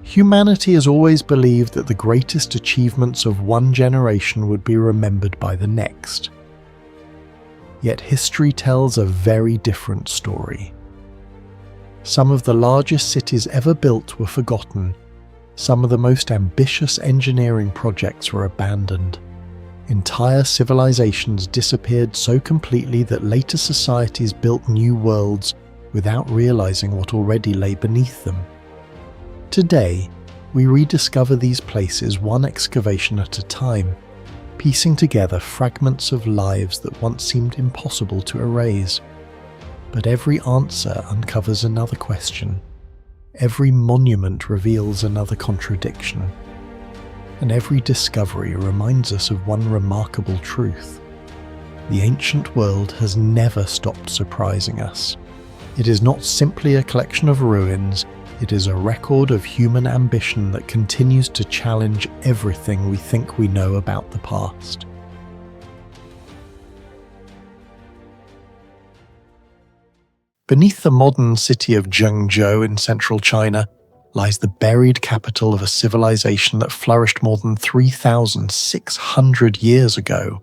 Humanity has always believed that the greatest achievements of one generation would be remembered by the next. Yet history tells a very different story. Some of the largest cities ever built were forgotten. Some of the most ambitious engineering projects were abandoned. Entire civilizations disappeared so completely that later societies built new worlds without realizing what already lay beneath them. Today, we rediscover these places one excavation at a time, piecing together fragments of lives that once seemed impossible to erase. But every answer uncovers another question. Every monument reveals another contradiction. And every discovery reminds us of one remarkable truth. The ancient world has never stopped surprising us. It is not simply a collection of ruins, it is a record of human ambition that continues to challenge everything we think we know about the past. Beneath the modern city of Zhengzhou in central China lies the buried capital of a civilization that flourished more than 3,600 years ago.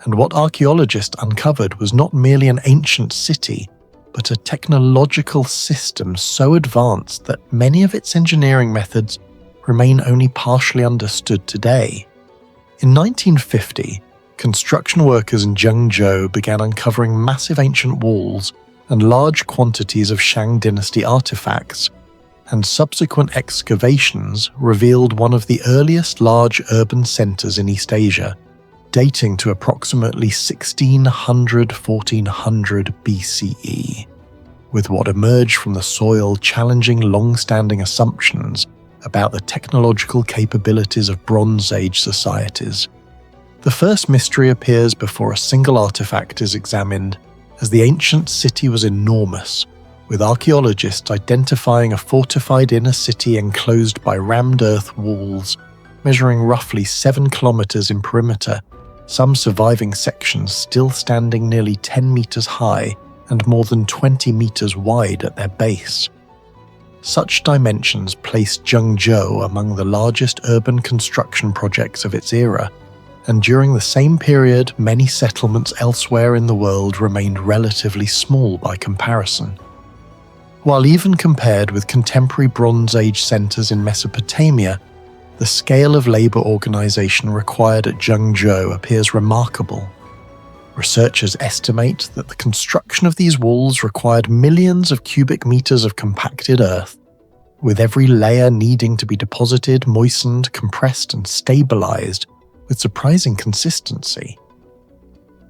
And what archaeologists uncovered was not merely an ancient city, but a technological system so advanced that many of its engineering methods remain only partially understood today. In 1950, construction workers in Zhengzhou began uncovering massive ancient walls and large quantities of Shang dynasty artifacts, and subsequent excavations revealed one of the earliest large urban centers in East Asia, dating to approximately 1600–1400 BCE, with what emerged from the soil challenging long-standing assumptions about the technological capabilities of Bronze Age societies. The first mystery appears before a single artifact is examined, as the ancient city was enormous, with archaeologists identifying a fortified inner city enclosed by rammed earth walls, measuring roughly 7 kilometers in perimeter, some surviving sections still standing nearly 10 meters high and more than 20 meters wide at their base. Such dimensions placed Zhengzhou among the largest urban construction projects of its era, and during the same period, many settlements elsewhere in the world remained relatively small by comparison. While even compared with contemporary Bronze Age centers in Mesopotamia, the scale of labor organization required at Zhengzhou appears remarkable. Researchers estimate that the construction of these walls required millions of cubic meters of compacted earth, with every layer needing to be deposited, moistened, compressed, and stabilized with surprising consistency.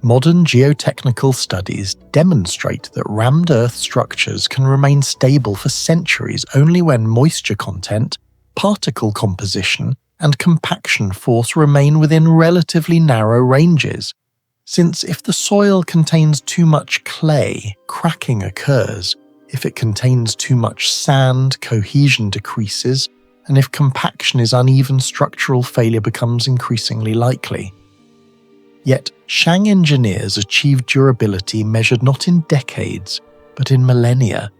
Modern geotechnical studies demonstrate that rammed earth structures can remain stable for centuries only when moisture content, particle composition, and compaction force remain within relatively narrow ranges, since if the soil contains too much clay, cracking occurs. If it contains too much sand, cohesion decreases, and if compaction is uneven, structural failure becomes increasingly likely. Yet, Shang engineers achieved durability measured not in decades, but in millennia,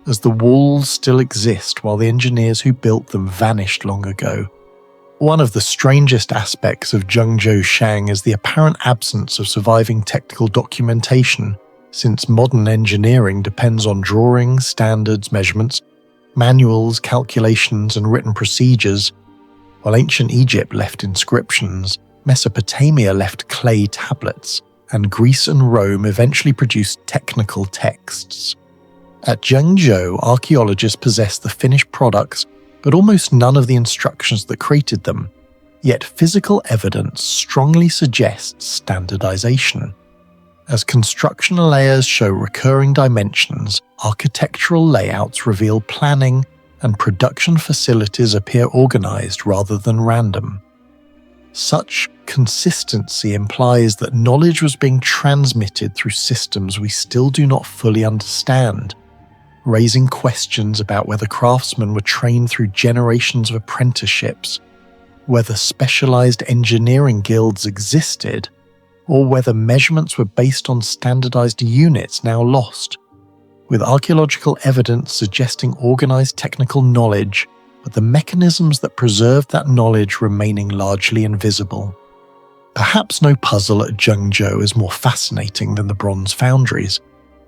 as the walls still exist while the engineers who built them vanished long ago. One of the strangest aspects of Zhengzhou Shang is the apparent absence of surviving technical documentation, since modern engineering depends on drawings, standards, measurements, manuals, calculations, and written procedures. While ancient Egypt left inscriptions, Mesopotamia left clay tablets, and Greece and Rome eventually produced technical texts. At Zhengzhou, archaeologists possess the finished products, but almost none of the instructions that created them. Yet physical evidence strongly suggests standardization. As construction layers show recurring dimensions, architectural layouts reveal planning, and production facilities appear organized rather than random. Such consistency implies that knowledge was being transmitted through systems we still do not fully understand, raising questions about whether craftsmen were trained through generations of apprenticeships, whether specialized engineering guilds existed, or whether measurements were based on standardized units now lost. With archaeological evidence suggesting organized technical knowledge, but the mechanisms that preserved that knowledge remaining largely invisible. Perhaps no puzzle at Zhengzhou is more fascinating than the bronze foundries,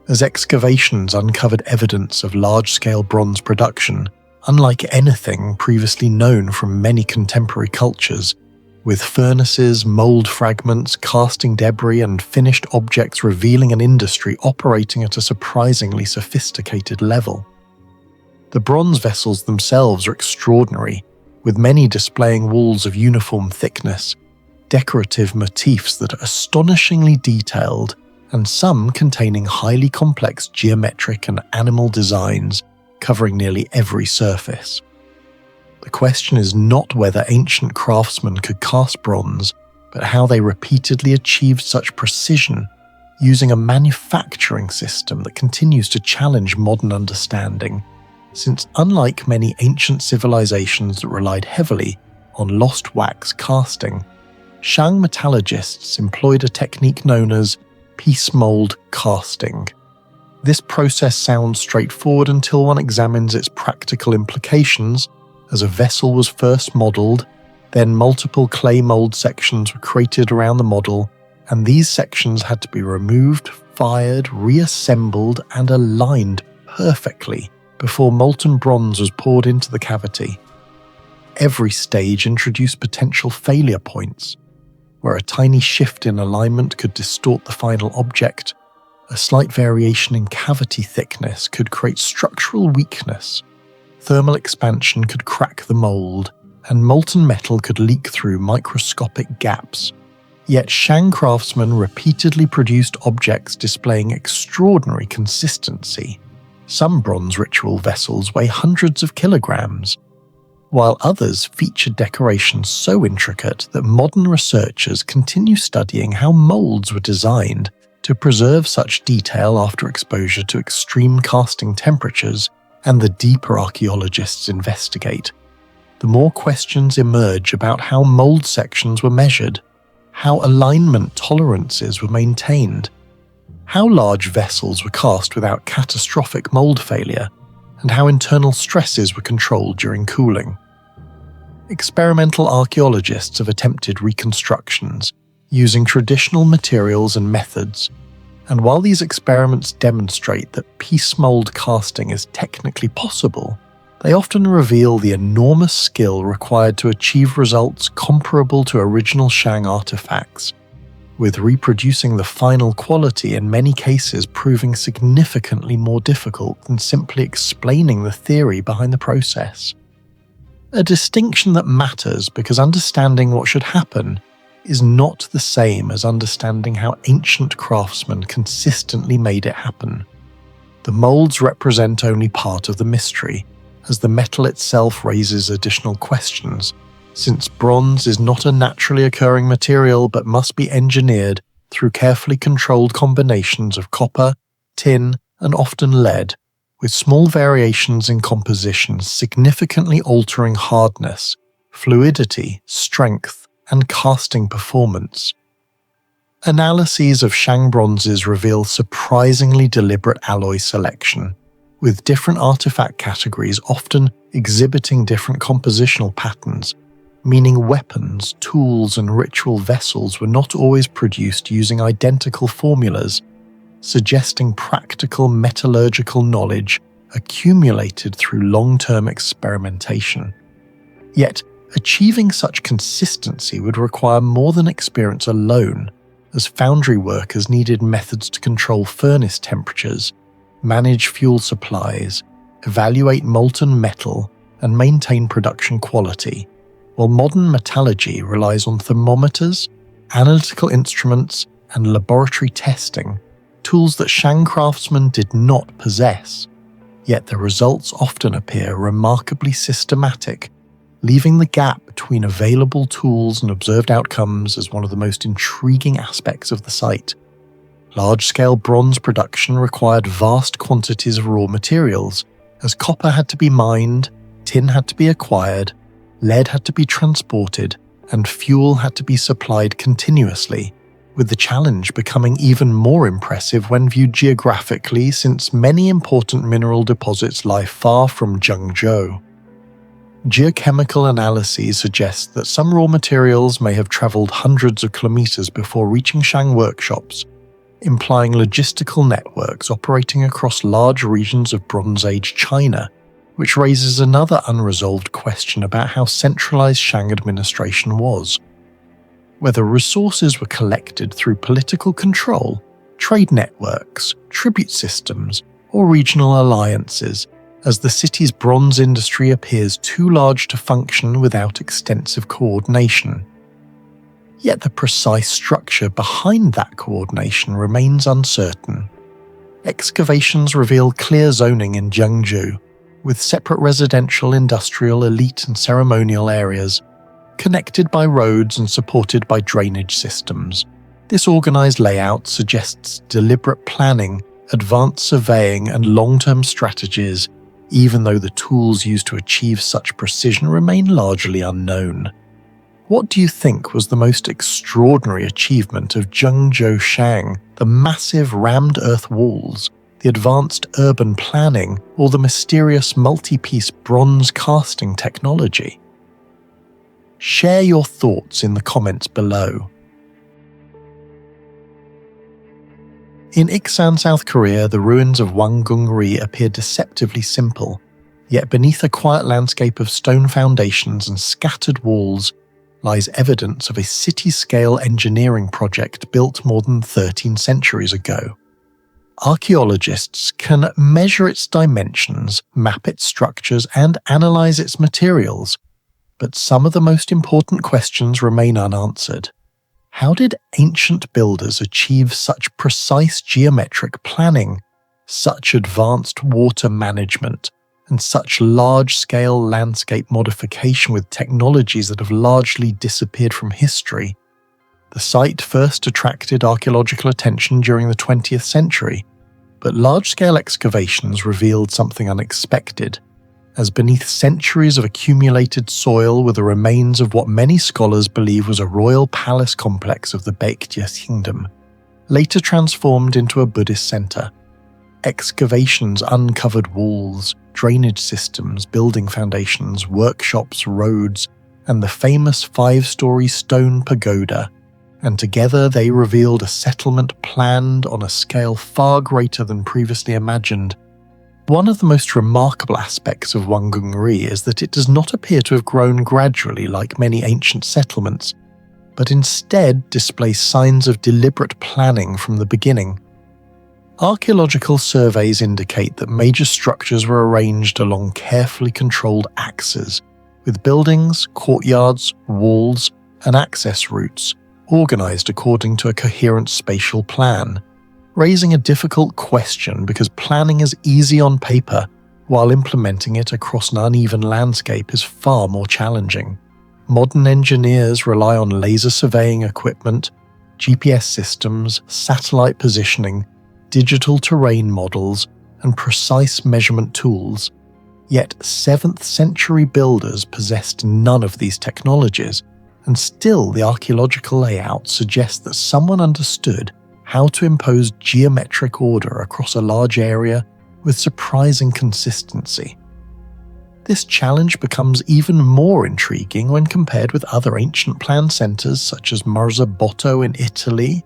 as excavations uncovered evidence of large-scale bronze production, unlike anything previously known from many contemporary cultures, with furnaces, mold fragments, casting debris, and finished objects revealing an industry operating at a surprisingly sophisticated level. The bronze vessels themselves are extraordinary, with many displaying walls of uniform thickness, decorative motifs that are astonishingly detailed, and some containing highly complex geometric and animal designs covering nearly every surface. The question is not whether ancient craftsmen could cast bronze, but how they repeatedly achieved such precision using a manufacturing system that continues to challenge modern understanding, since unlike many ancient civilizations that relied heavily on lost wax casting, Shang metallurgists employed a technique known as piece mold casting. This process sounds straightforward until one examines its practical implications, as a vessel was first modelled, then multiple clay mould sections were created around the model, and these sections had to be removed, fired, reassembled, and aligned perfectly before molten bronze was poured into the cavity. Every stage introduced potential failure points, where a tiny shift in alignment could distort the final object, a slight variation in cavity thickness could create structural weakness, thermal expansion could crack the mold, and molten metal could leak through microscopic gaps. Yet Shang craftsmen repeatedly produced objects displaying extraordinary consistency. Some bronze ritual vessels weigh hundreds of kilograms, while others feature decorations so intricate that modern researchers continue studying how molds were designed to preserve such detail after exposure to extreme casting temperatures, and the deeper archaeologists investigate, the more questions emerge about how mold sections were measured, how alignment tolerances were maintained, how large vessels were cast without catastrophic mold failure, and how internal stresses were controlled during cooling. Experimental archaeologists have attempted reconstructions using traditional materials and methods, and while these experiments demonstrate that piece mold casting is technically possible, they often reveal the enormous skill required to achieve results comparable to original Shang artifacts, with reproducing the final quality in many cases proving significantly more difficult than simply explaining the theory behind the process. A distinction that matters because understanding what should happen is not the same as understanding how ancient craftsmen consistently made it happen. The molds represent only part of the mystery, as the metal itself raises additional questions, since bronze is not a naturally occurring material but must be engineered through carefully controlled combinations of copper, tin, and often lead, with small variations in composition significantly altering hardness, fluidity, strength, and casting performance. Analyses of Shang bronzes reveal surprisingly deliberate alloy selection, with different artifact categories often exhibiting different compositional patterns, meaning weapons, tools, and ritual vessels were not always produced using identical formulas, suggesting practical metallurgical knowledge accumulated through long-term experimentation. Yet, achieving such consistency would require more than experience alone, as foundry workers needed methods to control furnace temperatures, manage fuel supplies, evaluate molten metal, and maintain production quality, while modern metallurgy relies on thermometers, analytical instruments, and laboratory testing, tools that Shang craftsmen did not possess. Yet the results often appear remarkably systematic, leaving the gap between available tools and observed outcomes as one of the most intriguing aspects of the site. Large-scale bronze production required vast quantities of raw materials, as copper had to be mined, tin had to be acquired, lead had to be transported, and fuel had to be supplied continuously, with the challenge becoming even more impressive when viewed geographically, since many important mineral deposits lie far from Zhengzhou. Geochemical analyses suggest that some raw materials may have travelled hundreds of kilometres before reaching Shang workshops, implying logistical networks operating across large regions of Bronze Age China, which raises another unresolved question about how centralised Shang administration was. Whether resources were collected through political control, trade networks, tribute systems, or regional alliances, as the city's bronze industry appears too large to function without extensive coordination. Yet the precise structure behind that coordination remains uncertain. Excavations reveal clear zoning in Jiangzhou, with separate residential, industrial, elite and ceremonial areas, connected by roads and supported by drainage systems. This organised layout suggests deliberate planning, advanced surveying and long-term strategies, even though the tools used to achieve such precision remain largely unknown. What do you think was the most extraordinary achievement of Zhengzhou Shang, the massive rammed earth walls, the advanced urban planning, or the mysterious multi-piece bronze casting technology? Share your thoughts in the comments below. In Iksan, South Korea, the ruins of Wangung-ri appear deceptively simple, yet beneath a quiet landscape of stone foundations and scattered walls lies evidence of a city-scale engineering project built more than 13 centuries ago. Archaeologists can measure its dimensions, map its structures, and analyze its materials, but some of the most important questions remain unanswered. How did ancient builders achieve such precise geometric planning, such advanced water management, and such large-scale landscape modification with technologies that have largely disappeared from history? The site first attracted archaeological attention during the 20th century, but large-scale excavations revealed something unexpected, as beneath centuries of accumulated soil were the remains of what many scholars believe was a royal palace complex of the Baekje kingdom, later transformed into a Buddhist center. Excavations uncovered walls, drainage systems, building foundations, workshops, roads, and the famous 5-story stone pagoda, and together they revealed a settlement planned on a scale far greater than previously imagined. One of the most remarkable aspects of Wangung-ri is that it does not appear to have grown gradually like many ancient settlements, but instead displays signs of deliberate planning from the beginning. Archaeological surveys indicate that major structures were arranged along carefully controlled axes, with buildings, courtyards, walls, and access routes organised according to a coherent spatial plan, raising a difficult question because planning is easy on paper, while implementing it across an uneven landscape is far more challenging. Modern engineers rely on laser surveying equipment, GPS systems, satellite positioning, digital terrain models, and precise measurement tools. Yet 7th century builders possessed none of these technologies, and still the archaeological layout suggests that someone understood how to impose geometric order across a large area with surprising consistency. This challenge becomes even more intriguing when compared with other ancient plan centers such as Marzabotto in Italy,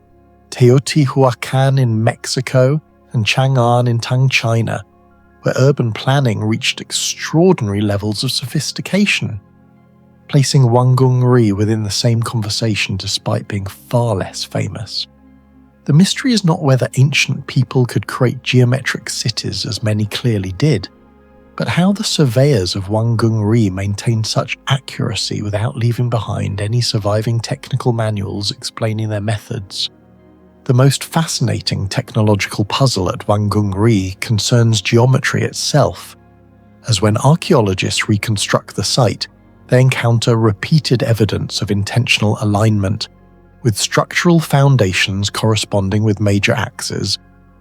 Teotihuacan in Mexico, and Chang'an in Tang, China, where urban planning reached extraordinary levels of sophistication, placing Wangung-ri within the same conversation despite being far less famous. The mystery is not whether ancient people could create geometric cities as many clearly did, but how the surveyors of Wangung-ri maintained such accuracy without leaving behind any surviving technical manuals explaining their methods. The most fascinating technological puzzle at Wangung-ri concerns geometry itself, as when archaeologists reconstruct the site, they encounter repeated evidence of intentional alignment, with structural foundations corresponding with major axes,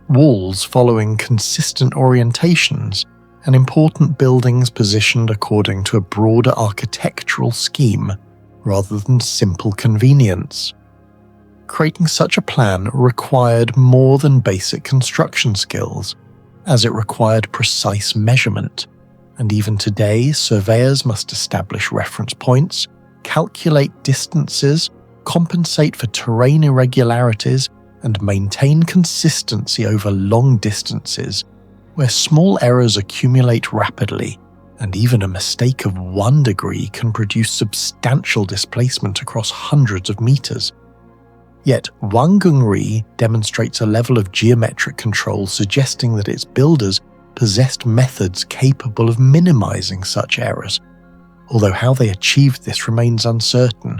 walls following consistent orientations, and important buildings positioned according to a broader architectural scheme rather than simple convenience. Creating such a plan required more than basic construction skills, as it required precise measurement, and even today surveyors must establish reference points, calculate distances, compensate for terrain irregularities, and maintain consistency over long distances, where small errors accumulate rapidly, and even a mistake of 1 degree can produce substantial displacement across hundreds of meters. Yet Wanggung-ri demonstrates a level of geometric control suggesting that its builders possessed methods capable of minimizing such errors, although how they achieved this remains uncertain.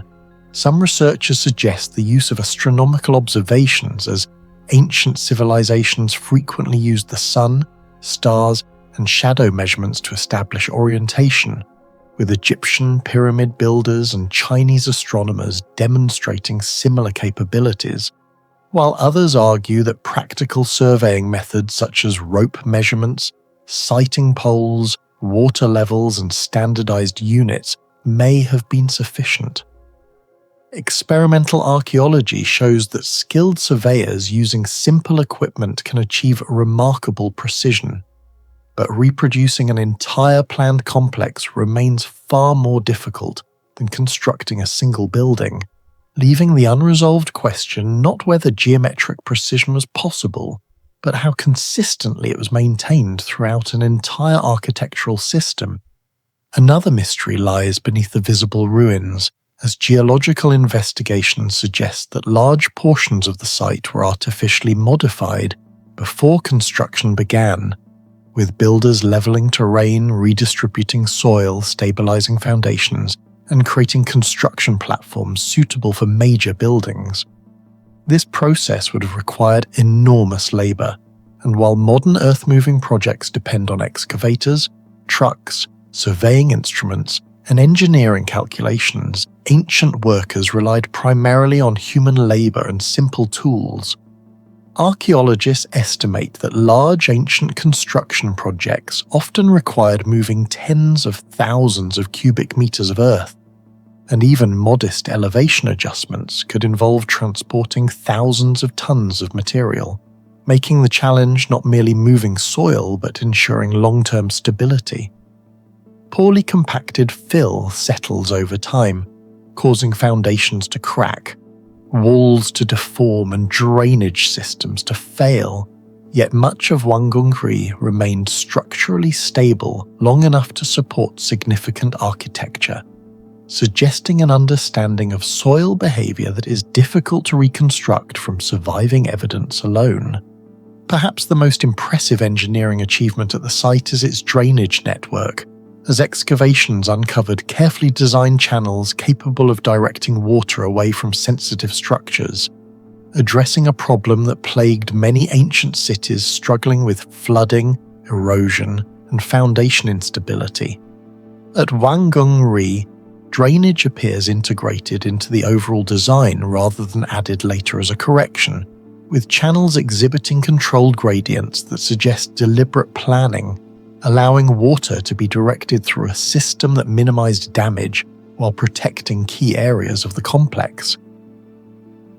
Some researchers suggest the use of astronomical observations, as ancient civilizations frequently used the sun, stars, and shadow measurements to establish orientation, with Egyptian pyramid builders and Chinese astronomers demonstrating similar capabilities, while others argue that practical surveying methods such as rope measurements, sighting poles, water levels, and standardized units may have been sufficient. Experimental archaeology shows that skilled surveyors using simple equipment can achieve remarkable precision, but reproducing an entire planned complex remains far more difficult than constructing a single building, leaving the unresolved question not whether geometric precision was possible, but how consistently it was maintained throughout an entire architectural system. Another mystery lies beneath the visible ruins, as geological investigations suggest that large portions of the site were artificially modified before construction began, with builders leveling terrain, redistributing soil, stabilizing foundations, and creating construction platforms suitable for major buildings. This process would have required enormous labor, and while modern earth-moving projects depend on excavators, trucks, surveying instruments, and engineering calculations, ancient workers relied primarily on human labor and simple tools. Archaeologists estimate that large ancient construction projects often required moving tens of thousands of cubic meters of earth, and even modest elevation adjustments could involve transporting thousands of tons of material, making the challenge not merely moving soil but ensuring long-term stability. Poorly compacted fill settles over time, causing foundations to crack, walls to deform, and drainage systems to fail, yet much of Wanggung-ri remained structurally stable long enough to support significant architecture, suggesting an understanding of soil behavior that is difficult to reconstruct from surviving evidence alone. Perhaps the most impressive engineering achievement at the site is its drainage network, as excavations uncovered carefully designed channels capable of directing water away from sensitive structures, addressing a problem that plagued many ancient cities struggling with flooding, erosion, and foundation instability. At Wanggung-ri, drainage appears integrated into the overall design rather than added later as a correction, with channels exhibiting controlled gradients that suggest deliberate planning, allowing water to be directed through a system that minimized damage while protecting key areas of the complex.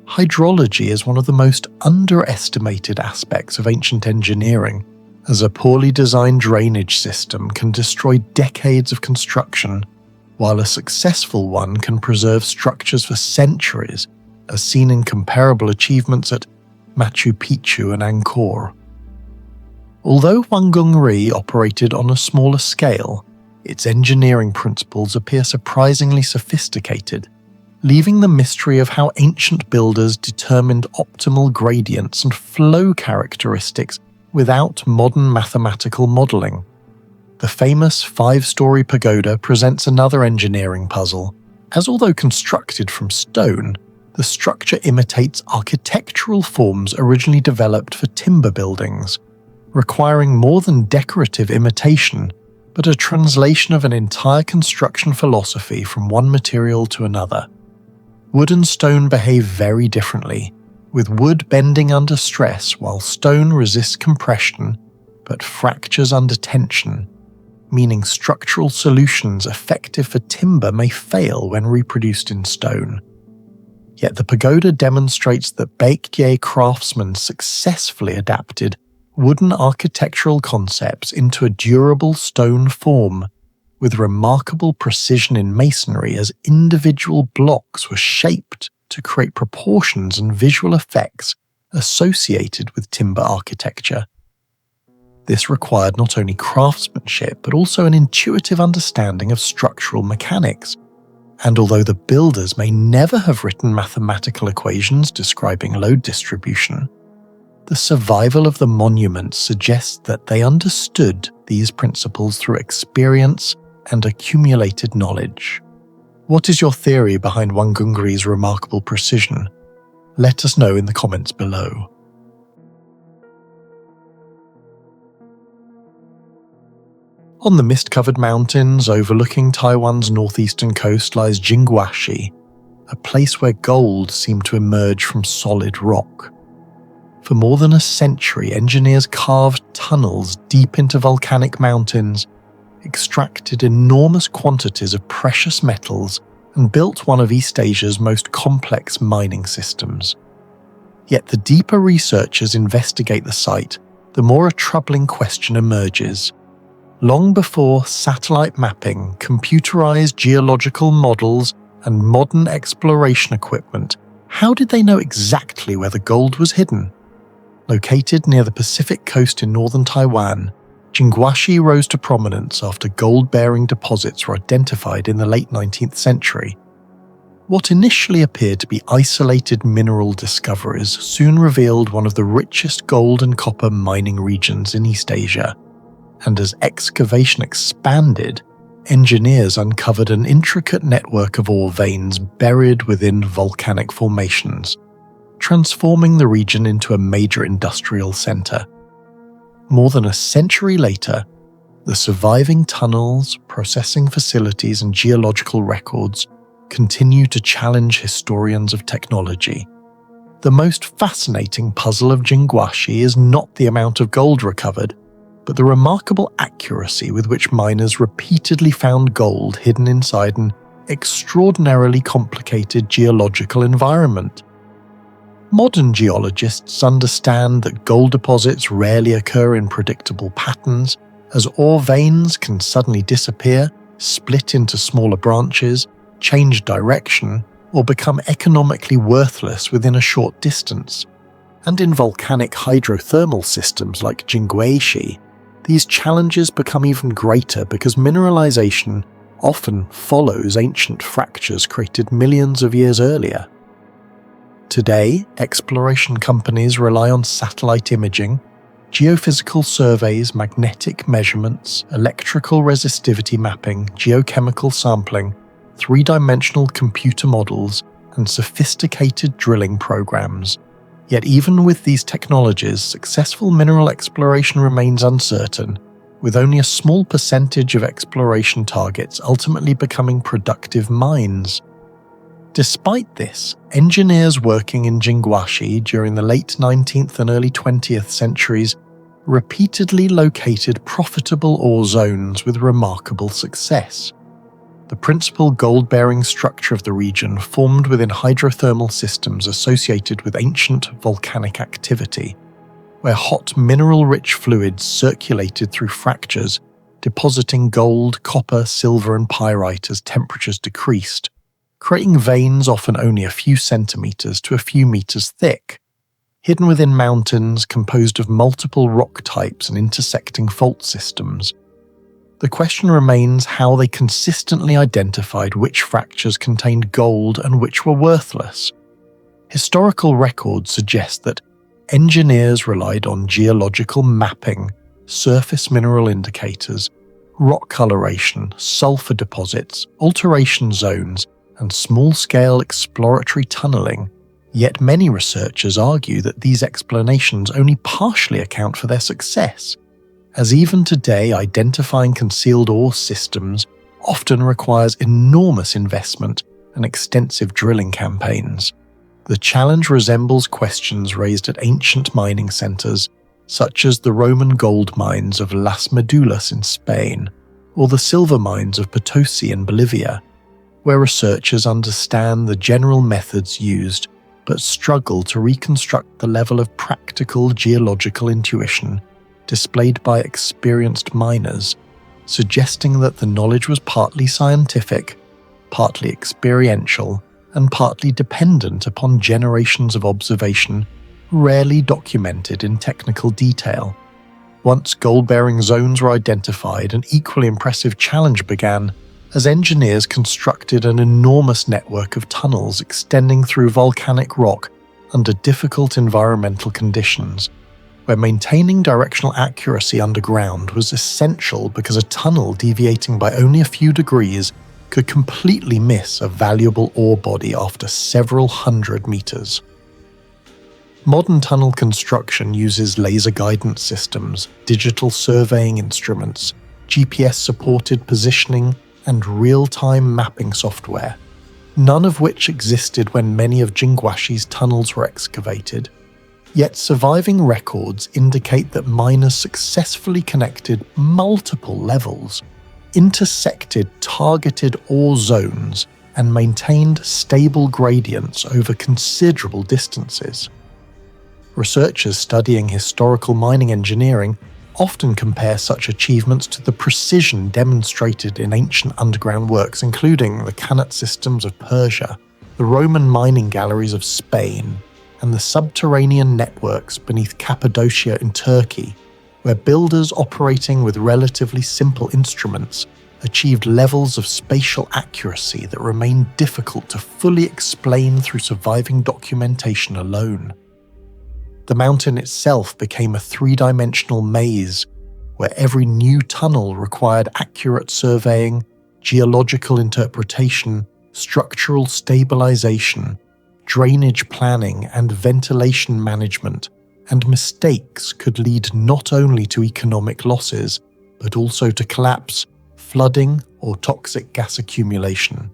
Hydrology is one of the most underestimated aspects of ancient engineering, as a poorly designed drainage system can destroy decades of construction, while a successful one can preserve structures for centuries, as seen in comparable achievements at Machu Picchu and Angkor. Although Wanggung-ri operated on a smaller scale, its engineering principles appear surprisingly sophisticated, leaving the mystery of how ancient builders determined optimal gradients and flow characteristics without modern mathematical modeling. The famous 5-story pagoda presents another engineering puzzle, as although constructed from stone, the structure imitates architectural forms originally developed for timber buildings, requiring more than decorative imitation, but a translation of an entire construction philosophy from one material to another. Wood and stone behave very differently, with wood bending under stress while stone resists compression but fractures under tension, meaning structural solutions effective for timber may fail when reproduced in stone. Yet the pagoda demonstrates that Baekje craftsmen successfully adapted wooden architectural concepts into a durable stone form, with remarkable precision in masonry as individual blocks were shaped to create proportions and visual effects associated with timber architecture. This required not only craftsmanship but also an intuitive understanding of structural mechanics, and although the builders may never have written mathematical equations describing load distribution, the survival of the monuments suggests that they understood these principles through experience and accumulated knowledge. What is your theory behind Wangungri's remarkable precision? Let us know in the comments below. On the mist-covered mountains overlooking Taiwan's northeastern coast lies Jingguashi, a place where gold seemed to emerge from solid rock. For more than a century, engineers carved tunnels deep into volcanic mountains, extracted enormous quantities of precious metals, and built one of East Asia's most complex mining systems. Yet the deeper researchers investigate the site, the more a troubling question emerges. Long before satellite mapping, computerized geological models, and modern exploration equipment, how did they know exactly where the gold was hidden? Located near the Pacific coast in northern Taiwan, Jingguashi rose to prominence after gold-bearing deposits were identified in the late 19th century. What initially appeared to be isolated mineral discoveries soon revealed one of the richest gold and copper mining regions in East Asia. And as excavation expanded, engineers uncovered an intricate network of ore veins buried within volcanic formations, transforming the region into a major industrial center. More than a century later, the surviving tunnels, processing facilities, and geological records continue to challenge historians of technology. The most fascinating puzzle of Jingguashi is not the amount of gold recovered, but the remarkable accuracy with which miners repeatedly found gold hidden inside an extraordinarily complicated geological environment. Modern geologists understand that gold deposits rarely occur in predictable patterns, as ore veins can suddenly disappear, split into smaller branches, change direction, or become economically worthless within a short distance. And in volcanic hydrothermal systems like Jingguashi, these challenges become even greater because mineralization often follows ancient fractures created millions of years earlier. Today, exploration companies rely on satellite imaging, geophysical surveys, magnetic measurements, electrical resistivity mapping, geochemical sampling, three-dimensional computer models, and sophisticated drilling programs. Yet even with these technologies, successful mineral exploration remains uncertain, with only a small percentage of exploration targets ultimately becoming productive mines. Despite this, engineers working in Jingguashi during the late 19th and early 20th centuries repeatedly located profitable ore zones with remarkable success. The principal gold-bearing structure of the region formed within hydrothermal systems associated with ancient volcanic activity, where hot mineral-rich fluids circulated through fractures, depositing gold, copper, silver, and pyrite as temperatures decreased, creating veins often only a few centimeters to a few meters thick, hidden within mountains composed of multiple rock types and intersecting fault systems. The question remains how they consistently identified which fractures contained gold and which were worthless. Historical records suggest that engineers relied on geological mapping, surface mineral indicators, rock coloration, sulfur deposits, alteration zones, and small-scale exploratory tunneling, yet many researchers argue that these explanations only partially account for their success, as even today identifying concealed ore systems often requires enormous investment and extensive drilling campaigns. The challenge resembles questions raised at ancient mining centers, such as the Roman gold mines of Las Medulas in Spain, or the silver mines of Potosi in Bolivia, where researchers understand the general methods used but struggle to reconstruct the level of practical geological intuition displayed by experienced miners, suggesting that the knowledge was partly scientific, partly experiential, and partly dependent upon generations of observation, rarely documented in technical detail. Once gold-bearing zones were identified, an equally impressive challenge began as engineers constructed an enormous network of tunnels extending through volcanic rock under difficult environmental conditions, where maintaining directional accuracy underground was essential because a tunnel deviating by only a few degrees could completely miss a valuable ore body after several hundred meters. Modern tunnel construction uses laser guidance systems, digital surveying instruments, GPS-supported positioning, and real-time mapping software, none of which existed when many of Jingwashi's tunnels were excavated. Yet surviving records indicate that miners successfully connected multiple levels, intersected targeted ore zones, and maintained stable gradients over considerable distances. Researchers studying historical mining engineering often compare such achievements to the precision demonstrated in ancient underground works, including the Qanat systems of Persia, the Roman mining galleries of Spain, and the subterranean networks beneath Cappadocia in Turkey, where builders operating with relatively simple instruments achieved levels of spatial accuracy that remain difficult to fully explain through surviving documentation alone. The mountain itself became a three-dimensional maze, where every new tunnel required accurate surveying, geological interpretation, structural stabilization, drainage planning, and ventilation management, and mistakes could lead not only to economic losses, but also to collapse, flooding, or toxic gas accumulation.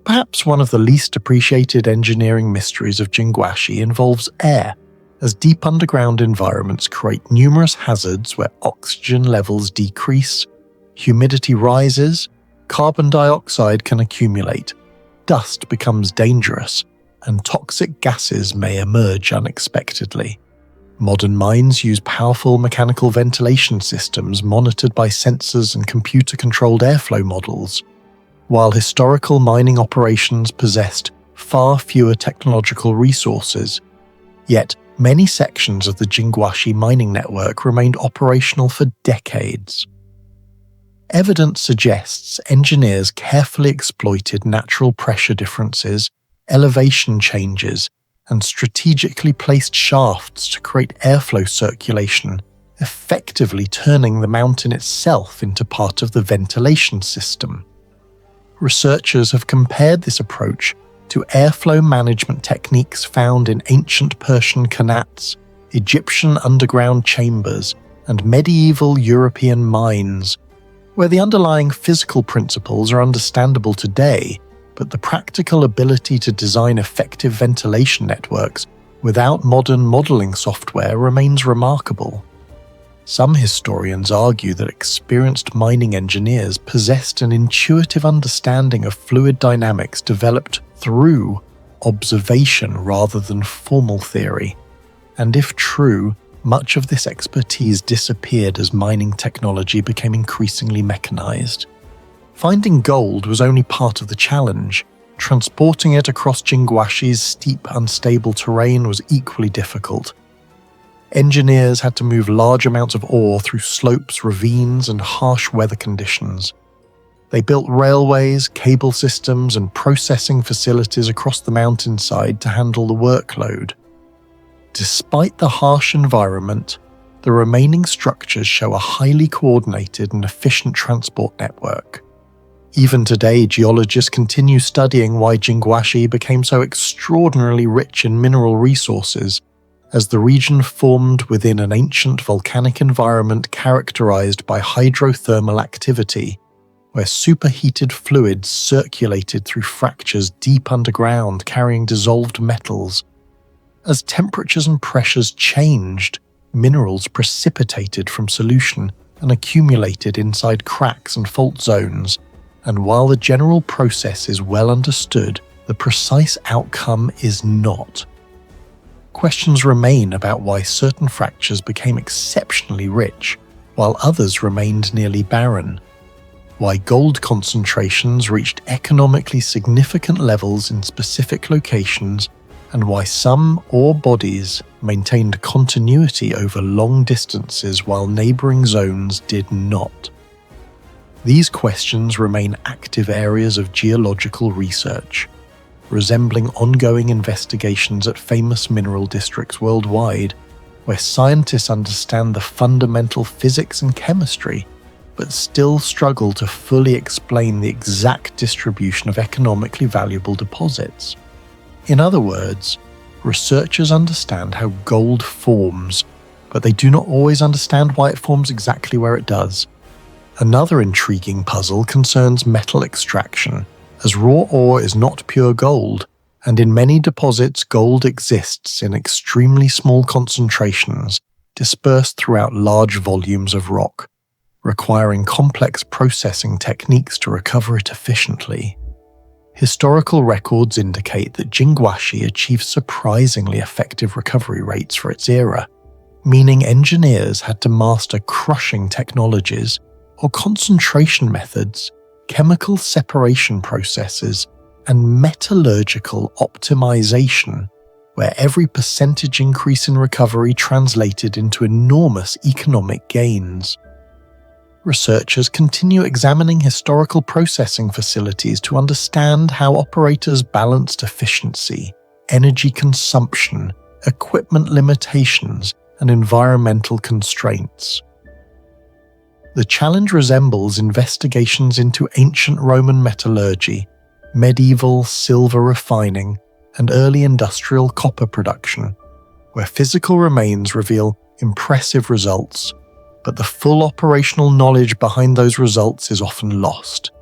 Perhaps one of the least appreciated engineering mysteries of Jingwashi involves air, as deep underground environments create numerous hazards where oxygen levels decrease, humidity rises, carbon dioxide can accumulate, dust becomes dangerous, and toxic gases may emerge unexpectedly. Modern mines use powerful mechanical ventilation systems monitored by sensors and computer-controlled airflow models, while historical mining operations possessed far fewer technological resources. Yet, many sections of the Jingwashi mining network remained operational for decades. Evidence suggests engineers carefully exploited natural pressure differences, elevation changes, and strategically placed shafts to create airflow circulation, effectively turning the mountain itself into part of the ventilation system. Researchers have compared this approach to airflow management techniques found in ancient Persian qanats, Egyptian underground chambers, and medieval European mines, where the underlying physical principles are understandable today, but the practical ability to design effective ventilation networks without modern modeling software remains remarkable. Some historians argue that experienced mining engineers possessed an intuitive understanding of fluid dynamics developed through observation rather than formal theory. And if true, much of this expertise disappeared as mining technology became increasingly mechanized. Finding gold was only part of the challenge. Transporting it across Jingwashi's steep, unstable terrain was equally difficult. Engineers had to move large amounts of ore through slopes, ravines, and harsh weather conditions. They built railways, cable systems, and processing facilities across the mountainside to handle the workload. Despite the harsh environment, the remaining structures show a highly coordinated and efficient transport network. Even today, geologists continue studying why Jingwashi became so extraordinarily rich in mineral resources, as the region formed within an ancient volcanic environment characterized by hydrothermal activity, where superheated fluids circulated through fractures deep underground carrying dissolved metals. As temperatures and pressures changed, minerals precipitated from solution and accumulated inside cracks and fault zones, and while the general process is well understood, the precise outcome is not. questions remain about why certain fractures became exceptionally rich, while others remained nearly barren, why gold concentrations reached economically significant levels in specific locations, and why some ore bodies maintained continuity over long distances while neighbouring zones did not. These questions remain active areas of geological research, resembling ongoing investigations at famous mineral districts worldwide, where scientists understand the fundamental physics and chemistry, but still struggle to fully explain the exact distribution of economically valuable deposits. In other words, researchers understand how gold forms, but they do not always understand why it forms exactly where it does. Another intriguing puzzle concerns metal extraction, as raw ore is not pure gold, and in many deposits gold exists in extremely small concentrations, dispersed throughout large volumes of rock, requiring complex processing techniques to recover it efficiently. Historical records indicate that Jingguashi achieved surprisingly effective recovery rates for its era, meaning engineers had to master crushing technologies or concentration methods, chemical separation processes, and metallurgical optimization, where every percentage increase in recovery translated into enormous economic gains. Researchers continue examining historical processing facilities to understand how operators balanced efficiency, energy consumption, equipment limitations, and environmental constraints. The challenge resembles investigations into ancient Roman metallurgy, medieval silver refining, and early industrial copper production, where physical remains reveal impressive results, but the full operational knowledge behind those results is often lost.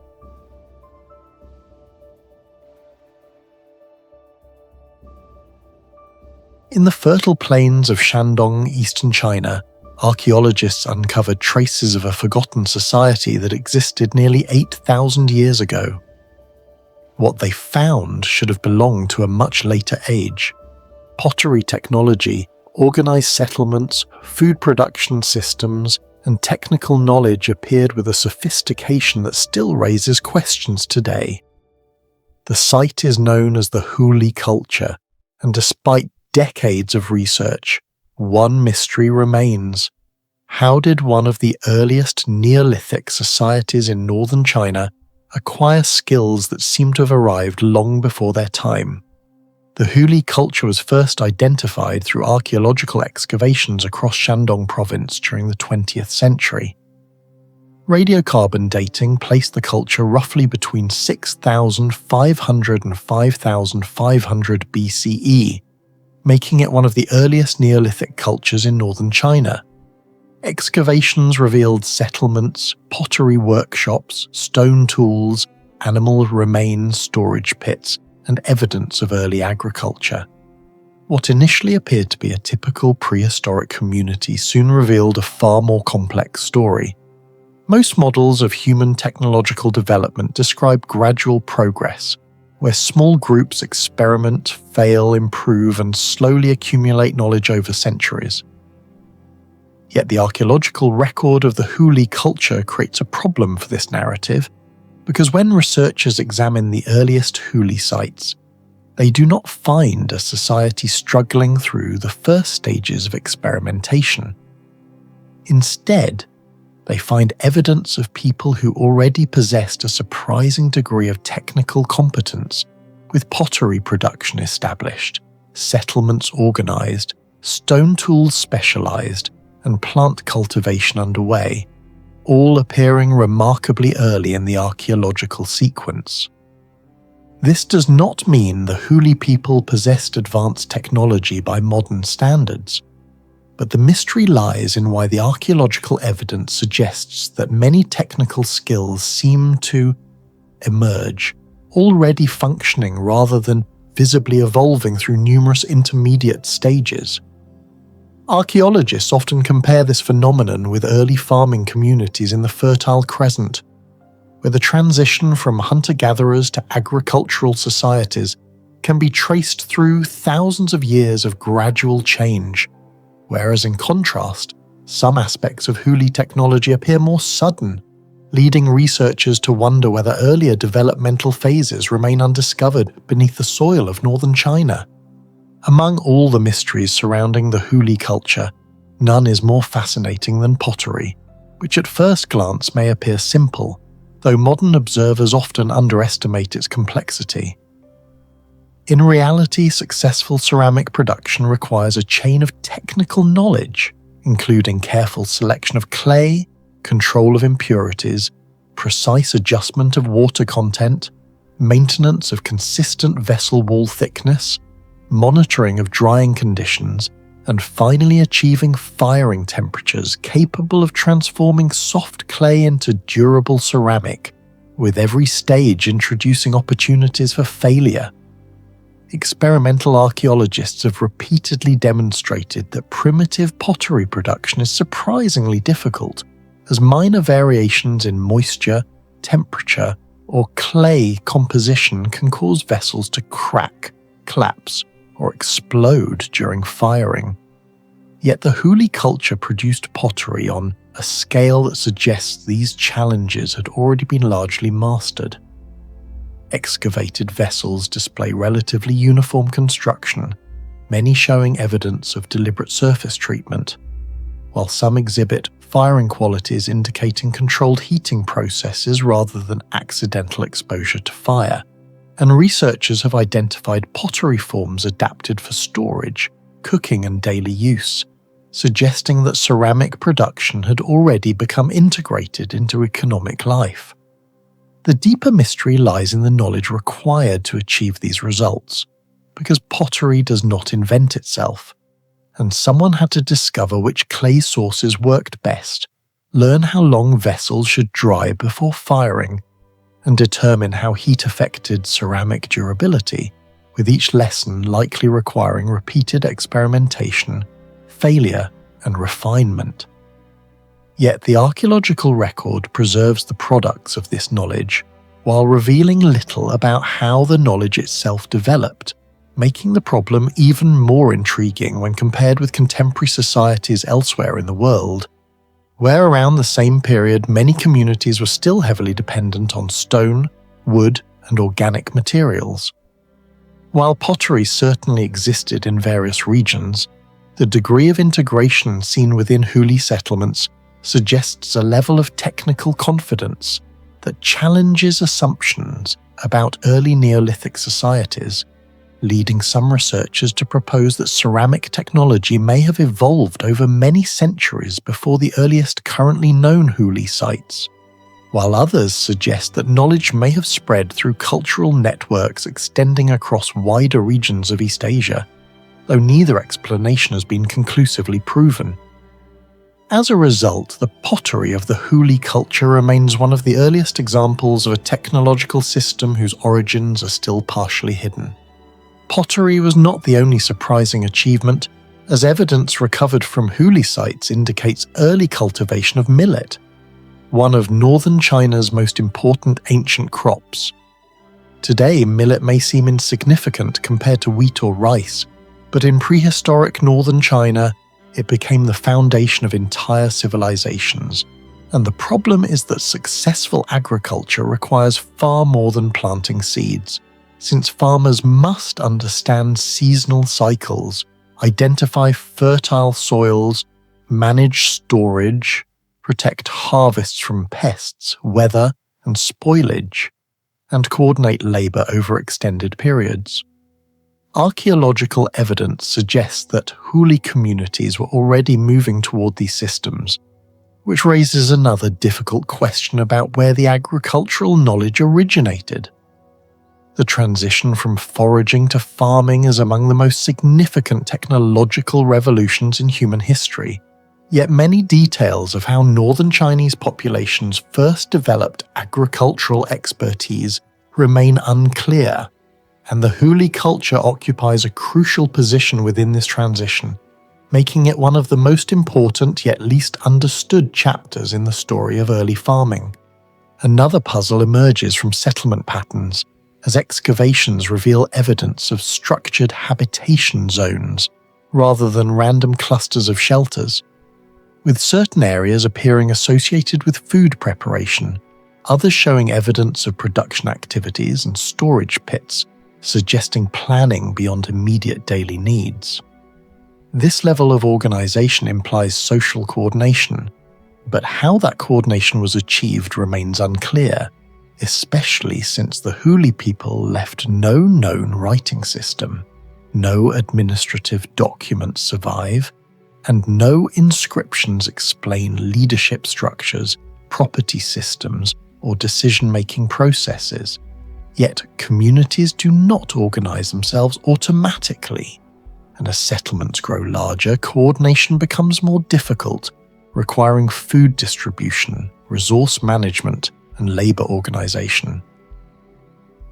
In the fertile plains of Shandong, eastern China, archaeologists uncovered traces of a forgotten society that existed nearly 8,000 years ago. What they found should have belonged to a much later age. Pottery technology, organized settlements, food production systems, and technical knowledge appeared with a sophistication that still raises questions today. The site is known as the Huli culture, and despite decades of research, one mystery remains. How did one of the earliest Neolithic societies in northern China acquire skills that seem to have arrived long before their time? The Huli culture was first identified through archaeological excavations across Shandong province during the 20th century. Radiocarbon dating placed the culture roughly between 6,500 and 5,500 BCE, making it one of the earliest Neolithic cultures in northern China. Excavations revealed settlements, pottery workshops, stone tools, animal remains storage pits, and evidence of early agriculture. What initially appeared to be a typical prehistoric community soon revealed a far more complex story. Most models of human technological development describe gradual progress, where small groups experiment, fail, improve, and slowly accumulate knowledge over centuries. Yet the archaeological record of the Huli culture creates a problem for this narrative, because when researchers examine the earliest Huli sites, they do not find a society struggling through the first stages of experimentation. Instead, they find evidence of people who already possessed a surprising degree of technical competence, with pottery production established, settlements organized, stone tools specialized, and plant cultivation underway, all appearing remarkably early in the archaeological sequence. This does not mean the Huli people possessed advanced technology by modern standards, but the mystery lies in why the archaeological evidence suggests that many technical skills seem to emerge, already functioning rather than visibly evolving through numerous intermediate stages. Archaeologists often compare this phenomenon with early farming communities in the Fertile Crescent, where the transition from hunter-gatherers to agricultural societies can be traced through thousands of years of gradual change, whereas in contrast, some aspects of Huli technology appear more sudden, leading researchers to wonder whether earlier developmental phases remain undiscovered beneath the soil of northern China. Among all the mysteries surrounding the Huli culture, none is more fascinating than pottery, which at first glance may appear simple, though modern observers often underestimate its complexity. In reality, successful ceramic production requires a chain of technical knowledge, including careful selection of clay, control of impurities, precise adjustment of water content, maintenance of consistent vessel wall thickness, monitoring of drying conditions, and finally achieving firing temperatures capable of transforming soft clay into durable ceramic, with every stage introducing opportunities for failure. Experimental archaeologists have repeatedly demonstrated that primitive pottery production is surprisingly difficult, as minor variations in moisture, temperature, or clay composition can cause vessels to crack, collapse, or explode during firing. Yet the Huli culture produced pottery on a scale that suggests these challenges had already been largely mastered. Excavated vessels display relatively uniform construction, many showing evidence of deliberate surface treatment, while some exhibit firing qualities indicating controlled heating processes rather than accidental exposure to fire. And researchers have identified pottery forms adapted for storage, cooking, and daily use, suggesting that ceramic production had already become integrated into economic life. The deeper mystery lies in the knowledge required to achieve these results, because pottery does not invent itself, and someone had to discover which clay sources worked best, learn how long vessels should dry before firing, and determine how heat affected ceramic durability, with each lesson likely requiring repeated experimentation, failure, and refinement. Yet the archaeological record preserves the products of this knowledge, while revealing little about how the knowledge itself developed, making the problem even more intriguing when compared with contemporary societies elsewhere in the world, where around the same period many communities were still heavily dependent on stone, wood, and organic materials. While pottery certainly existed in various regions, the degree of integration seen within Huli settlements suggests a level of technical confidence that challenges assumptions about early Neolithic societies, leading some researchers to propose that ceramic technology may have evolved over many centuries before the earliest currently known Huli sites, while others suggest that knowledge may have spread through cultural networks extending across wider regions of East Asia, though neither explanation has been conclusively proven. As a result, the pottery of the Huli culture remains one of the earliest examples of a technological system whose origins are still partially hidden. Pottery was not the only surprising achievement, as evidence recovered from Huli sites indicates early cultivation of millet, one of northern China's most important ancient crops. Today, millet may seem insignificant compared to wheat or rice, but in prehistoric northern China, it became the foundation of entire civilizations. And the problem is that successful agriculture requires far more than planting seeds, since farmers must understand seasonal cycles, identify fertile soils, manage storage, protect harvests from pests, weather, and spoilage, and coordinate labor over extended periods. Archaeological evidence suggests that Huli communities were already moving toward these systems, which raises another difficult question about where the agricultural knowledge originated. The transition from foraging to farming is among the most significant technological revolutions in human history, yet many details of how northern Chinese populations first developed agricultural expertise remain unclear, and the Huli culture occupies a crucial position within this transition, making it one of the most important yet least understood chapters in the story of early farming. Another puzzle emerges from settlement patterns, as excavations reveal evidence of structured habitation zones rather than random clusters of shelters, with certain areas appearing associated with food preparation, others showing evidence of production activities and storage pits, suggesting planning beyond immediate daily needs. This level of organization implies social coordination, but how that coordination was achieved remains unclear, especially since the Huli people left no known writing system, no administrative documents survive, and no inscriptions explain leadership structures, property systems, or decision-making processes. Yet communities do not organize themselves automatically, and as settlements grow larger, coordination becomes more difficult, requiring food distribution, resource management, and labor organization.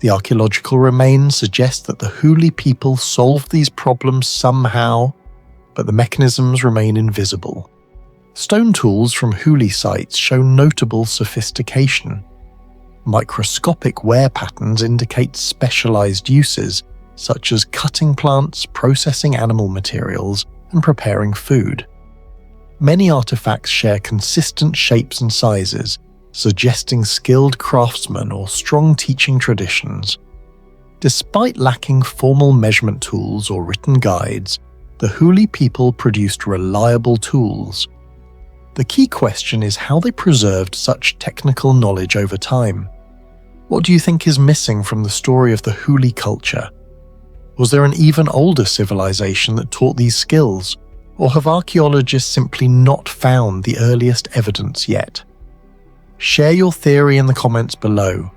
The archaeological remains suggest that the Huli people solved these problems somehow, but the mechanisms remain invisible. Stone tools from Huli sites show notable sophistication. Microscopic wear patterns indicate specialized uses, such as cutting plants, processing animal materials, and preparing food. Many artifacts share consistent shapes and sizes, suggesting skilled craftsmen or strong teaching traditions. Despite lacking formal measurement tools or written guides, the Huli people produced reliable tools. The key question is how they preserved such technical knowledge over time. What do you think is missing from the story of the Huli culture? Was there an even older civilization that taught these skills, or have archaeologists simply not found the earliest evidence yet? Share your theory in the comments below.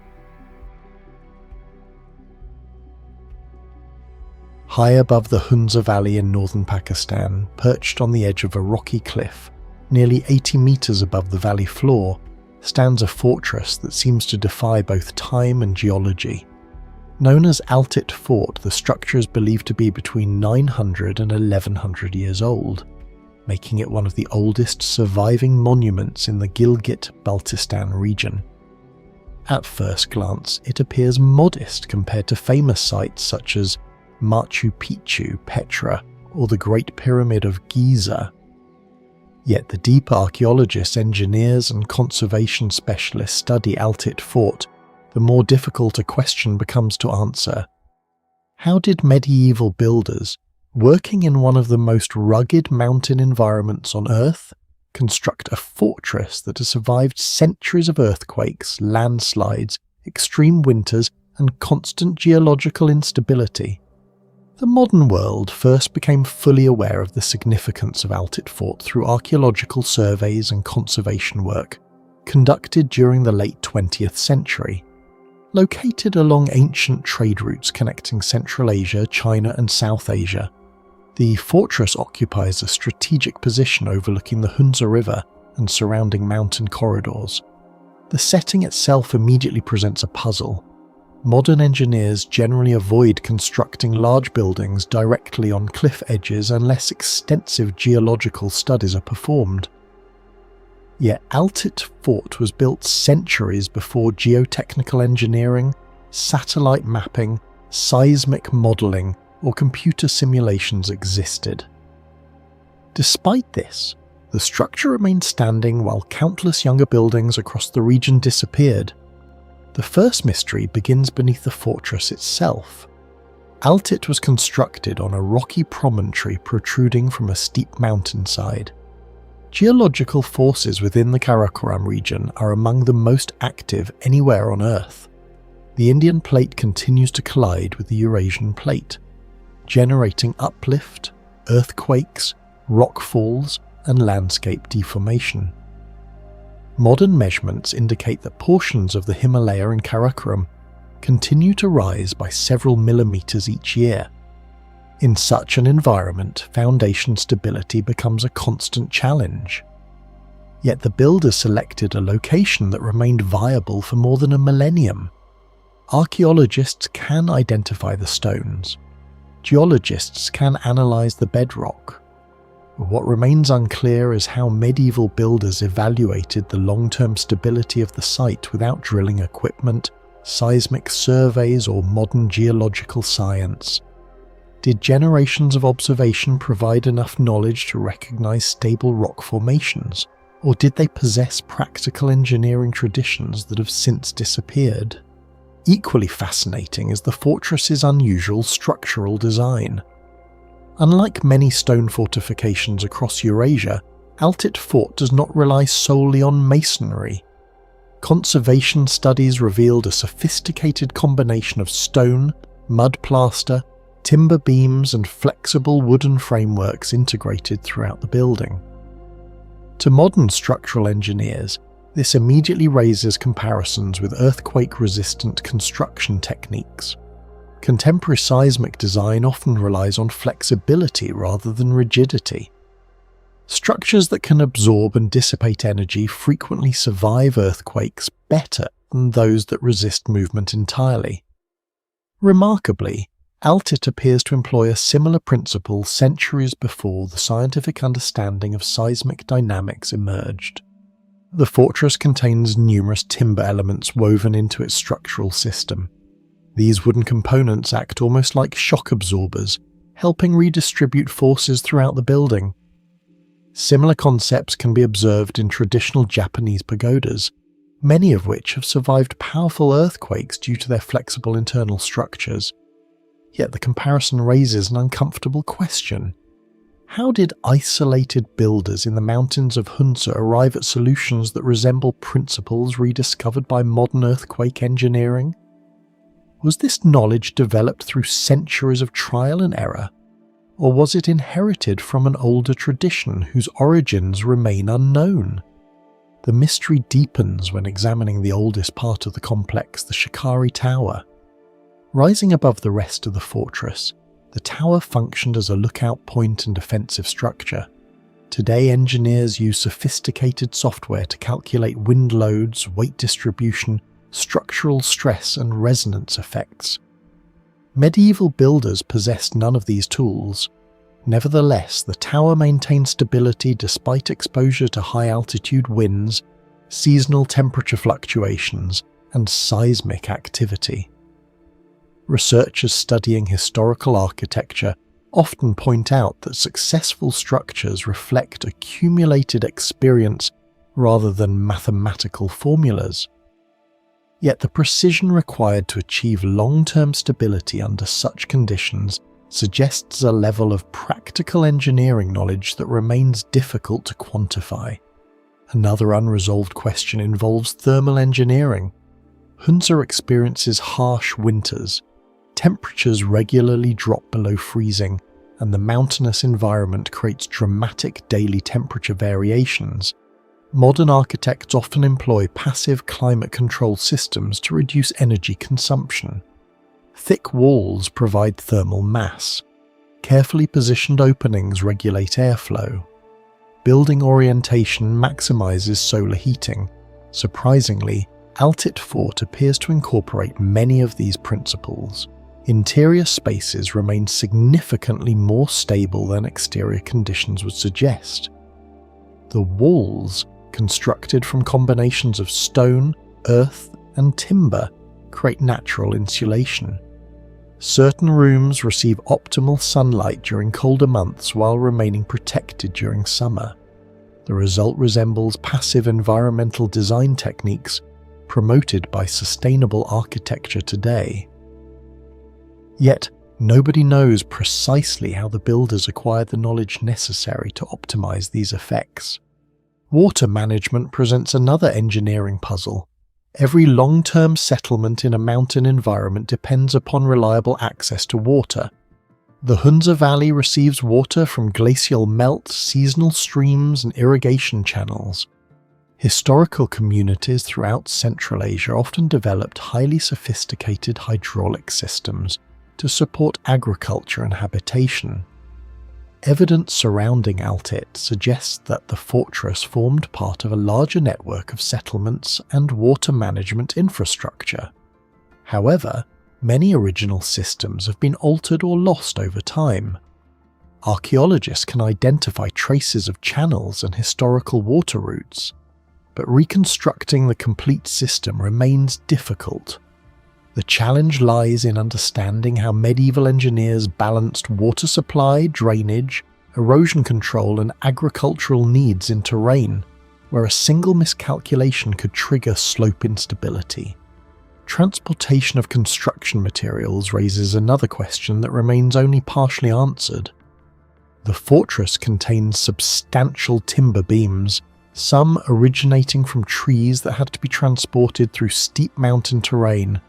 High above the Hunza Valley in northern Pakistan, perched on the edge of a rocky cliff, nearly 80 meters above the valley floor, stands a fortress that seems to defy both time and geology. Known as Altit Fort, the structure is believed to be between 900 and 1100 years old, making it one of the oldest surviving monuments in the Gilgit-Baltistan region. At first glance, it appears modest compared to famous sites such as Machu Picchu, Petra, or the Great Pyramid of Giza. Yet the deeper archaeologists, engineers, and conservation specialists study Altit Fort, the more difficult a question becomes to answer. How did medieval builders, working in one of the most rugged mountain environments on Earth, construct a fortress that has survived centuries of earthquakes, landslides, extreme winters, and constant geological instability? The modern world first became fully aware of the significance of Altit Fort through archaeological surveys and conservation work conducted during the late 20th century. Located along ancient trade routes connecting Central Asia, China, and South Asia, the fortress occupies a strategic position overlooking the Hunza River and surrounding mountain corridors. The setting itself immediately presents a puzzle. Modern engineers generally avoid constructing large buildings directly on cliff edges unless extensive geological studies are performed. Yet Altit Fort was built centuries before geotechnical engineering, satellite mapping, seismic modelling, or computer simulations existed. Despite this, the structure remained standing while countless younger buildings across the region disappeared. The first mystery begins beneath the fortress itself. Altit was constructed on a rocky promontory protruding from a steep mountainside. Geological forces within the Karakoram region are among the most active anywhere on Earth. The Indian plate continues to collide with the Eurasian plate, generating uplift, earthquakes, rockfalls, and landscape deformation. Modern measurements indicate that portions of the Himalaya and Karakoram continue to rise by several millimeters each year. In such an environment, foundation stability becomes a constant challenge. Yet the builders selected a location that remained viable for more than a millennium. Archaeologists can identify the stones. Geologists can analyze the bedrock. What remains unclear is how medieval builders evaluated the long-term stability of the site without drilling equipment, seismic surveys, or modern geological science? Did generations of observation provide enough knowledge to recognize stable rock formations, or did they possess practical engineering traditions that have since disappeared? Equally fascinating is the fortress's unusual structural design. Unlike many stone fortifications across Eurasia, Altit Fort does not rely solely on masonry. Conservation studies revealed a sophisticated combination of stone, mud plaster, timber beams and flexible wooden frameworks integrated throughout the building. To modern structural engineers, this immediately raises comparisons with earthquake-resistant construction techniques. Contemporary seismic design often relies on flexibility rather than rigidity. Structures that can absorb and dissipate energy frequently survive earthquakes better than those that resist movement entirely. Remarkably, Altit appears to employ a similar principle centuries before the scientific understanding of seismic dynamics emerged. The fortress contains numerous timber elements woven into its structural system. These wooden components act almost like shock absorbers, helping redistribute forces throughout the building. Similar concepts can be observed in traditional Japanese pagodas, many of which have survived powerful earthquakes due to their flexible internal structures. Yet the comparison raises an uncomfortable question. How did isolated builders in the mountains of Hunza arrive at solutions that resemble principles rediscovered by modern earthquake engineering? Was this knowledge developed through centuries of trial and error, or was it inherited from an older tradition whose origins remain unknown? The mystery deepens when examining the oldest part of the complex, the Shikari Tower. Rising above the rest of the fortress, the tower functioned as a lookout point and defensive structure. Today, engineers use sophisticated software to calculate wind loads, weight distribution, structural stress, and resonance effects. Medieval builders possessed none of these tools. Nevertheless, the tower maintained stability despite exposure to high-altitude winds, seasonal temperature fluctuations, and seismic activity. Researchers studying historical architecture often point out that successful structures reflect accumulated experience rather than mathematical formulas. Yet the precision required to achieve long-term stability under such conditions suggests a level of practical engineering knowledge that remains difficult to quantify. Another unresolved question involves thermal engineering. Hunza experiences harsh winters. Temperatures regularly drop below freezing, and the mountainous environment creates dramatic daily temperature variations. Modern architects often employ passive climate control systems to reduce energy consumption. Thick walls provide thermal mass. Carefully positioned openings regulate airflow. Building orientation maximizes solar heating. Surprisingly, Altit Fort appears to incorporate many of these principles. Interior spaces remain significantly more stable than exterior conditions would suggest. The walls, constructed from combinations of stone, earth, and timber, create natural insulation. Certain rooms receive optimal sunlight during colder months while remaining protected during summer. The result resembles passive environmental design techniques promoted by sustainable architecture today. Yet, nobody knows precisely how the builders acquired the knowledge necessary to optimize these effects. Water management presents another engineering puzzle. Every long-term settlement in a mountain environment depends upon reliable access to water. The Hunza Valley receives water from glacial melt, seasonal streams, and irrigation channels. Historical communities throughout Central Asia often developed highly sophisticated hydraulic systems to support agriculture and habitation. Evidence surrounding Altit suggests that the fortress formed part of a larger network of settlements and water management infrastructure. However, many original systems have been altered or lost over time. Archaeologists can identify traces of channels and historical water routes, but reconstructing the complete system remains difficult. The challenge lies in understanding how medieval engineers balanced water supply, drainage, erosion control, and agricultural needs in terrain where a single miscalculation could trigger slope instability. Transportation of construction materials raises another question that remains only partially answered. The fortress contains substantial timber beams, some originating from trees that had to be transported through steep mountain terrain.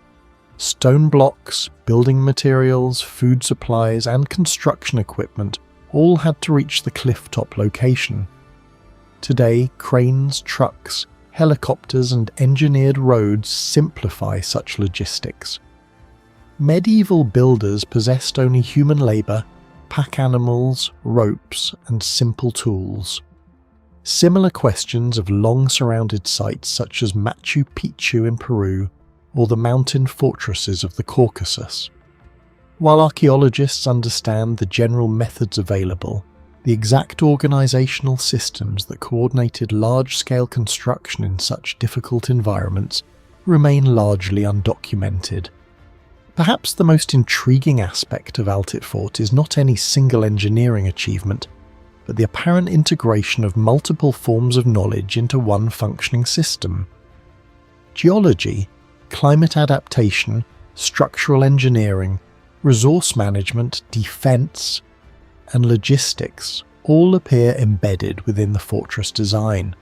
Stone blocks, building materials, food supplies, and construction equipment all had to reach the cliff-top location. Today, cranes, trucks, helicopters, and engineered roads simplify such logistics. Medieval builders possessed only human labor, pack animals, ropes, and simple tools. Similar questions have long surrounded sites such as Machu Picchu in Peru or the mountain fortresses of the Caucasus. While archaeologists understand the general methods available, the exact organizational systems that coordinated large-scale construction in such difficult environments remain largely undocumented. Perhaps the most intriguing aspect of Altit Fort is not any single engineering achievement, but the apparent integration of multiple forms of knowledge into one functioning system. Geology, climate adaptation, structural engineering, resource management, defense, and logistics all appear embedded within the fortress design.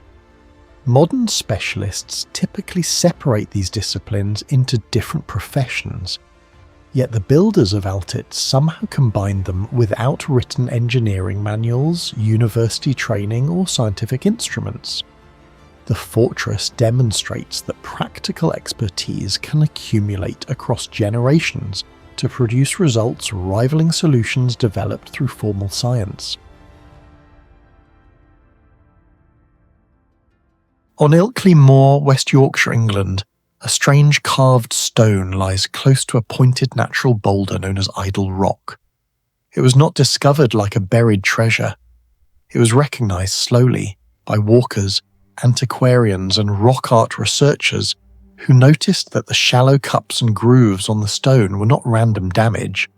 Modern specialists typically separate these disciplines into different professions, yet the builders of Altit somehow combined them without written engineering manuals, university training, or scientific instruments. The fortress demonstrates that practical expertise can accumulate across generations to produce results rivaling solutions developed through formal science. On Ilkley Moor, West Yorkshire, England, a strange carved stone lies close to a pointed natural boulder known as Idle Rock. It was not discovered like a buried treasure. It was recognised slowly by walkers, antiquarians, and rock art researchers who noticed that the shallow cups and grooves on the stone were not random damage,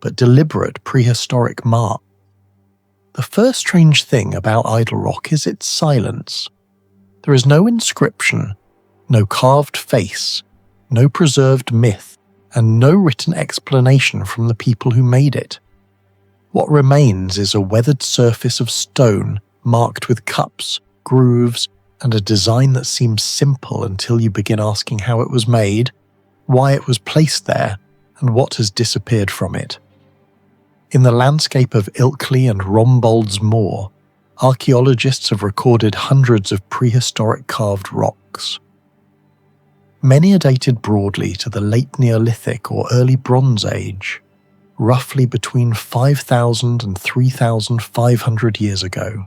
but deliberate prehistoric mark. The first strange thing about Idle Rock is its silence. There is no inscription, no carved face, no preserved myth, and no written explanation from the people who made it. What remains is a weathered surface of stone marked with cups, grooves, and a design that seems simple until you begin asking how it was made, why it was placed there, and what has disappeared from it. In the landscape of Ilkley and Rombold's Moor, archaeologists have recorded hundreds of prehistoric carved rocks. Many are dated broadly to the late Neolithic or early Bronze Age, roughly between 5,000 and 3,500 years ago.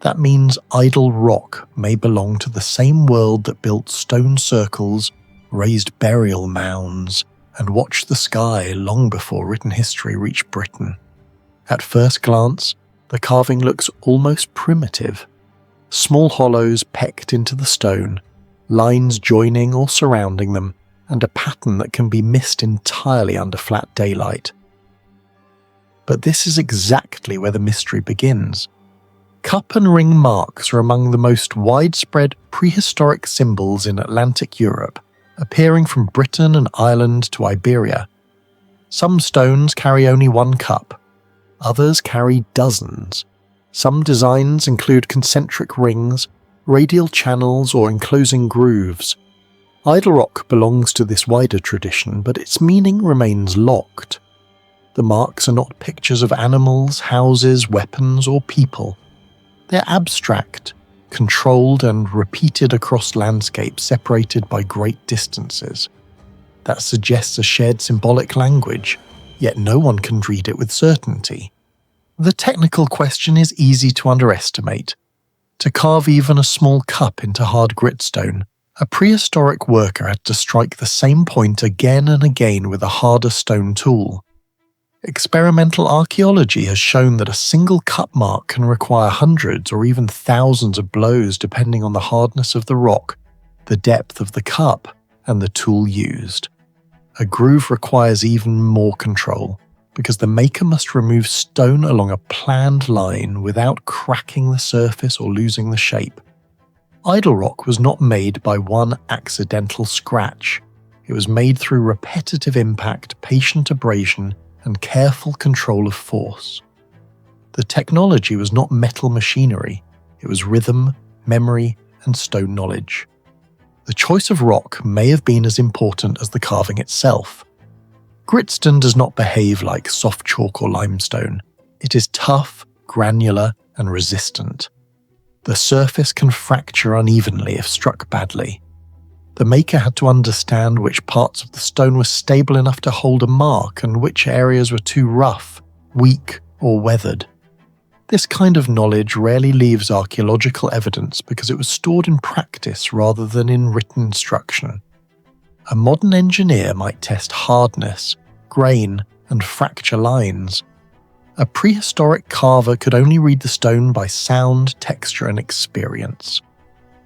That means Idle Rock may belong to the same world that built stone circles, raised burial mounds, and watched the sky long before written history reached Britain. At first glance, the carving looks almost primitive. Small hollows pecked into the stone, lines joining or surrounding them, and a pattern that can be missed entirely under flat daylight. But this is exactly where the mystery begins. Cup and ring marks are among the most widespread prehistoric symbols in Atlantic Europe, appearing from Britain and Ireland to Iberia. Some stones carry only one cup, others carry dozens. Some designs include concentric rings, radial channels, or enclosing grooves. Idle Rock belongs to this wider tradition, but its meaning remains locked. The marks are not pictures of animals, houses, weapons, or people. They're abstract, controlled, and repeated across landscapes separated by great distances. That suggests a shared symbolic language, yet no one can read it with certainty. The technical question is easy to underestimate. To carve even a small cup into hard gritstone, a prehistoric worker had to strike the same point again and again with a harder stone tool. Experimental archaeology has shown that a single cup mark can require hundreds or even thousands of blows depending on the hardness of the rock, the depth of the cup, and the tool used. A groove requires even more control, because the maker must remove stone along a planned line without cracking the surface or losing the shape. Idol rock was not made by one accidental scratch. It was made through repetitive impact, patient abrasion, and careful control of force. The technology was not metal machinery, it was rhythm, memory, and stone knowledge. The choice of rock may have been as important as the carving itself. Gritstone does not behave like soft chalk or limestone. It is tough, granular, and resistant. The surface can fracture unevenly if struck badly. The maker had to understand which parts of the stone were stable enough to hold a mark and which areas were too rough, weak, or weathered. This kind of knowledge rarely leaves archaeological evidence because it was stored in practice rather than in written instruction. A modern engineer might test hardness, grain, and fracture lines. A prehistoric carver could only read the stone by sound, texture, and experience.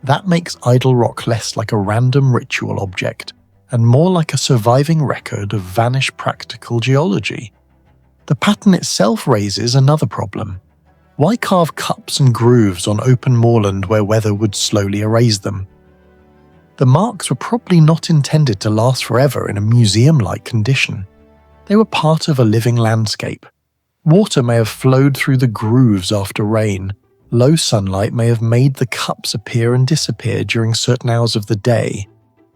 That makes idol rock less like a random ritual object and more like a surviving record of vanished practical geology. The pattern itself raises another problem. Why carve cups and grooves on open moorland where weather would slowly erase them? The marks were probably not intended to last forever in a museum-like condition. They were part of a living landscape. Water may have flowed through the grooves after rain. Low sunlight may have made the cups appear and disappear during certain hours of the day.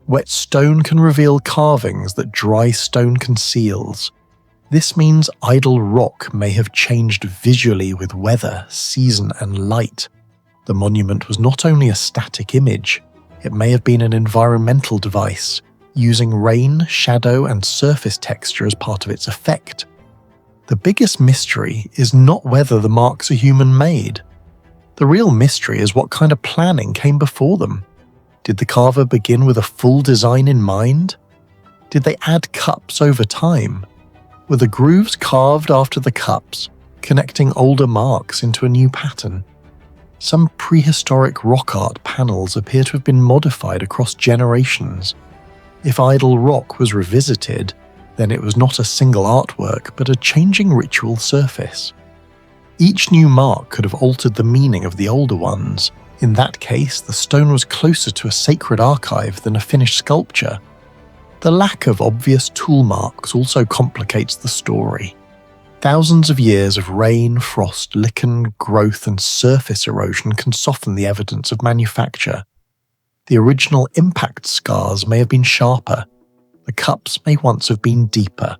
Wet stone can reveal carvings that dry stone conceals. This means idol rock may have changed visually with weather, season, and light. The monument was not only a static image, it may have been an environmental device, using rain, shadow, and surface texture as part of its effect. The biggest mystery is not whether the marks are human-made. The real mystery is what kind of planning came before them. Did the carver begin with a full design in mind? Did they add cups over time? Were the grooves carved after the cups, connecting older marks into a new pattern? Some prehistoric rock art panels appear to have been modified across generations. If idol rock was revisited, then it was not a single artwork but a changing ritual surface. Each new mark could have altered the meaning of the older ones. In that case, the stone was closer to a sacred archive than a finished sculpture. The lack of obvious tool marks also complicates the story. Thousands of years of rain, frost, lichen, growth, and surface erosion can soften the evidence of manufacture. The original impact scars may have been sharper. The cups may once have been deeper.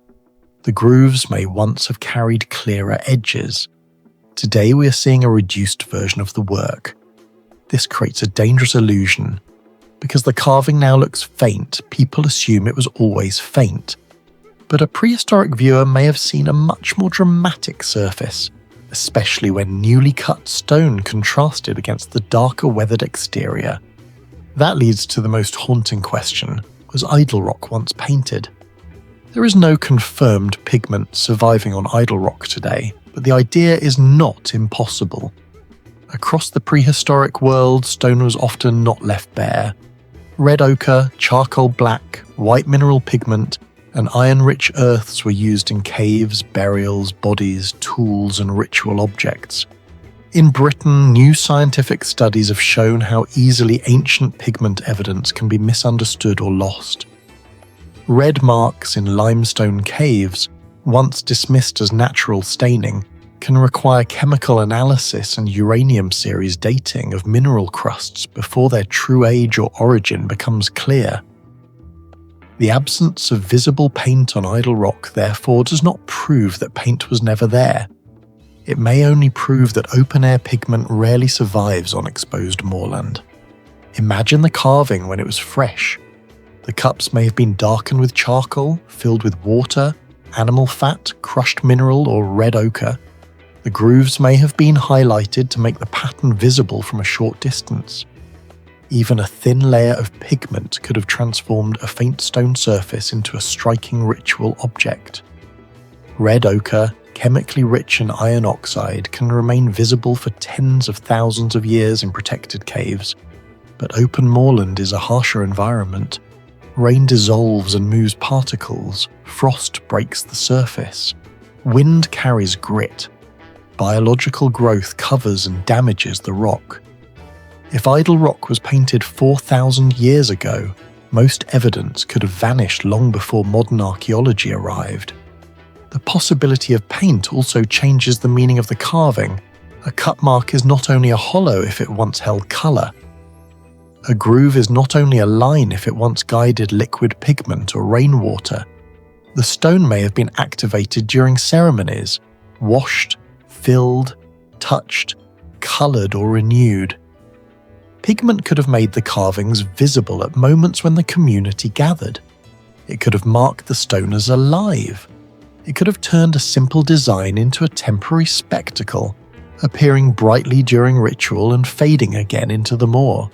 The grooves may once have carried clearer edges. Today we are seeing a reduced version of the work. This creates a dangerous illusion. Because the carving now looks faint, people assume it was always faint. But a prehistoric viewer may have seen a much more dramatic surface, especially when newly cut stone contrasted against the darker weathered exterior. That leads to the most haunting question: was idol rock once painted? There is no confirmed pigment surviving on idol rock today, but the idea is not impossible. Across the prehistoric world, stone was often not left bare. Red ochre, charcoal black, white mineral pigment, and iron-rich earths were used in caves, burials, bodies, tools, and ritual objects. In Britain, new scientific studies have shown how easily ancient pigment evidence can be misunderstood or lost. Red marks in limestone caves, once dismissed as natural staining, can require chemical analysis and uranium series dating of mineral crusts before their true age or origin becomes clear. The absence of visible paint on idol rock therefore does not prove that paint was never there. It may only prove that open-air pigment rarely survives on exposed moorland. Imagine the carving when it was fresh. The cups may have been darkened with charcoal, filled with water, animal fat, crushed mineral, or red ochre. The grooves may have been highlighted to make the pattern visible from a short distance. Even a thin layer of pigment could have transformed a faint stone surface into a striking ritual object. Red ochre, chemically rich in iron oxide, can remain visible for tens of thousands of years in protected caves, but open moorland is a harsher environment. Rain dissolves and moves particles. Frost breaks the surface. Wind carries grit. Biological growth covers and damages the rock. If idle rock was painted 4,000 years ago, most evidence could have vanished long before modern archaeology arrived. The possibility of paint also changes the meaning of the carving. A cut mark is not only a hollow if it once held colour. A groove is not only a line if it once guided liquid pigment or rainwater. The stone may have been activated during ceremonies, washed, filled, touched, coloured or renewed. Pigment could have made the carvings visible at moments when the community gathered. It could have marked the stone as alive. It could have turned a simple design into a temporary spectacle, appearing brightly during ritual and fading again into the moor.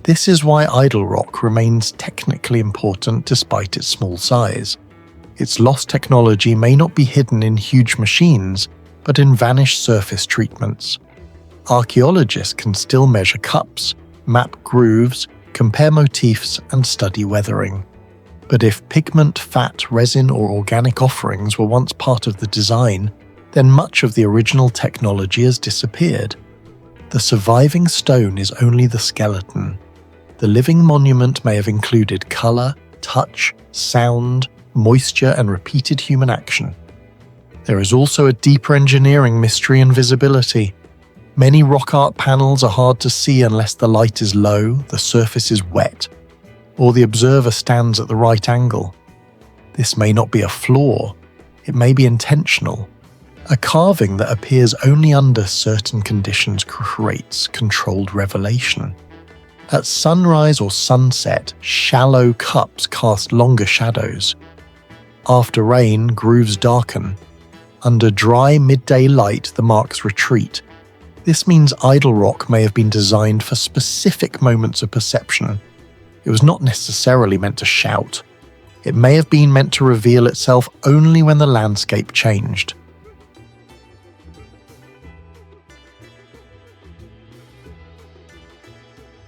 This is why idle rock remains technically important despite its small size. Its lost technology may not be hidden in huge machines, but in vanished surface treatments. Archaeologists can still measure cups, map grooves, compare motifs, and study weathering. But if pigment, fat, resin, or organic offerings were once part of the design, then much of the original technology has disappeared. The surviving stone is only the skeleton. The living monument may have included colour, touch, sound, moisture, and repeated human action. There is also a deeper engineering mystery and visibility. Many rock art panels are hard to see unless the light is low, the surface is wet, or the observer stands at the right angle. This may not be a flaw, it may be intentional. A carving that appears only under certain conditions creates controlled revelation. At sunrise or sunset, shallow cups cast longer shadows. After rain, grooves darken. Under dry midday light, the marks retreat. This means idle rock may have been designed for specific moments of perception. It was not necessarily meant to shout. It may have been meant to reveal itself only when the landscape changed.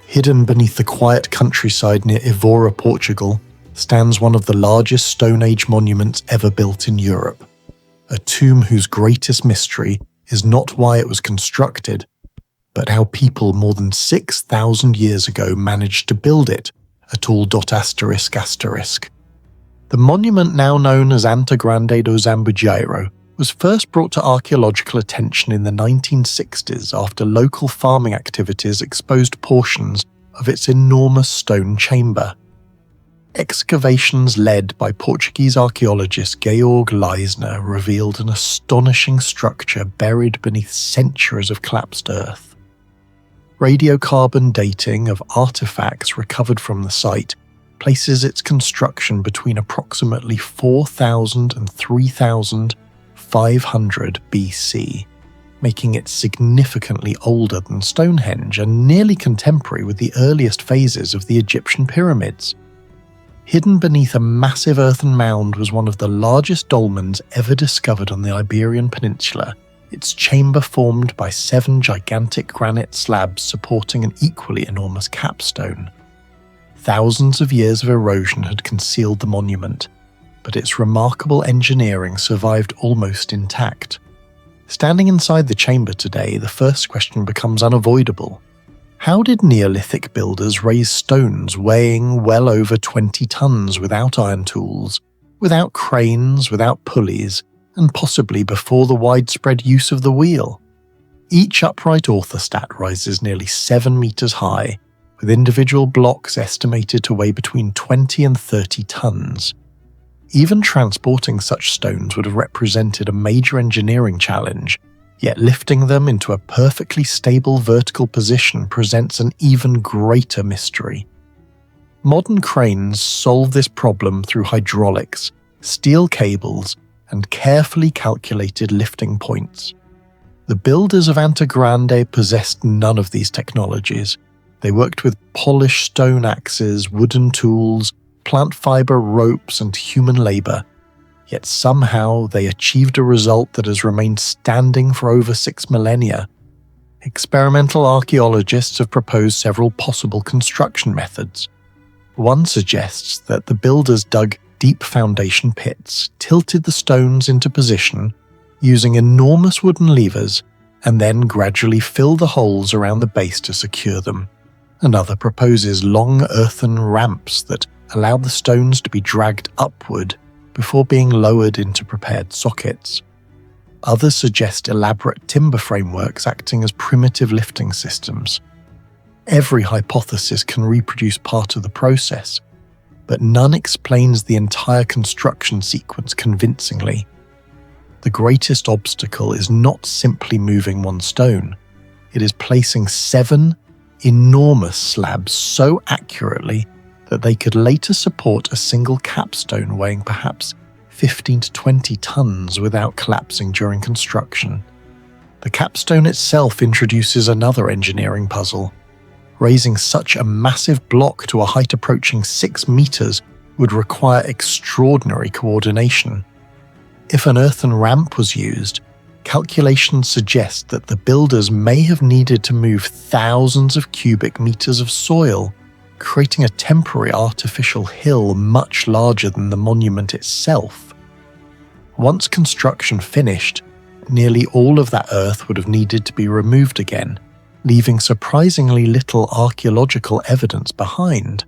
Hidden beneath the quiet countryside near Évora, Portugal, stands one of the largest Stone Age monuments ever built in Europe. A tomb whose greatest mystery is not why it was constructed, but how people more than 6,000 years ago managed to build it, ****. The monument, now known as Anta Grande do Zambujeiro, was first brought to archaeological attention in the 1960s after local farming activities exposed portions of its enormous stone chamber. Excavations led by Portuguese archaeologist Georg Leisner revealed an astonishing structure buried beneath centuries of collapsed earth. Radiocarbon dating of artifacts recovered from the site places its construction between approximately 4,000 and 3,500 BC, making it significantly older than Stonehenge and nearly contemporary with the earliest phases of the Egyptian pyramids. Hidden beneath a massive earthen mound was one of the largest dolmens ever discovered on the Iberian Peninsula, its chamber formed by 7 gigantic granite slabs supporting an equally enormous capstone. Thousands of years of erosion had concealed the monument, but its remarkable engineering survived almost intact. Standing inside the chamber today, the first question becomes unavoidable. How did Neolithic builders raise stones weighing well over 20 tons without iron tools, without cranes, without pulleys, and possibly before the widespread use of the wheel? Each upright orthostat rises nearly 7 meters high, with individual blocks estimated to weigh between 20 and 30 tons. Even transporting such stones would have represented a major engineering challenge, yet lifting them into a perfectly stable vertical position presents an even greater mystery. Modern cranes solve this problem through hydraulics, steel cables, and carefully calculated lifting points. The builders of Anta Grande possessed none of these technologies. They worked with polished stone axes, wooden tools, plant fiber ropes, and human labor. Yet somehow they achieved a result that has remained standing for over 6 millennia. Experimental archaeologists have proposed several possible construction methods. One suggests that the builders dug deep foundation pits, tilted the stones into position using enormous wooden levers, and then gradually fill the holes around the base to secure them. Another proposes long earthen ramps that allow the stones to be dragged upward before being lowered into prepared sockets. Others suggest elaborate timber frameworks acting as primitive lifting systems. Every hypothesis can reproduce part of the process, but none explains the entire construction sequence convincingly. The greatest obstacle is not simply moving one stone. It is placing 7 enormous slabs so accurately that they could later support a single capstone weighing perhaps 15 to 20 tons without collapsing during construction. The capstone itself introduces another engineering puzzle. Raising such a massive block to a height approaching 6 meters would require extraordinary coordination. If an earthen ramp was used, calculations suggest that the builders may have needed to move thousands of cubic meters of soil, creating a temporary artificial hill much larger than the monument itself. Once construction finished, nearly all of that earth would have needed to be removed again, leaving surprisingly little archaeological evidence behind.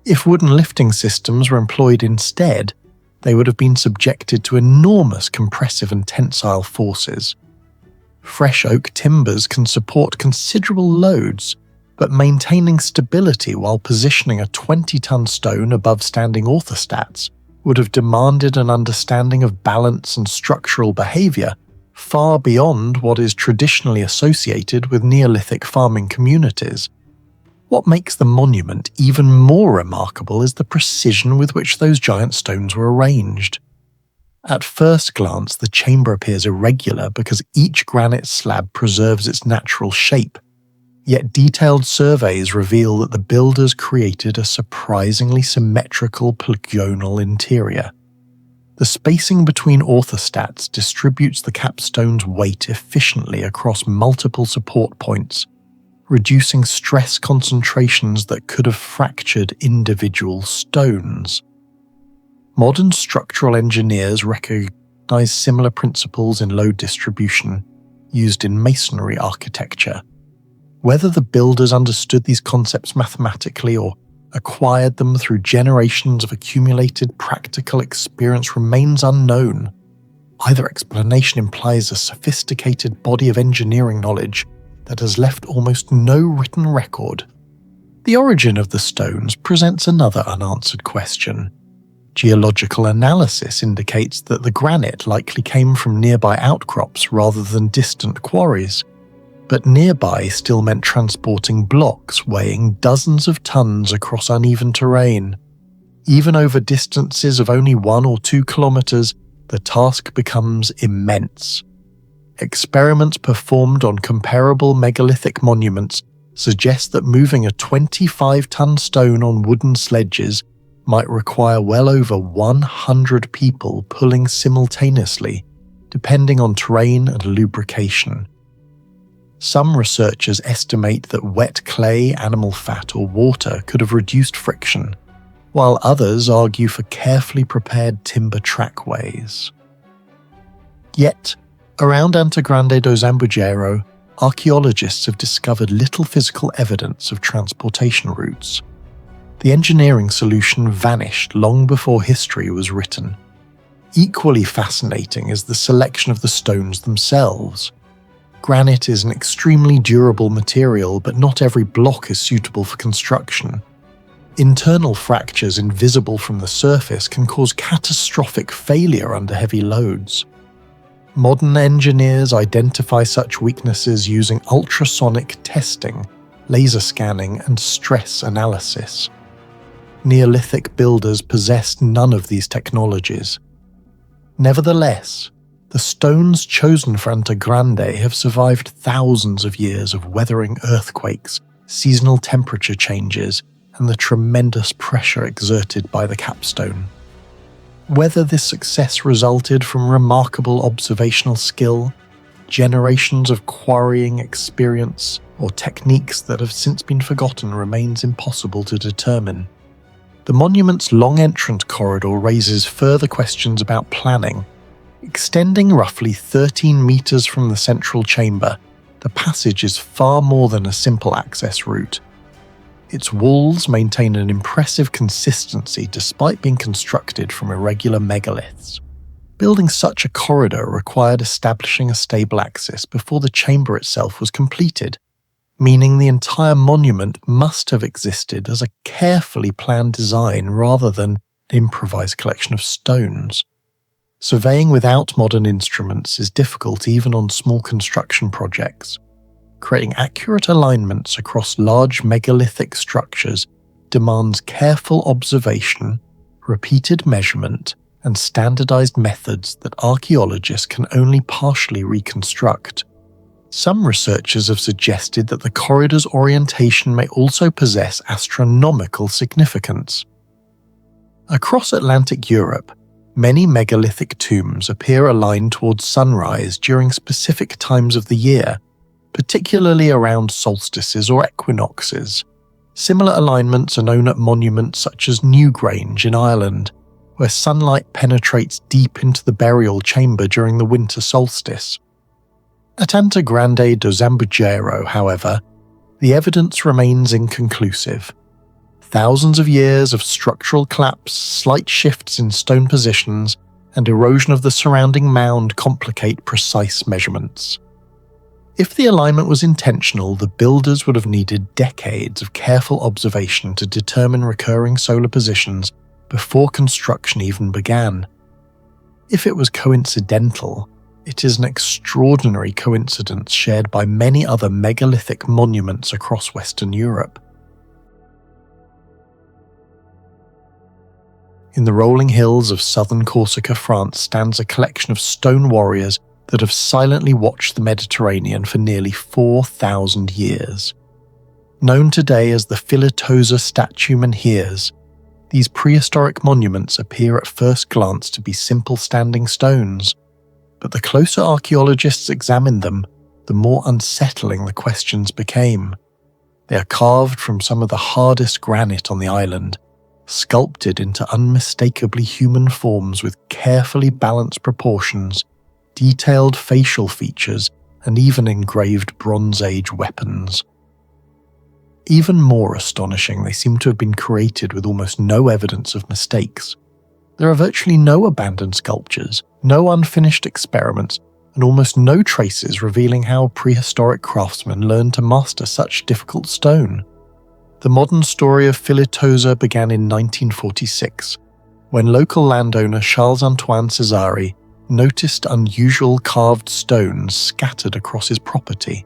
If wooden lifting systems were employed instead, they would have been subjected to enormous compressive and tensile forces. Fresh oak timbers can support considerable loads, but maintaining stability while positioning a 20-ton stone above standing orthostats would have demanded an understanding of balance and structural behavior far beyond what is traditionally associated with Neolithic farming communities. What makes the monument even more remarkable is the precision with which those giant stones were arranged. At first glance, the chamber appears irregular because each granite slab preserves its natural shape, yet detailed surveys reveal that the builders created a surprisingly symmetrical polygonal interior. The spacing between orthostats distributes the capstone's weight efficiently across multiple support points, reducing stress concentrations that could have fractured individual stones. Modern structural engineers recognize similar principles in load distribution used in masonry architecture. Whether the builders understood these concepts mathematically or acquired them through generations of accumulated practical experience remains unknown. Either explanation implies a sophisticated body of engineering knowledge that has left almost no written record. The origin of the stones presents another unanswered question. Geological analysis indicates that the granite likely came from nearby outcrops rather than distant quarries, but nearby still meant transporting blocks weighing dozens of tons across uneven terrain. Even over distances of only 1 or 2 kilometers, the task becomes immense. Experiments performed on comparable megalithic monuments suggest that moving a 25-ton stone on wooden sledges might require well over 100 people pulling simultaneously, depending on terrain and lubrication. Some researchers estimate that wet clay, animal fat, or water could have reduced friction, while others argue for carefully prepared timber trackways. Yet, around Antegrande do Zambujeiro, archaeologists have discovered little physical evidence of transportation routes. The engineering solution vanished long before history was written. Equally fascinating is the selection of the stones themselves. Granite is an extremely durable material, but not every block is suitable for construction. Internal fractures invisible from the surface can cause catastrophic failure under heavy loads. Modern engineers identify such weaknesses using ultrasonic testing, laser scanning, and stress analysis. Neolithic builders possessed none of these technologies. Nevertheless, the stones chosen for Antegrande have survived thousands of years of weathering earthquakes, seasonal temperature changes, and the tremendous pressure exerted by the capstone. Whether this success resulted from remarkable observational skill, generations of quarrying experience, or techniques that have since been forgotten remains impossible to determine. The monument's long entrance corridor raises further questions about planning. Extending roughly 13 meters from the central chamber, the passage is far more than a simple access route. Its walls maintain an impressive consistency despite being constructed from irregular megaliths. Building such a corridor required establishing a stable axis before the chamber itself was completed, meaning the entire monument must have existed as a carefully planned design rather than an improvised collection of stones. Surveying without modern instruments is difficult even on small construction projects. Creating accurate alignments across large megalithic structures demands careful observation, repeated measurement, and standardized methods that archaeologists can only partially reconstruct. Some researchers have suggested that the corridor's orientation may also possess astronomical significance. Across Atlantic Europe, many megalithic tombs appear aligned towards sunrise during specific times of the year, particularly around solstices or equinoxes. Similar alignments are known at monuments such as Newgrange in Ireland, where sunlight penetrates deep into the burial chamber during the winter solstice. At Anta Grande do Zambujeiro, however, the evidence remains inconclusive. Thousands of years of structural collapse, slight shifts in stone positions, and erosion of the surrounding mound complicate precise measurements. If the alignment was intentional, the builders would have needed decades of careful observation to determine recurring solar positions before construction even began. If it was coincidental, it is an extraordinary coincidence shared by many other megalithic monuments across Western Europe. In the rolling hills of southern Corsica, France, stands a collection of stone warriors that have silently watched the Mediterranean for nearly 4,000 years. Known today as the Filitosa statue menhirs, these prehistoric monuments appear at first glance to be simple standing stones, but the closer archaeologists examined them, the more unsettling the questions became. They are carved from some of the hardest granite on the island, sculpted into unmistakably human forms with carefully balanced proportions, detailed facial features, and even engraved Bronze Age weapons. Even more astonishing, they seem to have been created with almost no evidence of mistakes. There are virtually no abandoned sculptures, no unfinished experiments, and almost no traces revealing how prehistoric craftsmen learned to master such difficult stone. The modern story of Filitosa began in 1946, when local landowner Charles-Antoine Cesari noticed unusual carved stones scattered across his property.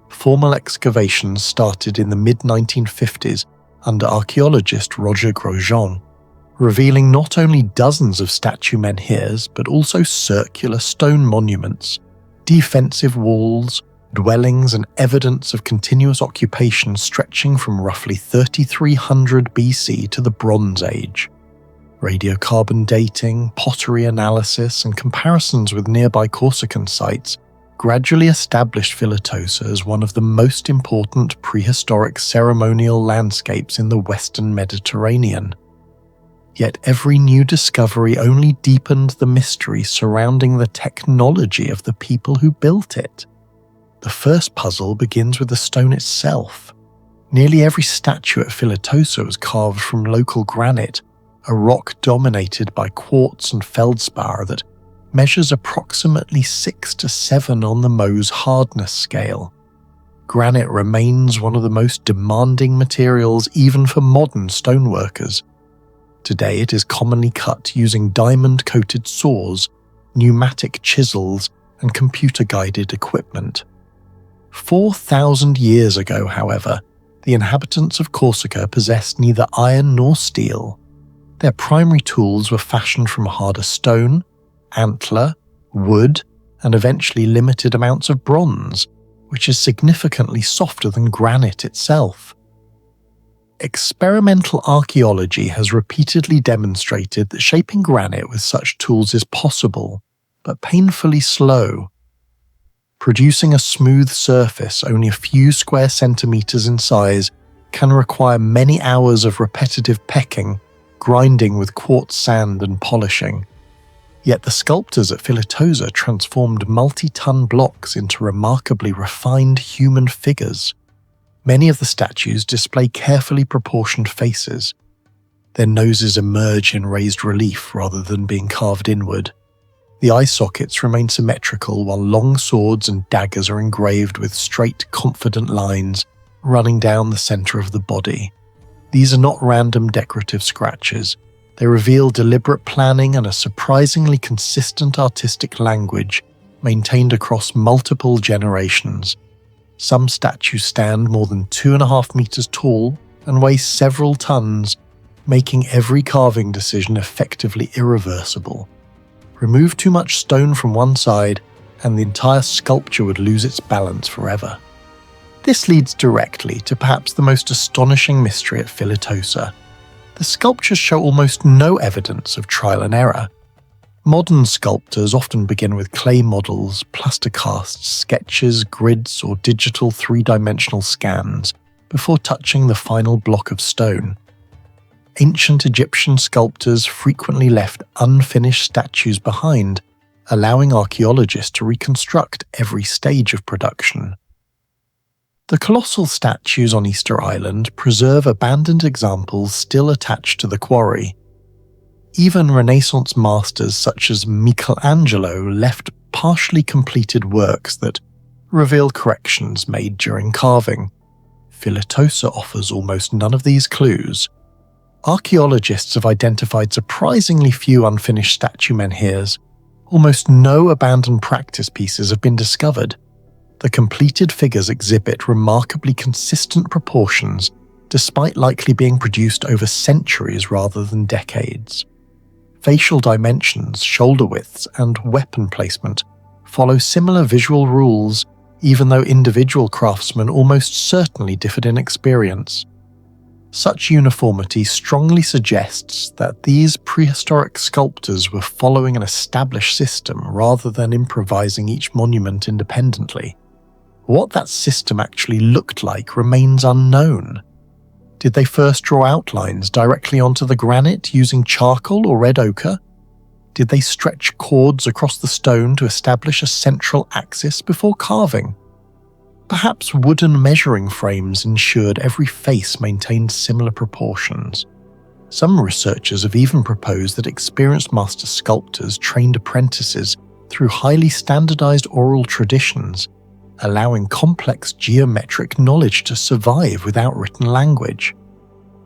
Formal excavations started in the mid-1950s under archaeologist Roger Grosjean, revealing not only dozens of statue menhirs but also circular stone monuments, defensive walls, dwellings, and evidence of continuous occupation stretching from roughly 3300 BC to the Bronze Age. Radiocarbon dating, pottery analysis, and comparisons with nearby Corsican sites gradually established Filitosa as one of the most important prehistoric ceremonial landscapes in the Western Mediterranean. Yet every new discovery only deepened the mystery surrounding the technology of the people who built it. The first puzzle begins with the stone itself. Nearly every statue at Filitosa was carved from local granite, a rock dominated by quartz and feldspar that measures approximately 6 to 7 on the Mohs hardness scale. Granite remains one of the most demanding materials even for modern stoneworkers. Today it is commonly cut using diamond-coated saws, pneumatic chisels, and computer-guided equipment. 4,000 years ago, however, the inhabitants of Corsica possessed neither iron nor steel. Their primary tools were fashioned from harder stone, antler, wood, and eventually limited amounts of bronze, which is significantly softer than granite itself. Experimental archaeology has repeatedly demonstrated that shaping granite with such tools is possible, but painfully slow. Producing a smooth surface only a few square centimeters in size can require many hours of repetitive pecking grinding with quartz sand and polishing. Yet the sculptors at Filitosa transformed multi-ton blocks into remarkably refined human figures. Many of the statues display carefully proportioned faces. Their noses emerge in raised relief rather than being carved inward. The eye sockets remain symmetrical while long swords and daggers are engraved with straight, confident lines running down the center of the body. These are not random decorative scratches. They reveal deliberate planning and a surprisingly consistent artistic language maintained across multiple generations. Some statues stand more than 2.5 meters tall and weigh several tons, making every carving decision effectively irreversible. Remove too much stone from one side, and the entire sculpture would lose its balance forever. This leads directly to perhaps the most astonishing mystery at Filitosa. The sculptures show almost no evidence of trial and error. Modern sculptors often begin with clay models, plaster casts, sketches, grids, or digital three-dimensional scans before touching the final block of stone. Ancient Egyptian sculptors frequently left unfinished statues behind, allowing archaeologists to reconstruct every stage of production. The colossal statues on Easter Island preserve abandoned examples still attached to the quarry. Even Renaissance masters such as Michelangelo left partially completed works that reveal corrections made during carving. Filitosa offers almost none of these clues. Archaeologists have identified surprisingly few unfinished statue menhirs. Almost no abandoned practice pieces have been discovered. The completed figures exhibit remarkably consistent proportions, despite likely being produced over centuries rather than decades. Facial dimensions, shoulder widths, and weapon placement follow similar visual rules, even though individual craftsmen almost certainly differed in experience. Such uniformity strongly suggests that these prehistoric sculptors were following an established system rather than improvising each monument independently. What that system actually looked like remains unknown. Did they first draw outlines directly onto the granite using charcoal or red ochre? Did they stretch cords across the stone to establish a central axis before carving? Perhaps wooden measuring frames ensured every face maintained similar proportions. Some researchers have even proposed that experienced master sculptors trained apprentices through highly standardized oral traditions, allowing complex geometric knowledge to survive without written language.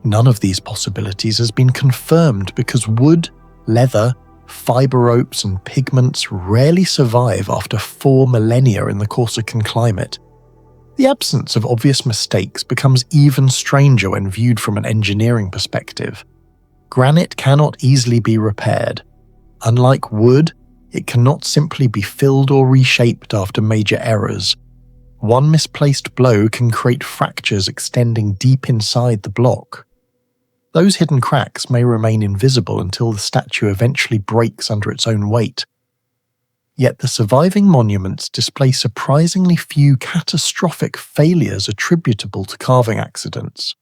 None of these possibilities has been confirmed because wood, leather, fiber ropes, and pigments rarely survive after 4 millennia in the Corsican climate. The absence of obvious mistakes becomes even stranger when viewed from an engineering perspective. Granite cannot easily be repaired. Unlike wood, it cannot simply be filled or reshaped after major errors. One misplaced blow can create fractures extending deep inside the block. Those hidden cracks may remain invisible until the statue eventually breaks under its own weight. Yet the surviving monuments display surprisingly few catastrophic failures attributable to carving accidents.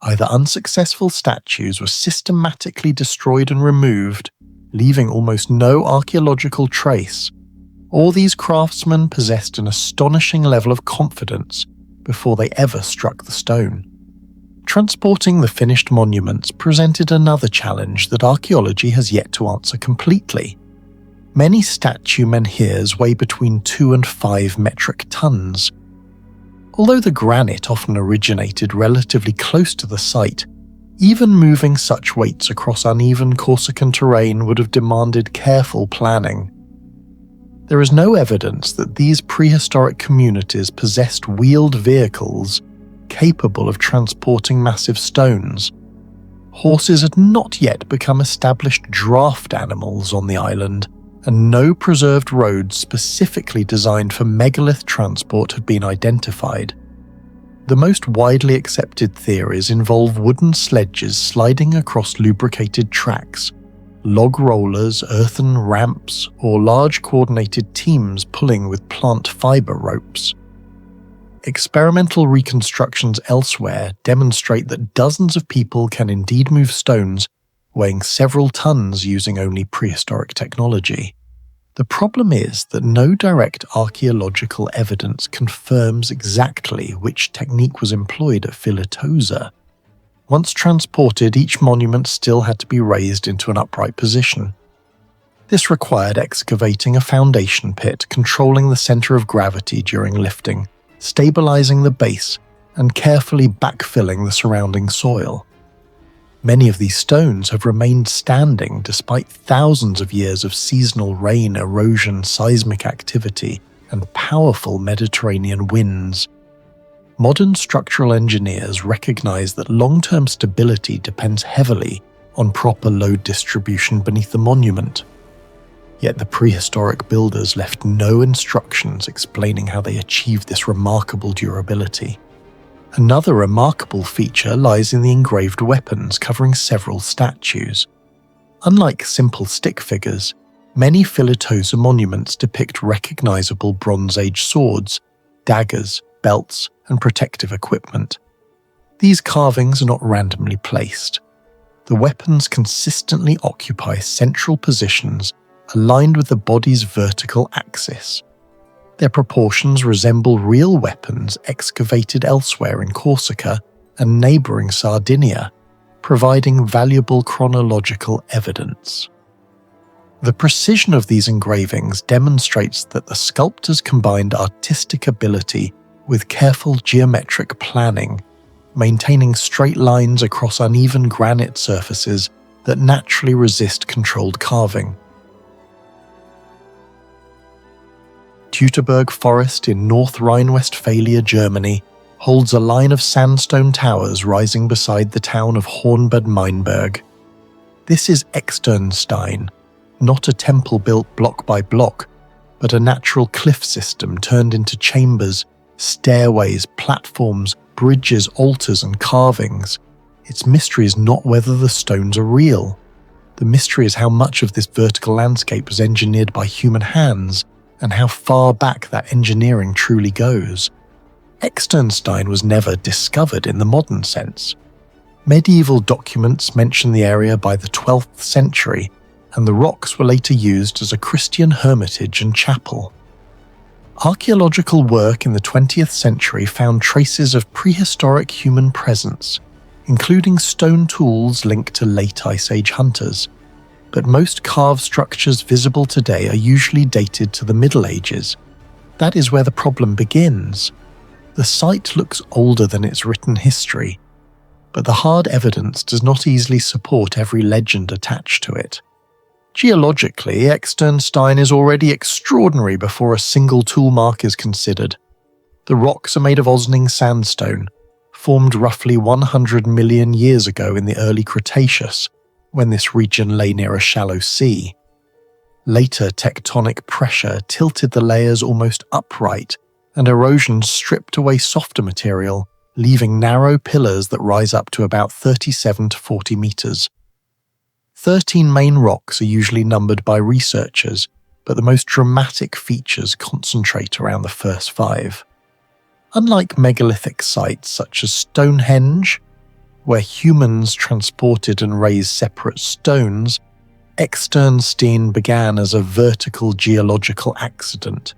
Either unsuccessful statues were systematically destroyed and removed, leaving almost no archaeological trace, or these craftsmen possessed an astonishing level of confidence before they ever struck the stone. Transporting the finished monuments presented another challenge that archaeology has yet to answer completely. Many statue menhirs weigh between 2 and 5 metric tons. Although the granite often originated relatively close to the site, even moving such weights across uneven Corsican terrain would have demanded careful planning. There is no evidence that these prehistoric communities possessed wheeled vehicles capable of transporting massive stones. Horses had not yet become established draft animals on the island, and no preserved roads specifically designed for megalith transport had been identified. The most widely accepted theories involve wooden sledges sliding across lubricated tracks, log rollers, earthen ramps, or large coordinated teams pulling with plant fiber ropes. Experimental reconstructions elsewhere demonstrate that dozens of people can indeed move stones weighing several tons using only prehistoric technology. The problem is that no direct archaeological evidence confirms exactly which technique was employed at Filitosa. Once transported, each monument still had to be raised into an upright position. This required excavating a foundation pit, controlling the center of gravity during lifting, stabilizing the base, and carefully backfilling the surrounding soil. Many of these stones have remained standing despite thousands of years of seasonal rain, erosion, seismic activity, and powerful Mediterranean winds. Modern structural engineers recognize that long-term stability depends heavily on proper load distribution beneath the monument. Yet the prehistoric builders left no instructions explaining how they achieved this remarkable durability. Another remarkable feature lies in the engraved weapons covering several statues. Unlike simple stick figures, many Filitosa monuments depict recognizable Bronze Age swords, daggers, belts, and protective equipment. These carvings are not randomly placed. The weapons consistently occupy central positions aligned with the body's vertical axis. Their proportions resemble real weapons excavated elsewhere in Corsica and neighbouring Sardinia, providing valuable chronological evidence. The precision of these engravings demonstrates that the sculptors combined artistic ability with careful geometric planning, maintaining straight lines across uneven granite surfaces that naturally resist controlled carving. Teutoburg Forest in North Rhine-Westphalia, Germany, holds a line of sandstone towers rising beside the town of Hornbad Meinberg. This is Externstein, not a temple built block by block, but a natural cliff system turned into chambers, stairways, platforms, bridges, altars, and carvings. Its mystery is not whether the stones are real. The mystery is how much of this vertical landscape was engineered by human hands, and how far back that engineering truly goes. Externstein was never discovered in the modern sense. Medieval documents mention the area by the 12th century, and the rocks were later used as a Christian hermitage and chapel. Archaeological work in the 20th century found traces of prehistoric human presence, including stone tools linked to late Ice Age hunters. But most carved structures visible today are usually dated to the Middle Ages. That is where the problem begins. The site looks older than its written history, but the hard evidence does not easily support every legend attached to it. Geologically, Externstein is already extraordinary before a single tool mark is considered. The rocks are made of Osning sandstone, formed roughly 100 million years ago in the early Cretaceous, when this region lay near a shallow sea. Later tectonic pressure tilted the layers almost upright, and erosion stripped away softer material, leaving narrow pillars that rise up to about 37 to 40 meters. 13 main rocks are usually numbered by researchers, but the most dramatic features concentrate around the first 5. Unlike megalithic sites such as Stonehenge, where humans transported and raised separate stones, Externstein began as a vertical geological accident.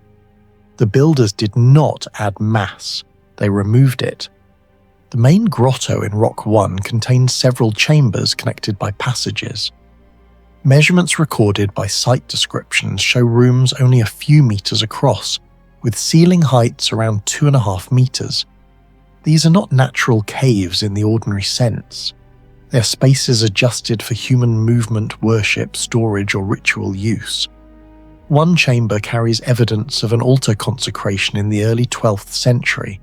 The builders did not add mass, they removed it. The main grotto in Rock 1 contains several chambers connected by passages. Measurements recorded by site descriptions show rooms only a few meters across, with ceiling heights around 2.5 meters. These are not natural caves in the ordinary sense. They are spaces adjusted for human movement, worship, storage, or ritual use. One chamber carries evidence of an altar consecration in the early 12th century.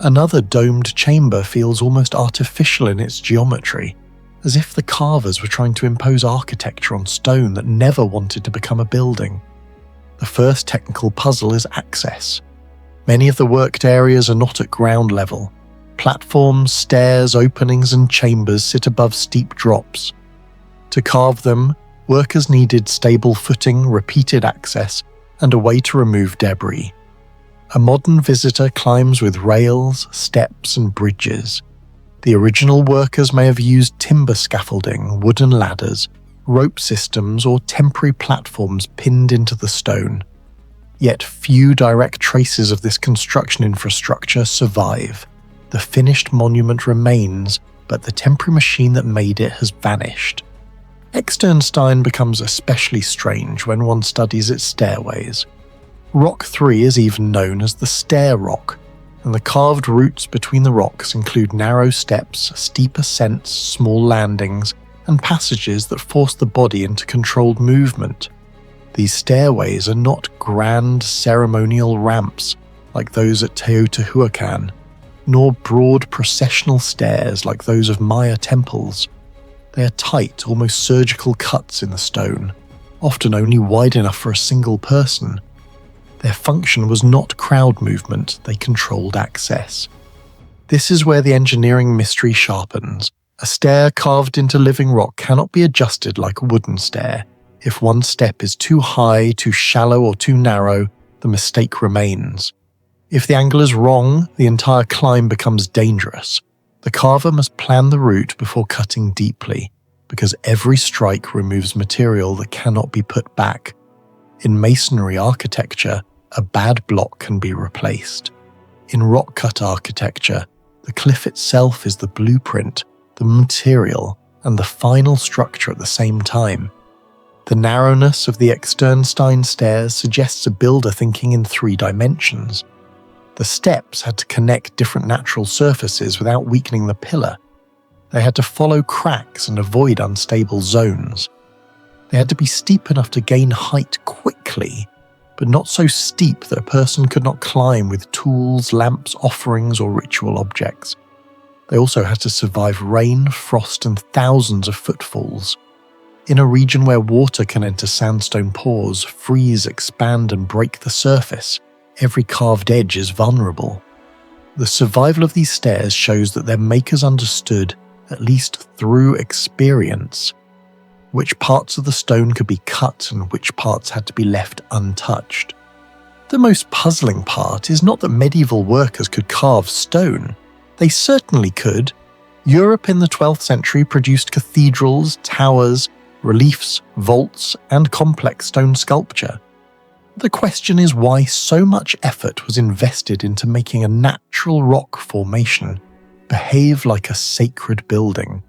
Another domed chamber feels almost artificial in its geometry, as if the carvers were trying to impose architecture on stone that never wanted to become a building. The first technical puzzle is access. Many of the worked areas are not at ground level. Platforms, stairs, openings, and chambers sit above steep drops. To carve them, workers needed stable footing, repeated access, and a way to remove debris. A modern visitor climbs with rails, steps, and bridges. The original workers may have used timber scaffolding, wooden ladders, rope systems, or temporary platforms pinned into the stone. Yet few direct traces of this construction infrastructure survive. The finished monument remains, but the temporary machine that made it has vanished. Externstein becomes especially strange when one studies its stairways. Rock 3 is even known as the Stair Rock, and the carved routes between the rocks include narrow steps, steep ascents, small landings, and passages that force the body into controlled movement. These stairways are not grand ceremonial ramps like those at Teotihuacan, nor broad processional stairs like those of Maya temples. They are tight, almost surgical cuts in the stone, often only wide enough for a single person. Their function was not crowd movement, they controlled access. This is where the engineering mystery sharpens. A stair carved into living rock cannot be adjusted like a wooden stair. If one step is too high, too shallow, or too narrow, the mistake remains. If the angle is wrong, the entire climb becomes dangerous. The carver must plan the route before cutting deeply, because every strike removes material that cannot be put back. In masonry architecture, a bad block can be replaced. In rock-cut architecture, the cliff itself is the blueprint, the material, and the final structure at the same time. The narrowness of the Externstein stairs suggests a builder thinking in 3 dimensions. The steps had to connect different natural surfaces without weakening the pillar. They had to follow cracks and avoid unstable zones. They had to be steep enough to gain height quickly, but not so steep that a person could not climb with tools, lamps, offerings, or ritual objects. They also had to survive rain, frost, and thousands of footfalls. In a region where water can enter sandstone pores, freeze, expand, and break the surface, every carved edge is vulnerable. The survival of these stairs shows that their makers understood, at least through experience, which parts of the stone could be cut and which parts had to be left untouched. The most puzzling part is not that medieval workers could carve stone. They certainly could. Europe in the 12th century produced cathedrals, towers, reliefs, vaults, and complex stone sculpture. The question is why so much effort was invested into making a natural rock formation behave like a sacred building.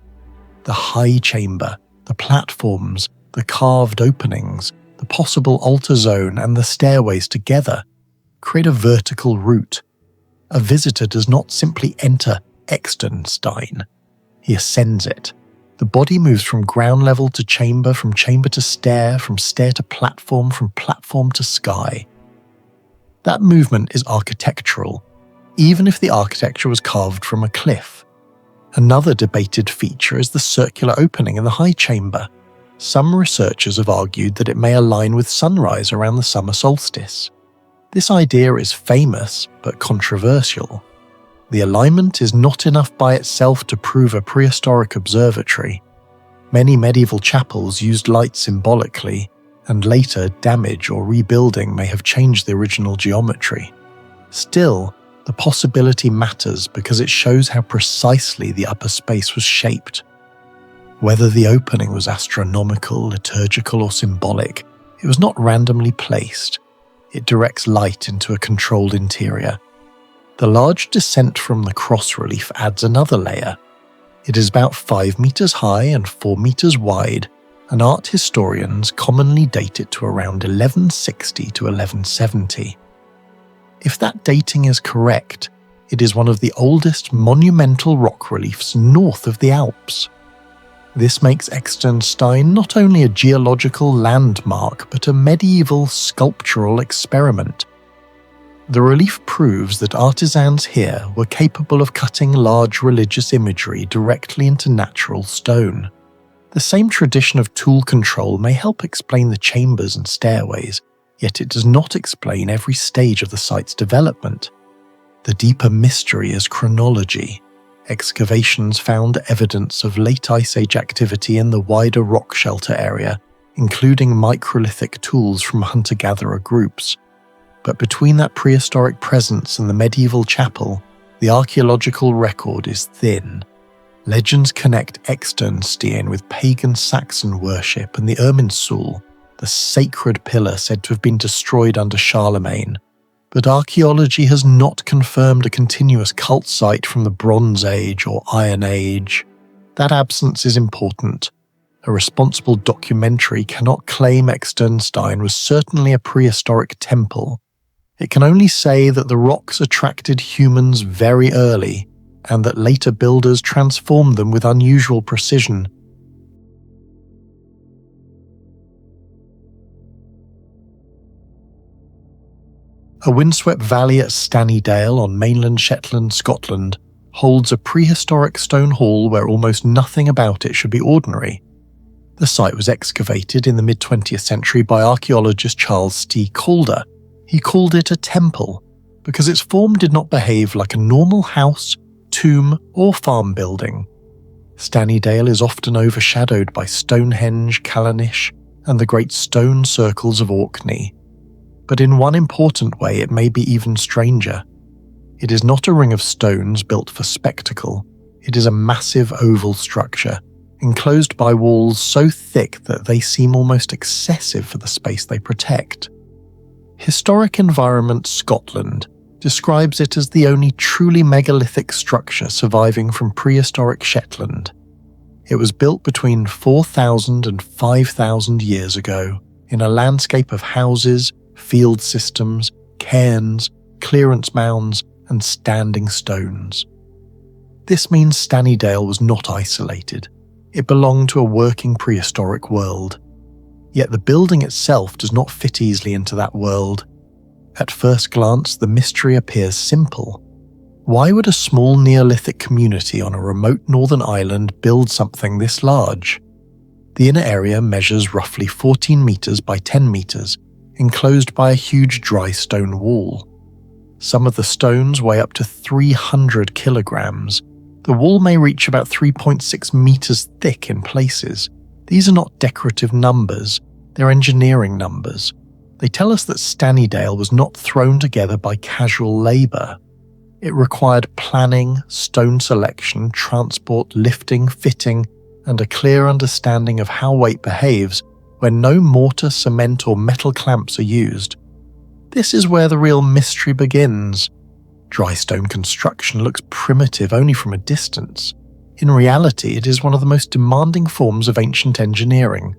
The high chamber, the platforms, the carved openings, the possible altar zone, and the stairways together create a vertical route. A visitor does not simply enter Externstein. He ascends it. The body moves from ground level to chamber, from chamber to stair, from stair to platform, from platform to sky. That movement is architectural, even if the architecture was carved from a cliff. Another debated feature is the circular opening in the high chamber. Some researchers have argued that it may align with sunrise around the summer solstice. This idea is famous but controversial. The alignment is not enough by itself to prove a prehistoric observatory. Many medieval chapels used light symbolically, and later damage or rebuilding may have changed the original geometry. Still, the possibility matters because it shows how precisely the upper space was shaped. Whether the opening was astronomical, liturgical, or symbolic, it was not randomly placed. It directs light into a controlled interior. The large descent from the cross relief adds another layer. It is about 5 meters high and 4 meters wide, and art historians commonly date it to around 1160 to 1170. If that dating is correct, it is one of the oldest monumental rock reliefs north of the Alps. This makes Externstein not only a geological landmark but a medieval sculptural experiment. The relief proves that artisans here were capable of cutting large religious imagery directly into natural stone. The same tradition of tool control may help explain the chambers and stairways, yet it does not explain every stage of the site's development. The deeper mystery is chronology. Excavations found evidence of late Ice Age activity in the wider rock shelter area, including microlithic tools from hunter-gatherer groups. But between that prehistoric presence and the medieval chapel, the archaeological record is thin. Legends connect Externstein with pagan Saxon worship and the Irminsul, the sacred pillar said to have been destroyed under Charlemagne, but archaeology has not confirmed a continuous cult site from the Bronze Age or Iron Age. That absence is important. A responsible documentary cannot claim Externstein was certainly a prehistoric temple. It can only say that the rocks attracted humans very early, and that later builders transformed them with unusual precision. A windswept valley at Stanneydale on mainland Shetland, Scotland, holds a prehistoric stone hall where almost nothing about it should be ordinary. The site was excavated in the mid-20th century by archaeologist Charles T. Calder. He called it a temple because its form did not behave like a normal house, tomb, or farm building. Stanneydale is often overshadowed by Stonehenge, Callanish, and the great stone circles of Orkney. But in one important way it may be even stranger. It is not a ring of stones built for spectacle. It is a massive oval structure, enclosed by walls so thick that they seem almost excessive for the space they protect. Historic Environment Scotland describes it as the only truly megalithic structure surviving from prehistoric Shetland. It was built between 4,000 and 5,000 years ago in a landscape of houses, field systems, cairns, clearance mounds, and standing stones. This means Stanneydale was not isolated. It belonged to a working prehistoric world. Yet the building itself does not fit easily into that world. At first glance, the mystery appears simple. Why would a small Neolithic community on a remote northern island build something this large? The inner area measures roughly 14 meters by 10 meters, enclosed by a huge dry stone wall. Some of the stones weigh up to 300 kilograms. The wall may reach about 3.6 meters thick in places. These are not decorative numbers, they're engineering numbers. They tell us that Stanneydale was not thrown together by casual labour. It required planning, stone selection, transport, lifting, fitting, and a clear understanding of how weight behaves when no mortar, cement, or metal clamps are used. This is where the real mystery begins. Dry stone construction looks primitive only from a distance. In reality, it is one of the most demanding forms of ancient engineering.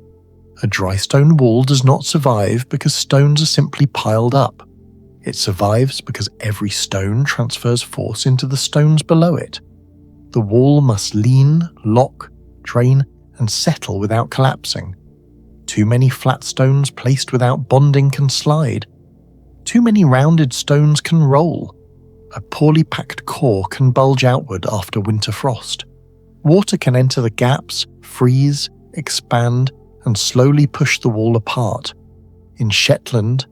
A dry stone wall does not survive because stones are simply piled up. It survives because every stone transfers force into the stones below it. The wall must lean, lock, drain, and settle without collapsing. Too many flat stones placed without bonding can slide. Too many rounded stones can roll. A poorly packed core can bulge outward after winter frost. Water can enter the gaps, freeze, expand, and slowly push the wall apart. In Shetland,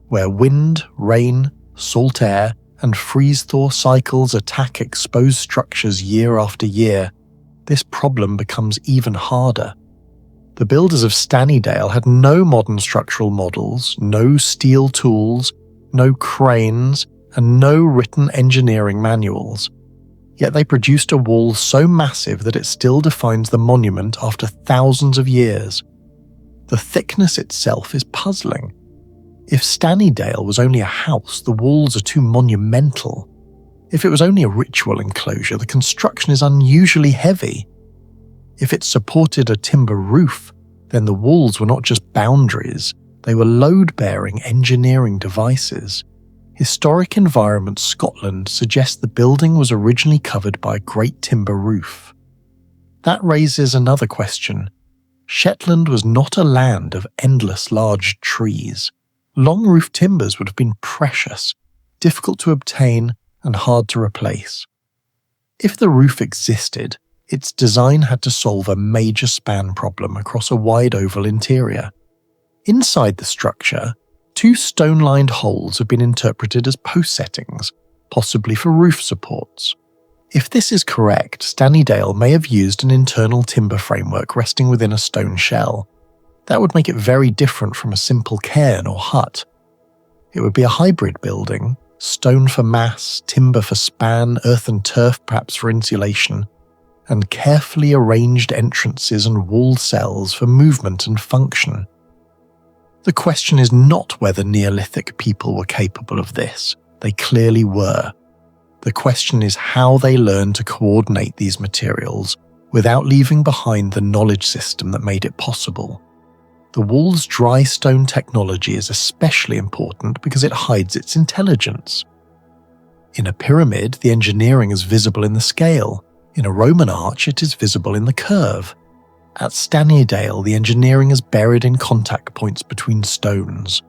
where wind, rain, salt air, and freeze-thaw cycles attack exposed structures year after year, this problem becomes even harder. The builders of Stanneydale had no modern structural models, no steel tools, no cranes, and no written engineering manuals. Yet they produced a wall so massive that it still defines the monument after thousands of years. The thickness itself is puzzling. If Stanneydale was only a house, the walls are too monumental. If it was only a ritual enclosure, the construction is unusually heavy. If it supported a timber roof, then the walls were not just boundaries, they were load-bearing engineering devices. Historic Environment Scotland suggests the building was originally covered by a great timber roof. That raises another question. Shetland was not a land of endless large trees. Long-roof timbers would have been precious, difficult to obtain, and hard to replace. If the roof existed, its design had to solve a major span problem across a wide oval interior. Inside the structure, 2 stone-lined holes have been interpreted as post settings, possibly for roof supports. If this is correct, Stanneydale may have used an internal timber framework resting within a stone shell. That would make it very different from a simple cairn or hut. It would be a hybrid building, stone for mass, timber for span, earth and turf perhaps for insulation, and carefully arranged entrances and wall cells for movement and function. The question is not whether Neolithic people were capable of this. They clearly were. The question is how they learned to coordinate these materials without leaving behind the knowledge system that made it possible. The wall's dry stone technology is especially important because it hides its intelligence. In a pyramid, the engineering is visible in the scale. In a Roman arch, it is visible in the curve. At Stanniedale, the engineering is buried in contact points between stones.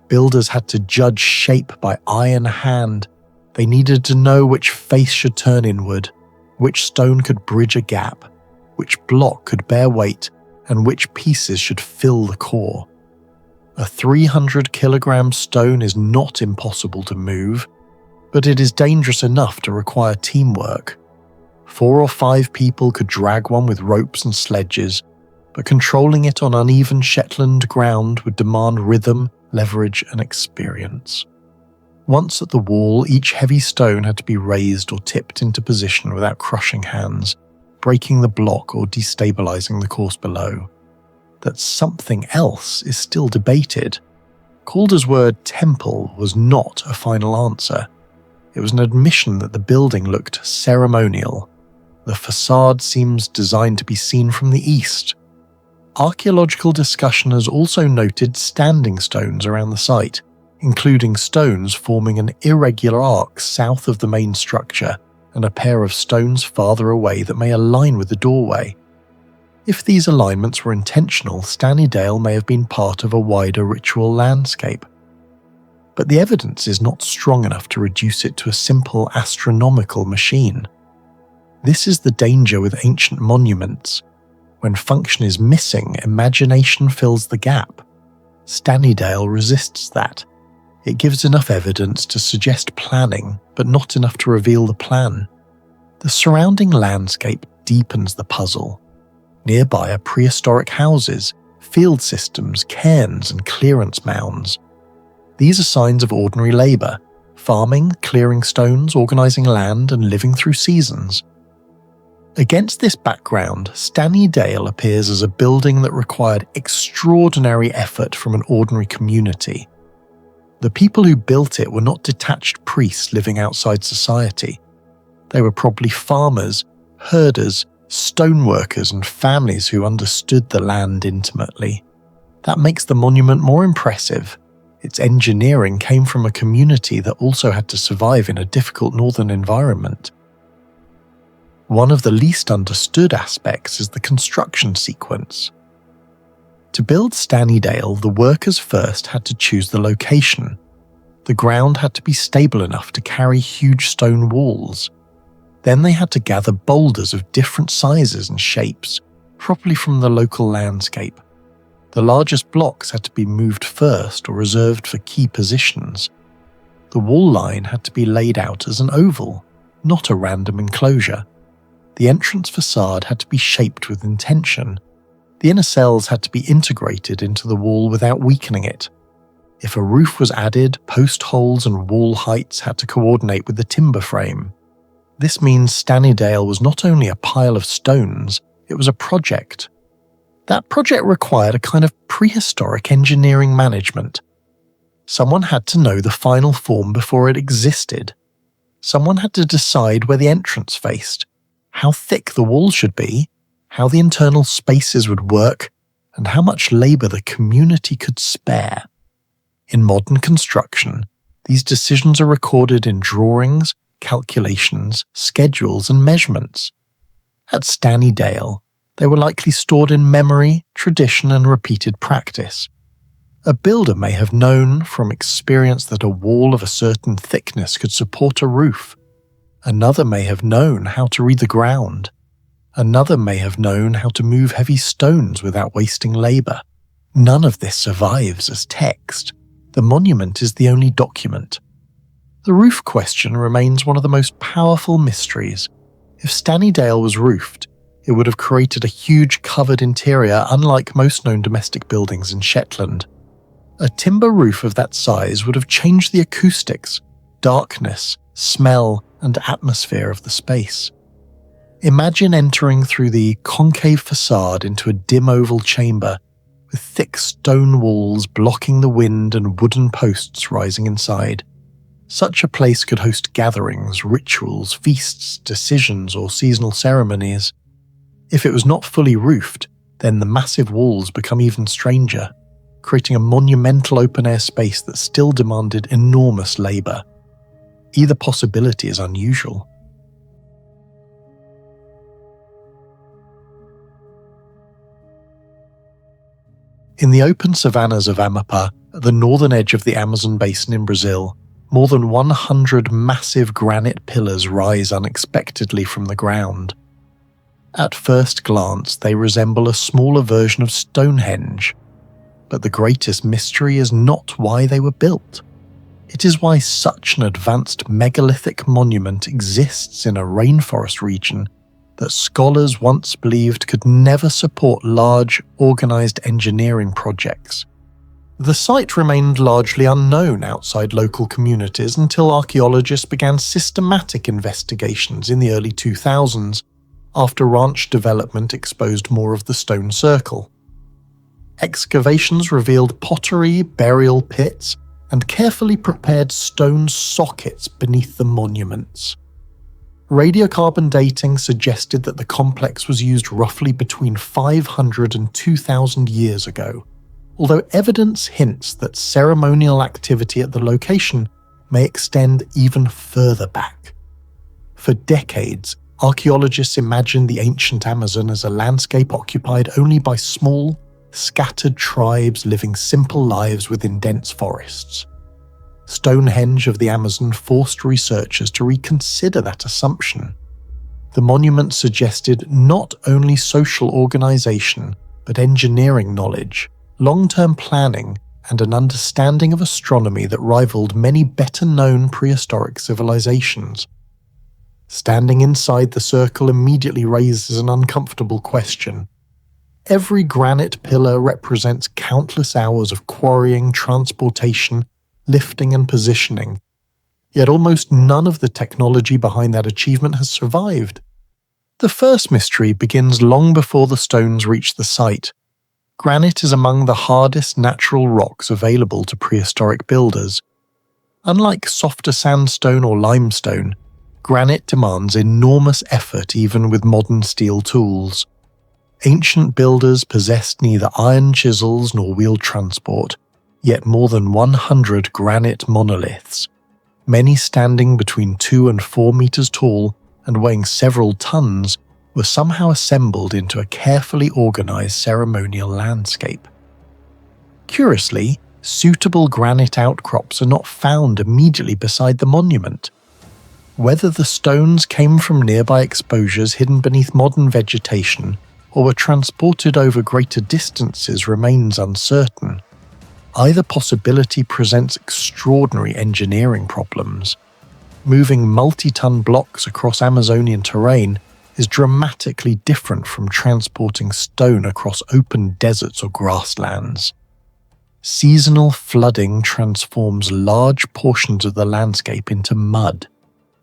Builders had to judge shape by eye and hand. They needed to know which face should turn inward, which stone could bridge a gap, which block could bear weight, and which pieces should fill the core. A 300-kilogram stone is not impossible to move, but it is dangerous enough to require teamwork. 4 or 5 people could drag one with ropes and sledges, but controlling it on uneven Shetland ground would demand rhythm, leverage, and experience. Once at the wall, each heavy stone had to be raised or tipped into position without crushing hands, breaking the block or destabilizing the course below. That something else is still debated. Calder's word temple was not a final answer. It was an admission that the building looked ceremonial. The facade seems designed to be seen from the east. Archaeological discussion has also noted standing stones around the site, including stones forming an irregular arc south of the main structure and a pair of stones farther away that may align with the doorway. If these alignments were intentional, Stanniedale may have been part of a wider ritual landscape. But the evidence is not strong enough to reduce it to a simple astronomical machine. This is the danger with ancient monuments. When function is missing, imagination fills the gap. Stanniedale resists that. It gives enough evidence to suggest planning, but not enough to reveal the plan. The surrounding landscape deepens the puzzle. Nearby are prehistoric houses, field systems, cairns, and clearance mounds. These are signs of ordinary labour, farming, clearing stones, organising land, and living through seasons. Against this background, Stanniedale appears as a building that required extraordinary effort from an ordinary community. The people who built it were not detached priests living outside society. They were probably farmers, herders, stoneworkers, and families who understood the land intimately. That makes the monument more impressive. Its engineering came from a community that also had to survive in a difficult northern environment. One of the least understood aspects is the construction sequence. To build Stanniedale, the workers first had to choose the location. The ground had to be stable enough to carry huge stone walls. Then they had to gather boulders of different sizes and shapes, probably from the local landscape. The largest blocks had to be moved first or reserved for key positions. The wall line had to be laid out as an oval, not a random enclosure. The entrance facade had to be shaped with intention. The inner cells had to be integrated into the wall without weakening it. If a roof was added, post holes and wall heights had to coordinate with the timber frame. This means Stanniedale was not only a pile of stones, it was a project. That project required a kind of prehistoric engineering management. Someone had to know the final form before it existed. Someone had to decide where the entrance faced, how thick the wall should be, how the internal spaces would work, and how much labour the community could spare. In modern construction, these decisions are recorded in drawings, calculations, schedules, and measurements. At Stanniedale, they were likely stored in memory, tradition, and repeated practice. A builder may have known from experience that a wall of a certain thickness could support a roof. Another may have known how to read the ground. Another may have known how to move heavy stones without wasting labour. None of this survives as text. The monument is the only document. The roof question remains one of the most powerful mysteries. If Stanniedale was roofed, it would have created a huge covered interior unlike most known domestic buildings in Shetland. A timber roof of that size would have changed the acoustics, darkness, smell, and atmosphere of the space. Imagine entering through the concave facade into a dim oval chamber with thick stone walls blocking the wind and wooden posts rising inside. Such a place could host gatherings, rituals, feasts, decisions, or seasonal ceremonies. If it was not fully roofed, then the massive walls become even stranger, creating a monumental open-air space that still demanded enormous labour. Either possibility is unusual. In the open savannas of Amapá, at the northern edge of the Amazon basin in Brazil, more than 100 massive granite pillars rise unexpectedly from the ground. At first glance, they resemble a smaller version of Stonehenge, but the greatest mystery is not why they were built. It is why such an advanced megalithic monument exists in a rainforest region that scholars once believed could never support large, organised engineering projects. The site remained largely unknown outside local communities until archaeologists began systematic investigations in the early 2000s, after ranch development exposed more of the stone circle. Excavations revealed pottery, burial pits, and carefully prepared stone sockets beneath the monuments. Radiocarbon dating suggested that the complex was used roughly between 500 and 2,000 years ago, although evidence hints that ceremonial activity at the location may extend even further back. For decades, archaeologists imagined the ancient Amazon as a landscape occupied only by small, scattered tribes living simple lives within dense forests. Stonehenge of the Amazon forced researchers to reconsider that assumption. The monument suggested not only social organization, but engineering knowledge, long-term planning, and an understanding of astronomy that rivaled many better-known prehistoric civilizations. Standing inside the circle immediately raises an uncomfortable question. Every granite pillar represents countless hours of quarrying, transportation, lifting and positioning, yet almost none of the technology behind that achievement has survived. The first mystery begins long before the stones reach the site. Granite is among the hardest natural rocks available to prehistoric builders. Unlike softer sandstone or limestone, granite demands enormous effort even with modern steel tools. Ancient builders possessed neither iron chisels nor wheeled transport, yet more than 100 granite monoliths, many standing between 2 and 4 meters tall and weighing several tons, were somehow assembled into a carefully organized ceremonial landscape. Curiously, suitable granite outcrops are not found immediately beside the monument. Whether the stones came from nearby exposures hidden beneath modern vegetation or were transported over greater distances remains uncertain. Either possibility presents extraordinary engineering problems. Moving multi-ton blocks across Amazonian terrain is dramatically different from transporting stone across open deserts or grasslands. Seasonal flooding transforms large portions of the landscape into mud.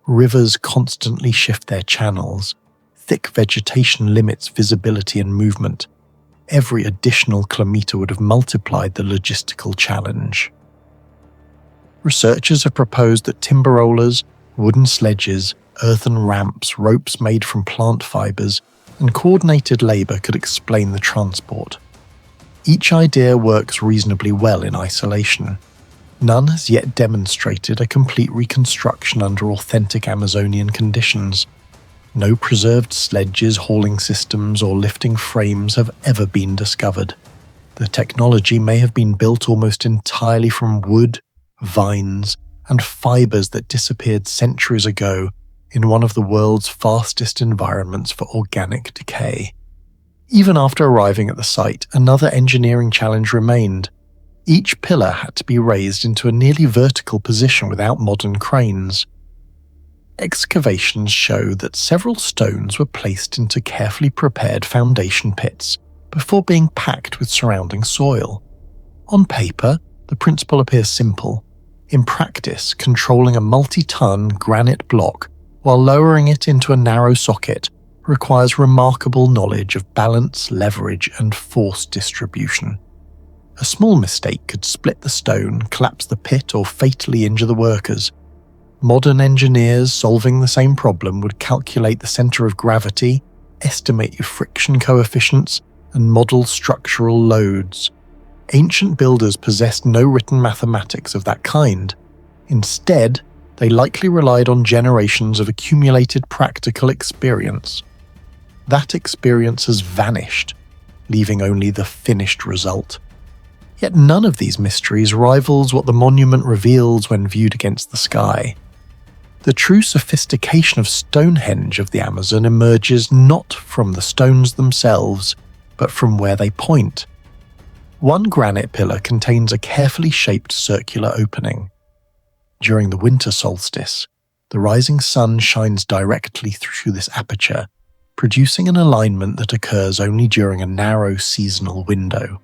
Rivers constantly shift their channels. Thick vegetation limits visibility and movement. Every additional kilometre would have multiplied the logistical challenge. Researchers have proposed that timber rollers, wooden sledges, earthen ramps, ropes made from plant fibres, and coordinated labour could explain the transport. Each idea works reasonably well in isolation. None has yet demonstrated a complete reconstruction under authentic Amazonian conditions. No preserved sledges, hauling systems, or lifting frames have ever been discovered. The technology may have been built almost entirely from wood, vines, and fibers that disappeared centuries ago in one of the world's fastest environments for organic decay. Even after arriving at the site, another engineering challenge remained. Each pillar had to be raised into a nearly vertical position without modern cranes. Excavations show that several stones were placed into carefully prepared foundation pits before being packed with surrounding soil. On paper, the principle appears simple. In practice, controlling a multi-ton granite block while lowering it into a narrow socket requires remarkable knowledge of balance, leverage, and force distribution. A small mistake could split the stone, collapse the pit, or fatally injure the workers. Modern engineers solving the same problem would calculate the center of gravity, estimate your friction coefficients, and model structural loads. Ancient builders possessed no written mathematics of that kind. Instead, they likely relied on generations of accumulated practical experience. That experience has vanished, leaving only the finished result. Yet none of these mysteries rivals what the monument reveals when viewed against the sky. The true sophistication of Stonehenge of the Amazon emerges not from the stones themselves, but from where they point. One granite pillar contains a carefully shaped circular opening. During the winter solstice, the rising sun shines directly through this aperture, producing an alignment that occurs only during a narrow seasonal window.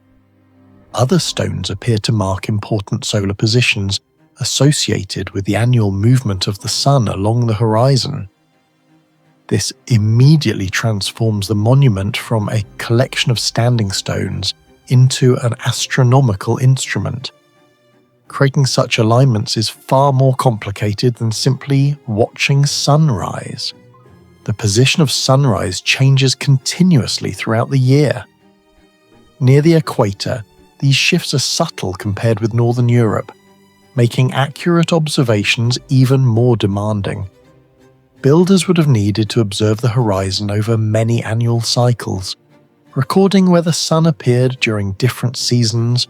Other stones appear to mark important solar positions associated with the annual movement of the sun along the horizon. This immediately transforms the monument from a collection of standing stones into an astronomical instrument. Creating such alignments is far more complicated than simply watching sunrise. The position of sunrise changes continuously throughout the year. Near the equator, these shifts are subtle compared with Northern Europe, making accurate observations even more demanding. Builders would have needed to observe the horizon over many annual cycles, recording where the sun appeared during different seasons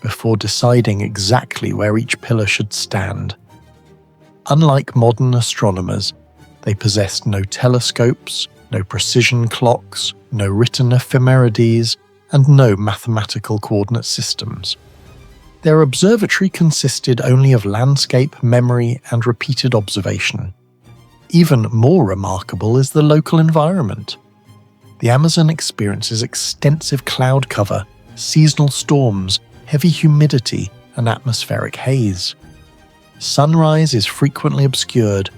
before deciding exactly where each pillar should stand. Unlike modern astronomers, they possessed no telescopes, no precision clocks, no written ephemerides, and no mathematical coordinate systems. Their observatory consisted only of landscape, memory, and repeated observation. Even more remarkable is the local environment. The Amazon experiences extensive cloud cover, seasonal storms, heavy humidity, and atmospheric haze. Sunrise is frequently obscured.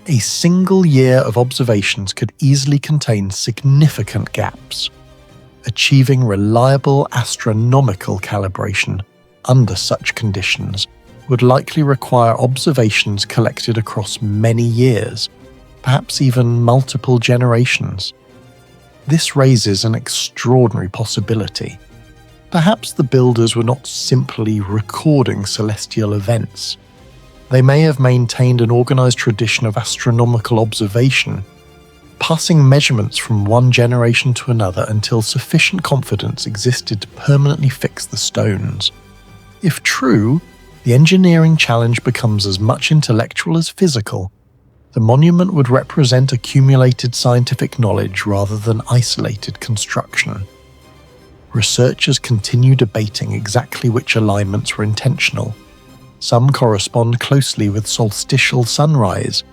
A single year of observations could easily contain significant gaps. Achieving reliable astronomical calibration under such conditions would likely require observations collected across many years, perhaps even multiple generations. This raises an extraordinary possibility. Perhaps the builders were not simply recording celestial events. They may have maintained an organized tradition of astronomical observation, passing measurements from one generation to another until sufficient confidence existed to permanently fix the stones. If true, the engineering challenge becomes as much intellectual as physical. The monument would represent accumulated scientific knowledge rather than isolated construction. Researchers continue debating exactly which alignments were intentional. Some correspond closely with solstitial sunrise,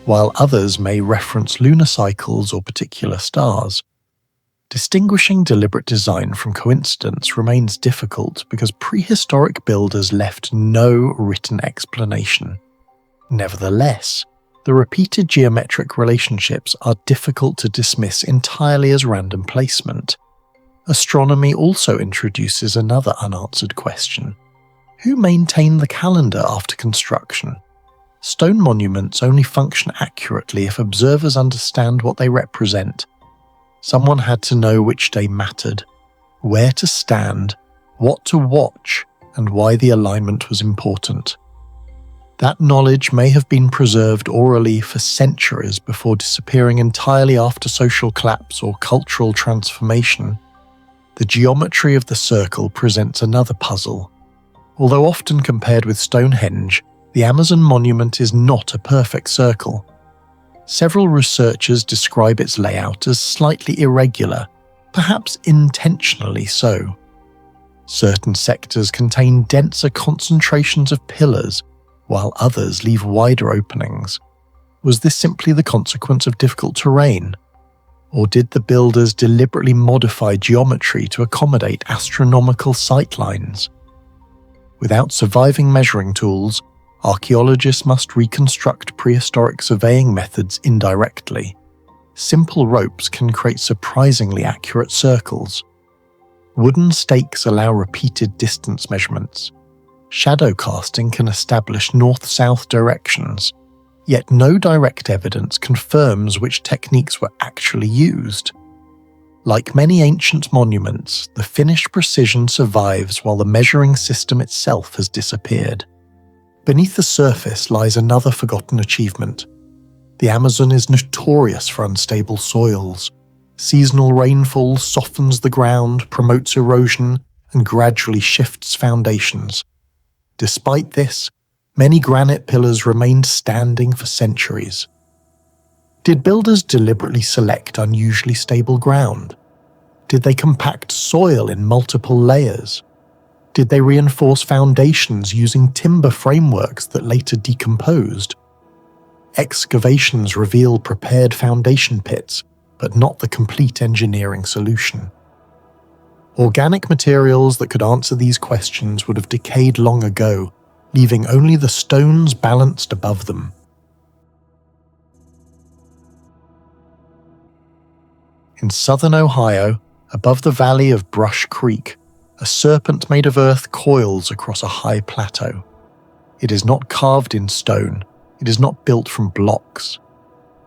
while others may reference lunar cycles or particular stars. Distinguishing deliberate design from coincidence remains difficult because prehistoric builders left no written explanation. Nevertheless, the repeated geometric relationships are difficult to dismiss entirely as random placement. Astronomy also introduces another unanswered question. Who maintained the calendar after construction? Stone monuments only function accurately if observers understand what they represent. Someone had to know which day mattered, where to stand, what to watch, and why the alignment was important. That knowledge may have been preserved orally for centuries before disappearing entirely after social collapse or cultural transformation. The geometry of the circle presents another puzzle. Although often compared with Stonehenge, the Amazon monument is not a perfect circle. Several researchers describe its layout as slightly irregular, perhaps intentionally so. Certain sectors contain denser concentrations of pillars, while others leave wider openings. Was this simply the consequence of difficult terrain? Or did the builders deliberately modify geometry to accommodate astronomical sightlines? Without surviving measuring tools, archaeologists must reconstruct prehistoric surveying methods indirectly. simple ropes can create surprisingly accurate circles. Wooden stakes allow repeated distance measurements. Shadow casting can establish north-south directions, yet no direct evidence confirms which techniques were actually used. Like many ancient monuments, the finished precision survives while the measuring system itself has disappeared. Beneath the surface lies another forgotten achievement. The Amazon is notorious for unstable soils. Seasonal rainfall softens the ground, promotes erosion, and gradually shifts foundations. Despite this, many granite pillars remained standing for centuries. Did builders deliberately select unusually stable ground? Did they compact soil in multiple layers? Did they reinforce foundations using timber frameworks that later decomposed? Excavations reveal prepared foundation pits, but not the complete engineering solution. Organic materials that could answer these questions would have decayed long ago, leaving only the stones balanced above them. In southern Ohio, above the valley of Brush Creek, a serpent made of earth coils across a high plateau. It is not carved in stone, it is not built from blocks.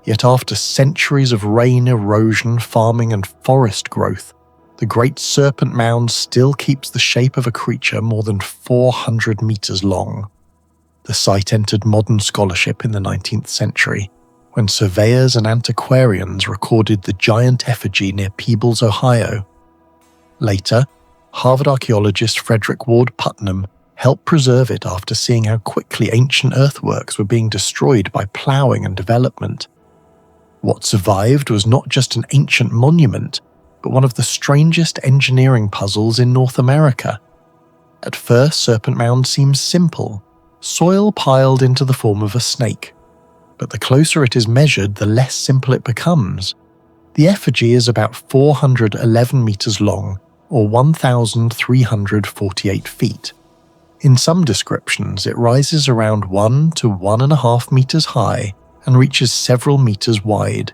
Yet after centuries of rain, erosion, farming, and forest growth, the Great Serpent Mound still keeps the shape of a creature more than 400 meters long. The site entered modern scholarship in the 19th century, when surveyors and antiquarians recorded the giant effigy near Peebles, Ohio. Later, Harvard archaeologist Frederick Ward Putnam helped preserve it after seeing how quickly ancient earthworks were being destroyed by ploughing and development. What survived was not just an ancient monument, but one of the strangest engineering puzzles in North America. At first, Serpent Mound seems simple, soil piled into the form of a snake. But the closer it is measured, the less simple it becomes. The effigy is about 411 meters long, or 1,348 feet. In some descriptions, it rises around 1 to 1.5 meters high and reaches several meters wide.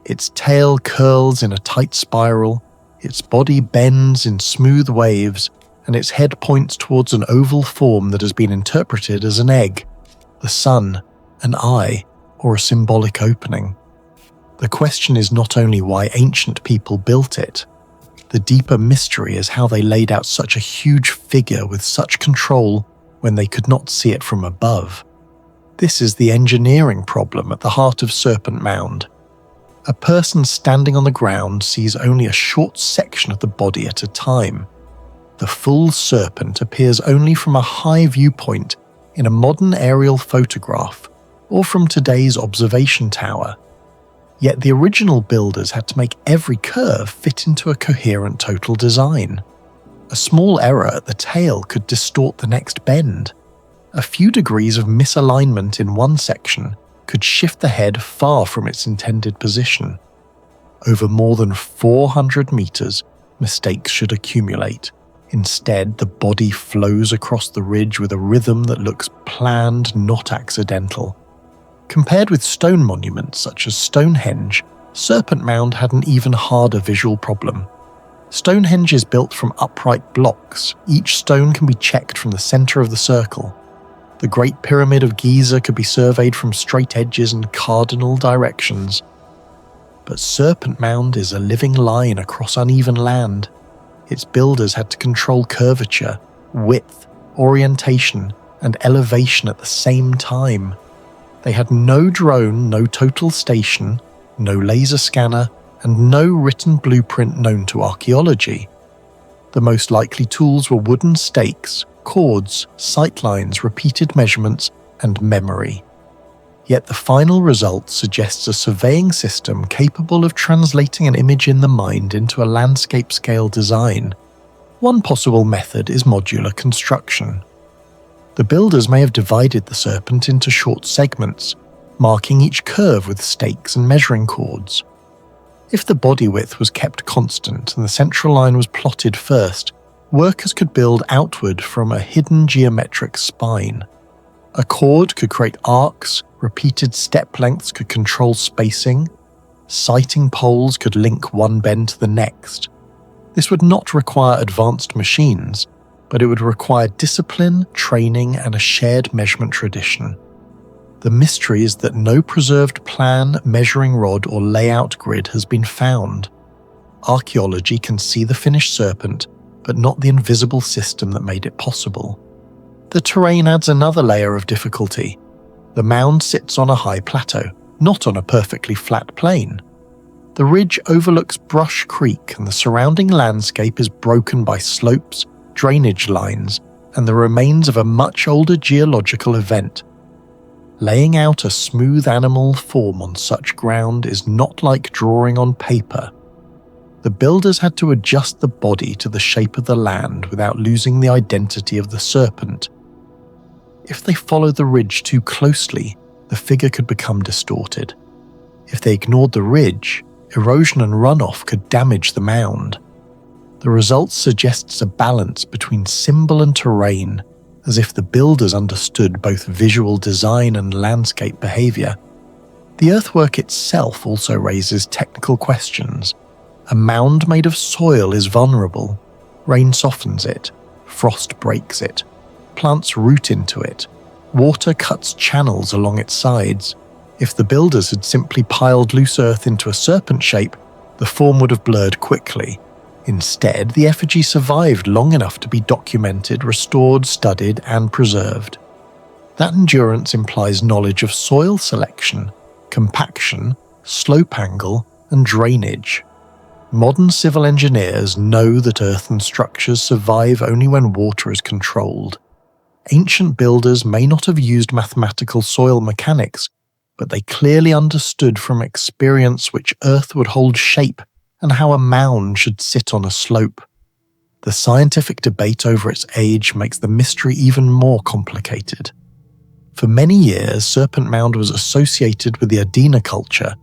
Its tail curls in a tight spiral, its body bends in smooth waves, and its head points towards an oval form that has been interpreted as an egg, the sun, an eye, or a symbolic opening. The question is not only why ancient people built it. The deeper mystery is how they laid out such a huge figure with such control when they could not see it from above. This is the engineering problem at the heart of Serpent Mound. A person standing on the ground sees only a short section of the body at a time. The full serpent appears only from a high viewpoint in a modern aerial photograph or from today's observation tower. Yet the original builders had to make every curve fit into a coherent total design. A small error at the tail could distort the next bend. A few degrees of misalignment in one section could shift the head far from its intended position. Over more than 400 meters, mistakes should accumulate. Instead, the body flows across the ridge with a rhythm that looks planned, not accidental. Compared with stone monuments such as Stonehenge, Serpent Mound had an even harder visual problem. Stonehenge is built from upright blocks. Each stone can be checked from the center of the circle. The Great Pyramid of Giza could be surveyed from straight edges and cardinal directions. But Serpent Mound is a living line across uneven land. Its builders had to control curvature, width, orientation, and elevation at the same time. They had no drone, no total station, no laser scanner, and no written blueprint known to archaeology. The most likely tools were wooden stakes, cords, sightlines, repeated measurements, and memory. Yet the final result suggests a surveying system capable of translating an image in the mind into a landscape-scale design. One possible method is modular construction. The builders may have divided the serpent into short segments, marking each curve with stakes and measuring cords. If the body width was kept constant and the central line was plotted first, workers could build outward from a hidden geometric spine. A cord could create arcs, repeated step lengths could control spacing, Sighting poles could link one bend to the next. This would not require advanced machines, but it would require discipline, training, and a shared measurement tradition. The mystery is that no preserved plan, measuring rod, or layout grid has been found. Archaeology can see the finished serpent, but not the invisible system that made it possible. The terrain adds another layer of difficulty. The mound sits on a high plateau, not on a perfectly flat plain. The ridge overlooks Brush Creek, and the surrounding landscape is broken by slopes, drainage lines, and the remains of a much older geological event. Laying out a smooth animal form on such ground is not like drawing on paper. The builders had to adjust the body to the shape of the land without losing the identity of the serpent. If they followed the ridge too closely, the figure could become distorted. If they ignored the ridge, erosion and runoff could damage the mound. The result suggests a balance between symbol and terrain, as if the builders understood both visual design and landscape behavior. The earthwork itself also raises technical questions. A mound made of soil is vulnerable. Rain softens it, frost breaks it, plants root into it, water cuts channels along its sides. If the builders had simply piled loose earth into a serpent shape, the form would have blurred quickly. Instead, the effigy survived long enough to be documented, restored, studied, and preserved. That endurance implies knowledge of soil selection, compaction, slope angle, and drainage. Modern civil engineers know that earthen structures survive only when water is controlled. Ancient builders may not have used mathematical soil mechanics, but they clearly understood from experience which earth would hold shape and how a mound should sit on a slope. The scientific debate over its age makes the mystery even more complicated. For many years, Serpent Mound was associated with the Adena culture,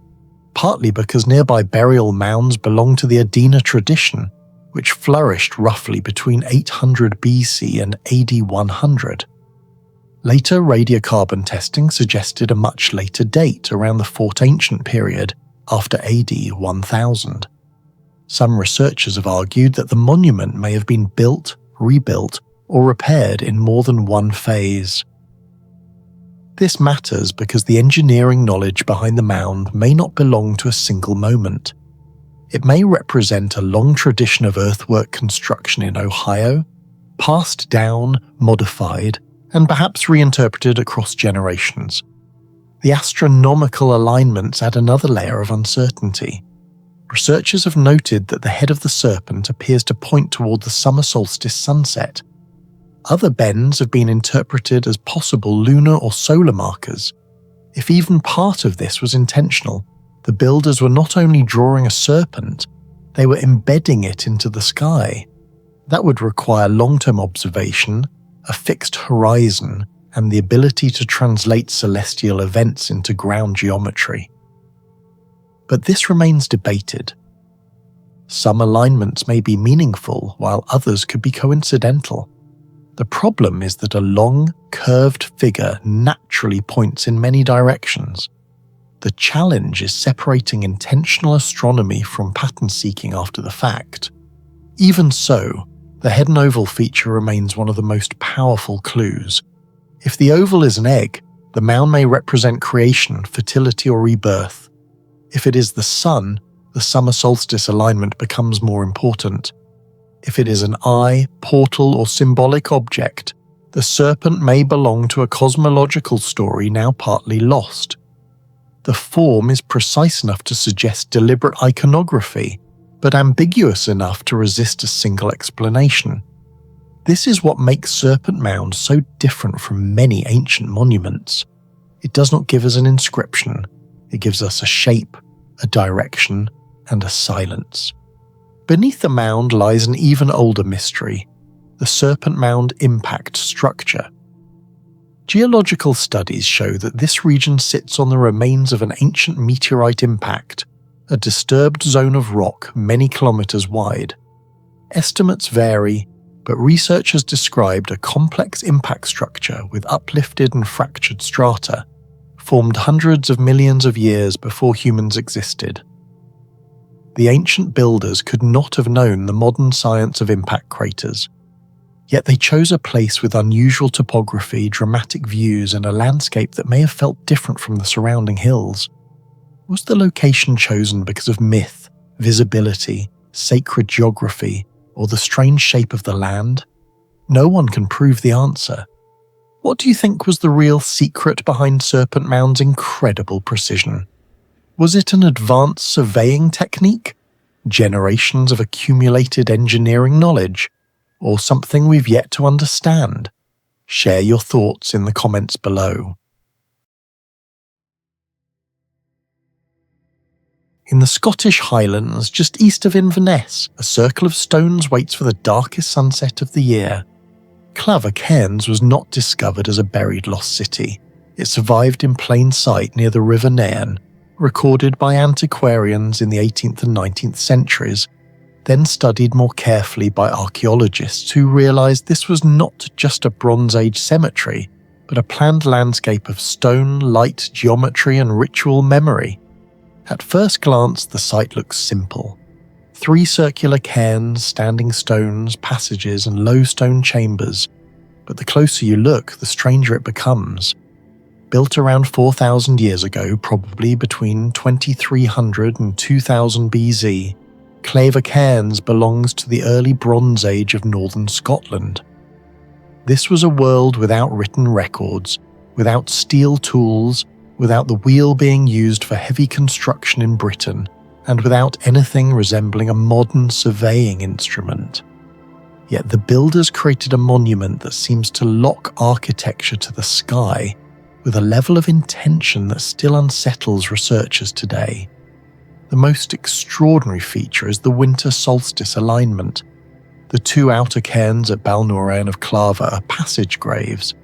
partly because nearby burial mounds belong to the Adena tradition, which flourished roughly between 800 BC and AD 100. Later radiocarbon testing suggested a much later date, around the Fort Ancient period, after AD 1000. Some researchers have argued that the monument may have been built, rebuilt, or repaired in more than one phase. This matters because the engineering knowledge behind the mound may not belong to a single moment. It may represent a long tradition of earthwork construction in Ohio, passed down, modified, and perhaps reinterpreted across generations. The astronomical alignments add another layer of uncertainty. Researchers have noted that the head of the serpent appears to point toward the summer solstice sunset. Other bends have been interpreted as possible lunar or solar markers. If even part of this was intentional, the builders were not only drawing a serpent, they were embedding it into the sky. That would require long-term observation, a fixed horizon, and the ability to translate celestial events into ground geometry. But this remains debated. Some alignments may be meaningful, while others could be coincidental. The problem is that a long, curved figure naturally points in many directions. The challenge is separating intentional astronomy from pattern seeking after the fact. Even so, the head and oval feature remains one of the most powerful clues. If the oval is an egg, the mound may represent creation, fertility, or rebirth. If it is the sun, the summer solstice alignment becomes more important. If it is an eye, portal, or symbolic object, the serpent may belong to a cosmological story now partly lost. The form is precise enough to suggest deliberate iconography, but ambiguous enough to resist a single explanation. This is what makes Serpent Mound so different from many ancient monuments. It does not give us an inscription, it gives us a shape, a direction, and a silence. Beneath the mound lies an even older mystery, the Serpent Mound impact structure. Geological studies show that this region sits on the remains of an ancient meteorite impact, a disturbed zone of rock many kilometers wide. Estimates vary, but researchers described a complex impact structure with uplifted and fractured strata, formed hundreds of millions of years before humans existed. The ancient builders could not have known the modern science of impact craters. Yet they chose a place with unusual topography, dramatic views, and a landscape that may have felt different from the surrounding hills. Was the location chosen because of myth, visibility, sacred geography, or the strange shape of the land? No one can prove the answer. What do you think was the real secret behind Serpent Mound's incredible precision? Was it an advanced surveying technique? Generations of accumulated engineering knowledge? Or something we've yet to understand? Share your thoughts in the comments below. In the Scottish Highlands, just east of Inverness, a circle of stones waits for the darkest sunset of the year. Clava Cairns was not discovered as a buried lost city. It survived in plain sight near the River Nairn, recorded by antiquarians in the 18th and 19th centuries, then studied more carefully by archaeologists who realised this was not just a Bronze Age cemetery, but a planned landscape of stone, light, geometry and ritual memory. At first glance, the site looks simple. 3 circular cairns, standing stones, passages and low stone chambers, but the closer you look, the stranger it becomes. Built around 4,000 years ago, probably between 2300 and 2000 BC, Clava Cairns belongs to the early Bronze Age of northern Scotland. This was a world without written records, without steel tools, without the wheel being used for heavy construction in Britain, and without anything resembling a modern surveying instrument. Yet the builders created a monument that seems to lock architecture to the sky with a level of intention that still unsettles researchers today. The most extraordinary feature is the winter solstice alignment. The 2 outer cairns at Balnoran of Clava are passage graves,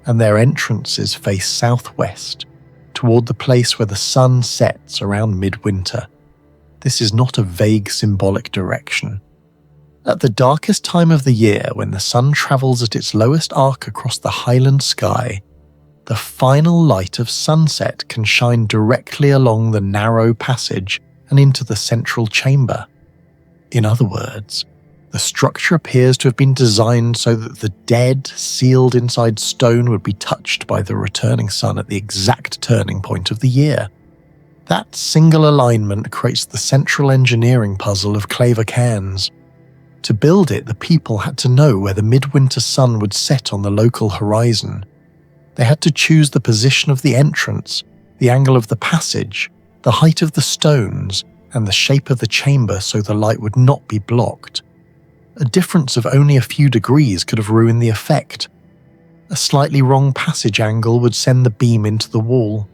and their entrances face southwest, toward the place where the sun sets around midwinter. This is not a vague symbolic direction. At the darkest time of the year, when the sun travels at its lowest arc across the highland sky, the final light of sunset can shine directly along the narrow passage and into the central chamber. In other words, the structure appears to have been designed so that the dead, sealed inside stone would be touched by the returning sun at the exact turning point of the year. That single alignment creates the central engineering puzzle of Clava Cairns. To build it, the people had to know where the midwinter sun would set on the local horizon. They had to choose the position of the entrance, the angle of the passage, the height of the stones, and the shape of the chamber so the light would not be blocked. A difference of only a few degrees could have ruined the effect. A slightly wrong passage angle would send the beam into the wall.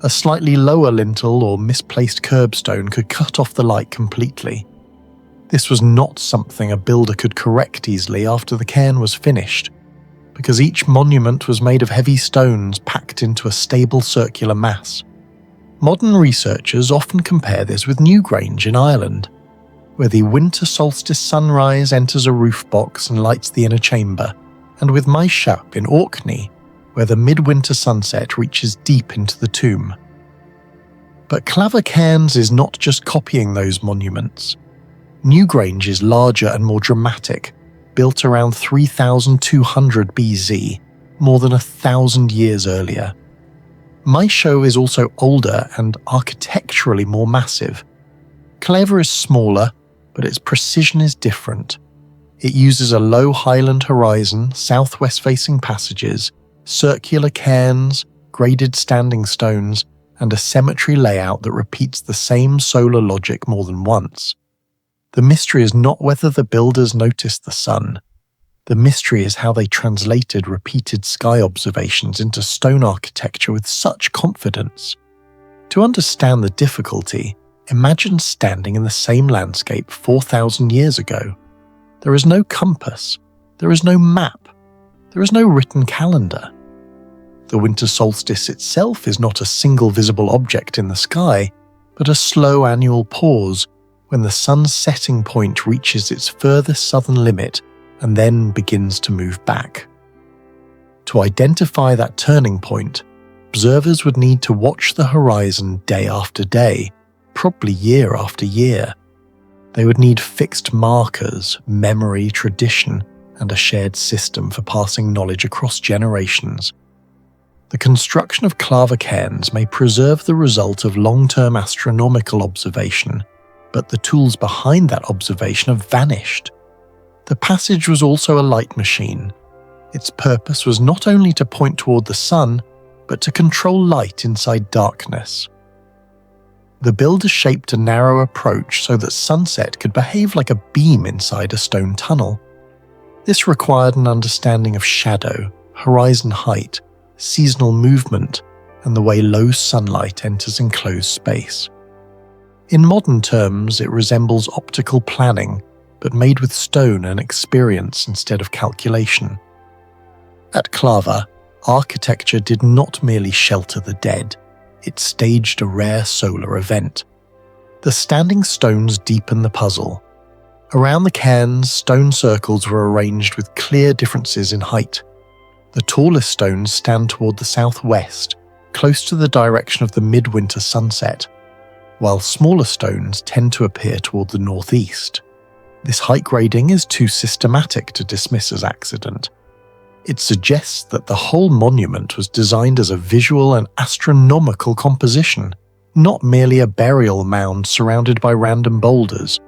A slightly lower lintel or misplaced curbstone could cut off the light completely. This was not something a builder could correct easily after the cairn was finished, because each monument was made of heavy stones packed into a stable circular mass. Modern researchers often compare this with Newgrange in Ireland, where the winter solstice sunrise enters a roof box and lights the inner chamber, and with Maeshap in Orkney, where the midwinter sunset reaches deep into the tomb. But Clava Cairns is not just copying those monuments. Newgrange is larger and more dramatic, built around 3200 BC, more than 1,000 years earlier. Maeshowe is also older and architecturally more massive. Clava is smaller, but its precision is different. It uses a low highland horizon, southwest-facing passages, circular cairns, graded standing stones, and a cemetery layout that repeats the same solar logic more than once. The mystery is not whether the builders noticed the sun. The mystery is how they translated repeated sky observations into stone architecture with such confidence. To understand the difficulty, imagine standing in the same landscape 4,000 years ago. There is no compass. There is no map. There is no written calendar. The winter solstice itself is not a single visible object in the sky, but a slow annual pause when the sun's setting point reaches its furthest southern limit and then begins to move back. To identify that turning point, observers would need to watch the horizon day after day, probably year after year, They would need fixed markers, memory, tradition, and a shared system for passing knowledge across generations. The construction of Clava cairns may preserve the result of long-term astronomical observation, but the tools behind that observation have vanished. The passage was also a light machine. Its purpose was not only to point toward the sun, but to control light inside darkness. The builders shaped a narrow approach so that sunset could behave like a beam inside a stone tunnel. This required an understanding of shadow, horizon height, seasonal movement, and the way low sunlight enters enclosed space. In modern terms, it resembles optical planning, but made with stone and experience instead of calculation. At Clava, architecture did not merely shelter the dead, it staged a rare solar event. The standing stones deepen the puzzle. Around the cairns, stone circles were arranged with clear differences in height. The tallest stones stand toward the southwest, close to the direction of the midwinter sunset, while smaller stones tend to appear toward the northeast. This height grading is too systematic to dismiss as accident. It suggests that the whole monument was designed as a visual and astronomical composition, not merely a burial mound surrounded by random boulders.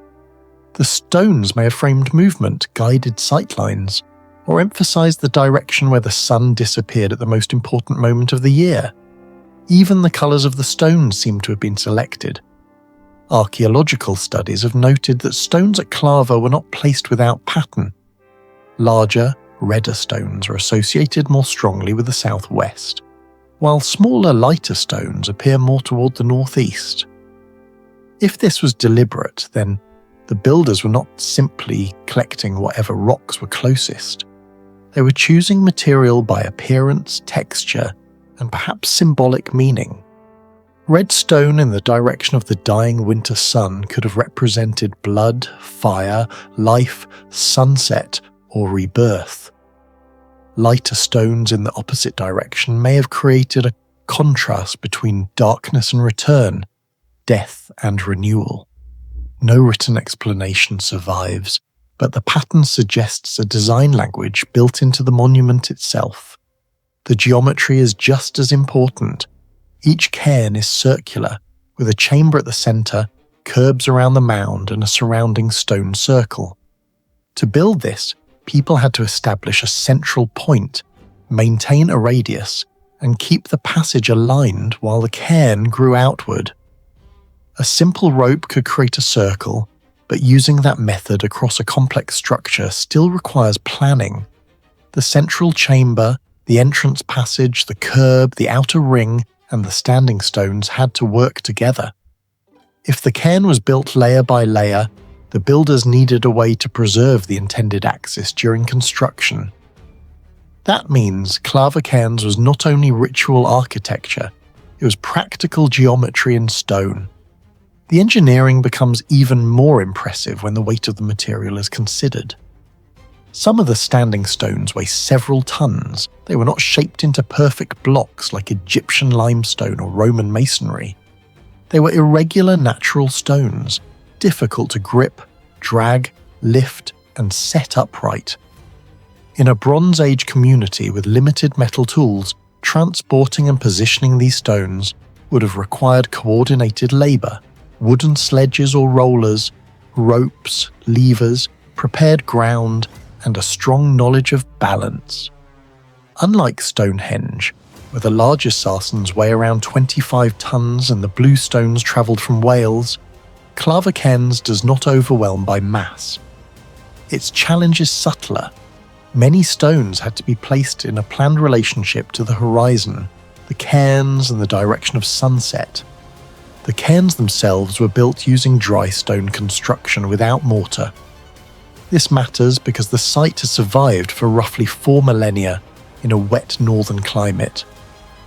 The stones may have framed movement, guided sightlines, or emphasized the direction where the sun disappeared at the most important moment of the year. Even the colors of the stones seem to have been selected. Archaeological studies have noted that stones at Clava were not placed without pattern. Larger, redder stones are associated more strongly with the southwest, while smaller, lighter stones appear more toward the northeast. If this was deliberate, then the builders were not simply collecting whatever rocks were closest. They were choosing material by appearance, texture, and perhaps symbolic meaning. Red stone in the direction of the dying winter sun could have represented blood, fire, life, sunset, or rebirth. Lighter stones in the opposite direction may have created a contrast between darkness and return, death and renewal. No written explanation survives, but the pattern suggests a design language built into the monument itself. The geometry is just as important. Each cairn is circular, with a chamber at the center, curbs around the mound, and a surrounding stone circle. To build this, people had to establish a central point, maintain a radius, and keep the passage aligned while the cairn grew outward. A simple rope could create a circle, but using that method across a complex structure still requires planning. The central chamber, the entrance passage, the curb, the outer ring, and the standing stones had to work together. If the cairn was built layer by layer, the builders needed a way to preserve the intended axis during construction. That means Clava cairns was not only ritual architecture, it was practical geometry in stone. The engineering becomes even more impressive when the weight of the material is considered. Some of the standing stones weigh several tons. They were not shaped into perfect blocks like Egyptian limestone or Roman masonry. They were irregular natural stones, difficult to grip, drag, lift, and set upright. In a Bronze Age community with limited metal tools, transporting and positioning these stones would have required coordinated labor, wooden sledges or rollers, ropes, levers, prepared ground, and a strong knowledge of balance. Unlike Stonehenge, where the largest sarcens weigh around 25 tons and the blue stones travelled from Wales, Clava cairns does not overwhelm by mass. Its challenge is subtler. Many stones had to be placed in a planned relationship to the horizon, the cairns, and the direction of sunset. The cairns themselves were built using dry stone construction without mortar. This matters because the site has survived for roughly 4 millennia in a wet northern climate,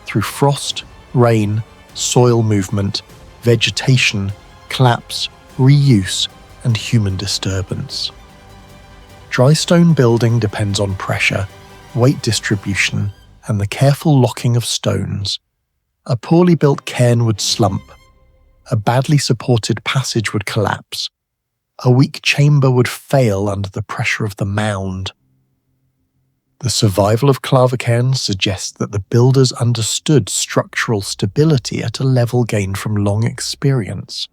through frost, rain, soil movement, vegetation, collapse, reuse, and human disturbance. Dry stone building depends on pressure, weight distribution, and the careful locking of stones. A poorly built cairn would slump. A badly supported passage would collapse. a weak chamber would fail under the pressure of the mound. The survival of clavacairns suggests that the builders understood structural stability at a level gained from long experience.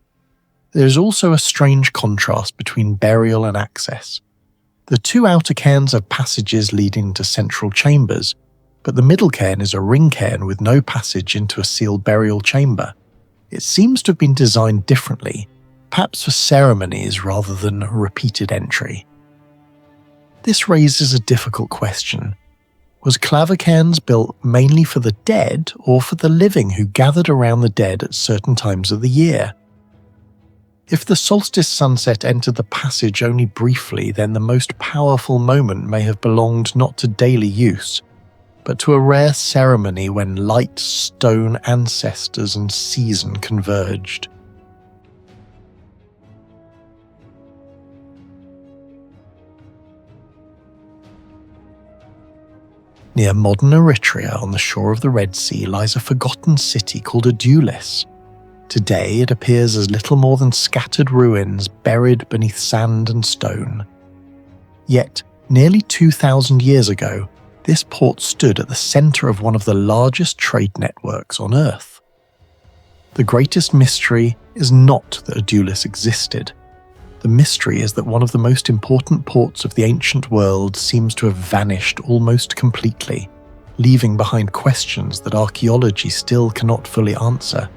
There is also a strange contrast between burial and access. The two outer cairns have passages leading to central chambers, but the middle cairn is a ring cairn with no passage into a sealed burial chamber. It seems to have been designed differently, perhaps for ceremonies rather than repeated entry. This raises a difficult question. Was clavacairns built mainly for the dead or for the living who gathered around the dead at certain times of the year? If the solstice sunset entered the passage only briefly, then the most powerful moment may have belonged not to daily use, but to a rare ceremony when light, stone, ancestors and season converged. Near modern Eritrea on the shore of the Red Sea lies a forgotten city called Adulis. Today it appears as little more than scattered ruins buried beneath sand and stone. Yet, nearly 2,000 years ago, this port stood at the centre of one of the largest trade networks on Earth. The greatest mystery is not that Adulis existed. The mystery is that one of the most important ports of the ancient world seems to have vanished almost completely, leaving behind questions that archaeology still cannot fully answer.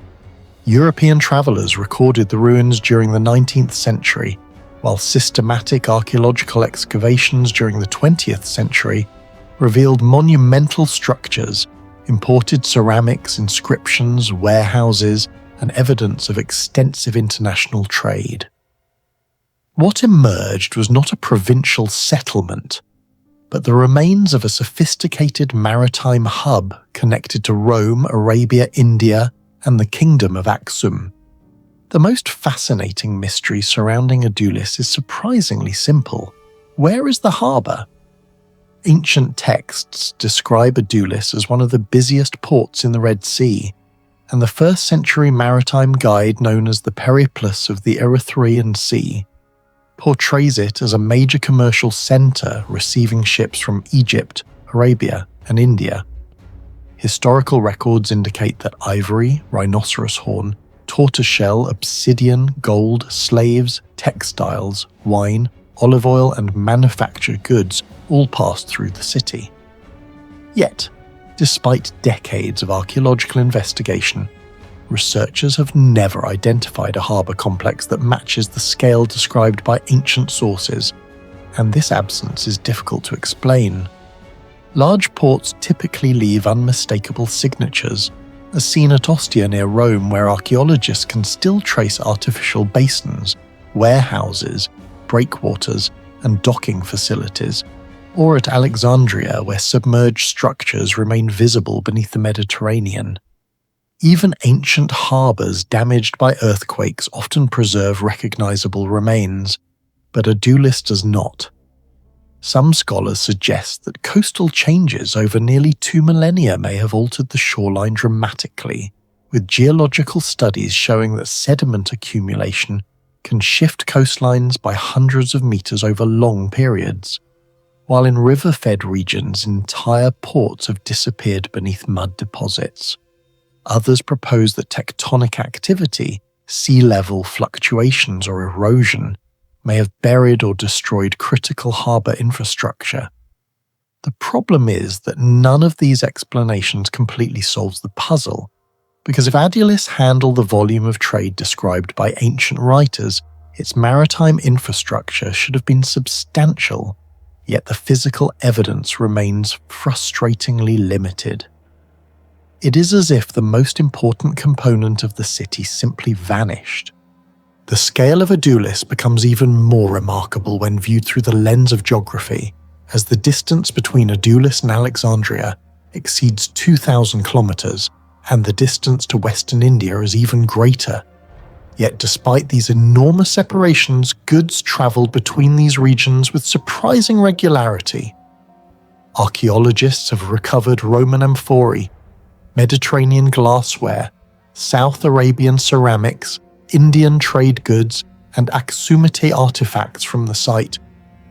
European travellers recorded the ruins during the 19th century, while systematic archaeological excavations during the 20th century revealed monumental structures, imported ceramics, inscriptions, warehouses, and evidence of extensive international trade. What emerged was not a provincial settlement, but the remains of a sophisticated maritime hub connected to Rome, Arabia, India, and the Kingdom of Aksum. The most fascinating mystery surrounding Adulis is surprisingly simple. Where is the harbour? Ancient texts describe Adulis as one of the busiest ports in the Red Sea, and the first-century maritime guide known as the Periplus of the Erythraean Sea portrays it as a major commercial centre receiving ships from Egypt, Arabia, and India. Historical records indicate that ivory, rhinoceros horn, tortoiseshell, obsidian, gold, slaves, textiles, wine, olive oil, and manufactured goods all passed through the city. Yet, despite decades of archaeological investigation, researchers have never identified a harbour complex that matches the scale described by ancient sources, and this absence is difficult to explain. Large ports typically leave unmistakable signatures, as seen at Ostia near Rome, where archaeologists can still trace artificial basins, warehouses, breakwaters, and docking facilities, or at Alexandria, where submerged structures remain visible beneath the Mediterranean. Even ancient harbours damaged by earthquakes often preserve recognisable remains, but Adulis does not. Some scholars suggest that coastal changes over nearly 2 millennia may have altered the shoreline dramatically, with geological studies showing that sediment accumulation can shift coastlines by hundreds of metres over long periods, while in river-fed regions entire ports have disappeared beneath mud deposits. Others propose that tectonic activity, sea level fluctuations or erosion, may have buried or destroyed critical harbour infrastructure. The problem is that none of these explanations completely solves the puzzle, because if Adulis handled the volume of trade described by ancient writers, its maritime infrastructure should have been substantial, yet the physical evidence remains frustratingly limited. It is as if the most important component of the city simply vanished. The scale of Adulis becomes even more remarkable when viewed through the lens of geography, as the distance between Adulis and Alexandria exceeds 2,000 kilometers, and the distance to Western India is even greater. Yet despite these enormous separations, goods traveled between these regions with surprising regularity. Archaeologists have recovered Roman amphorae, Mediterranean glassware, South Arabian ceramics, Indian trade goods, and Aksumite artifacts from the site,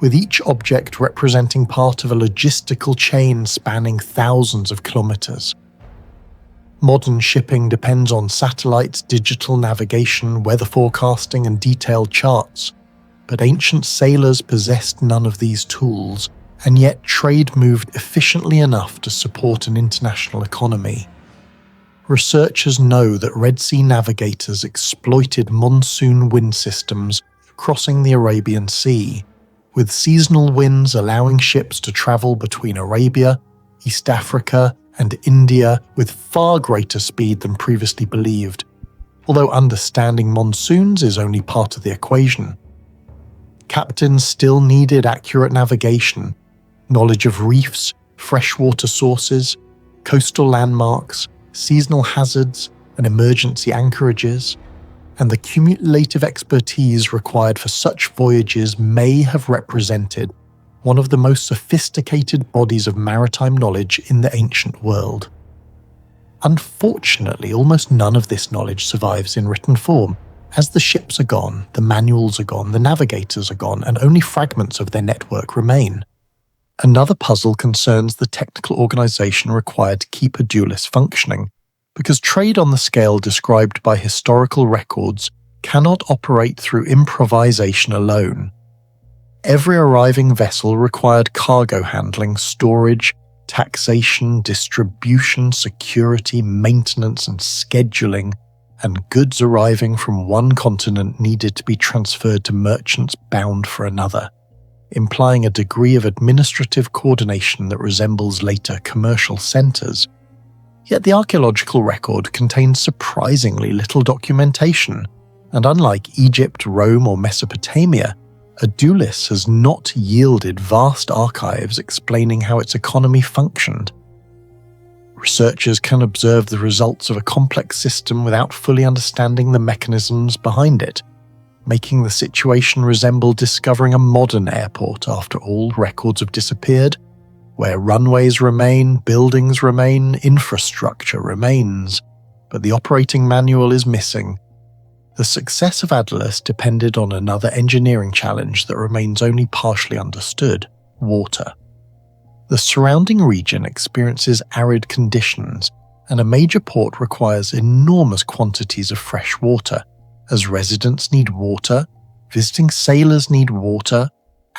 with each object representing part of a logistical chain spanning thousands of kilometers. Modern shipping depends on satellites, digital navigation, weather forecasting, and detailed charts, but ancient sailors possessed none of these tools, and yet trade moved efficiently enough to support an international economy. Researchers know that Red Sea navigators exploited monsoon wind systems crossing the Arabian Sea, with seasonal winds allowing ships to travel between Arabia, East Africa, and India with far greater speed than previously believed, although understanding monsoons is only part of the equation. Captains still needed accurate navigation, knowledge of reefs, freshwater sources, coastal landmarks, seasonal hazards, and emergency anchorages, and the cumulative expertise required for such voyages may have represented one of the most sophisticated bodies of maritime knowledge in the ancient world. Unfortunately, almost none of this knowledge survives in written form. As the ships are gone, the manuals are gone, the navigators are gone, and only fragments of their network remain. Another puzzle concerns the technical organization required to keep a duelis functioning, because trade on the scale described by historical records cannot operate through improvisation alone. Every arriving vessel required cargo handling, storage, taxation, distribution, security, maintenance, and scheduling, and goods arriving from one continent needed to be transferred to merchants bound for another, implying a degree of administrative coordination that resembles later commercial centers. Yet the archaeological record contains surprisingly little documentation, and unlike Egypt, Rome, or Mesopotamia, Adulis has not yielded vast archives explaining how its economy functioned. Researchers can observe the results of a complex system without fully understanding the mechanisms behind it, making the situation resemble discovering a modern airport after all records have disappeared, where runways remain, buildings remain, infrastructure remains, but the operating manual is missing. The success of Adulis depended on another engineering challenge that remains only partially understood: water. The surrounding region experiences arid conditions, and a major port requires enormous quantities of fresh water, as residents need water, visiting sailors need water,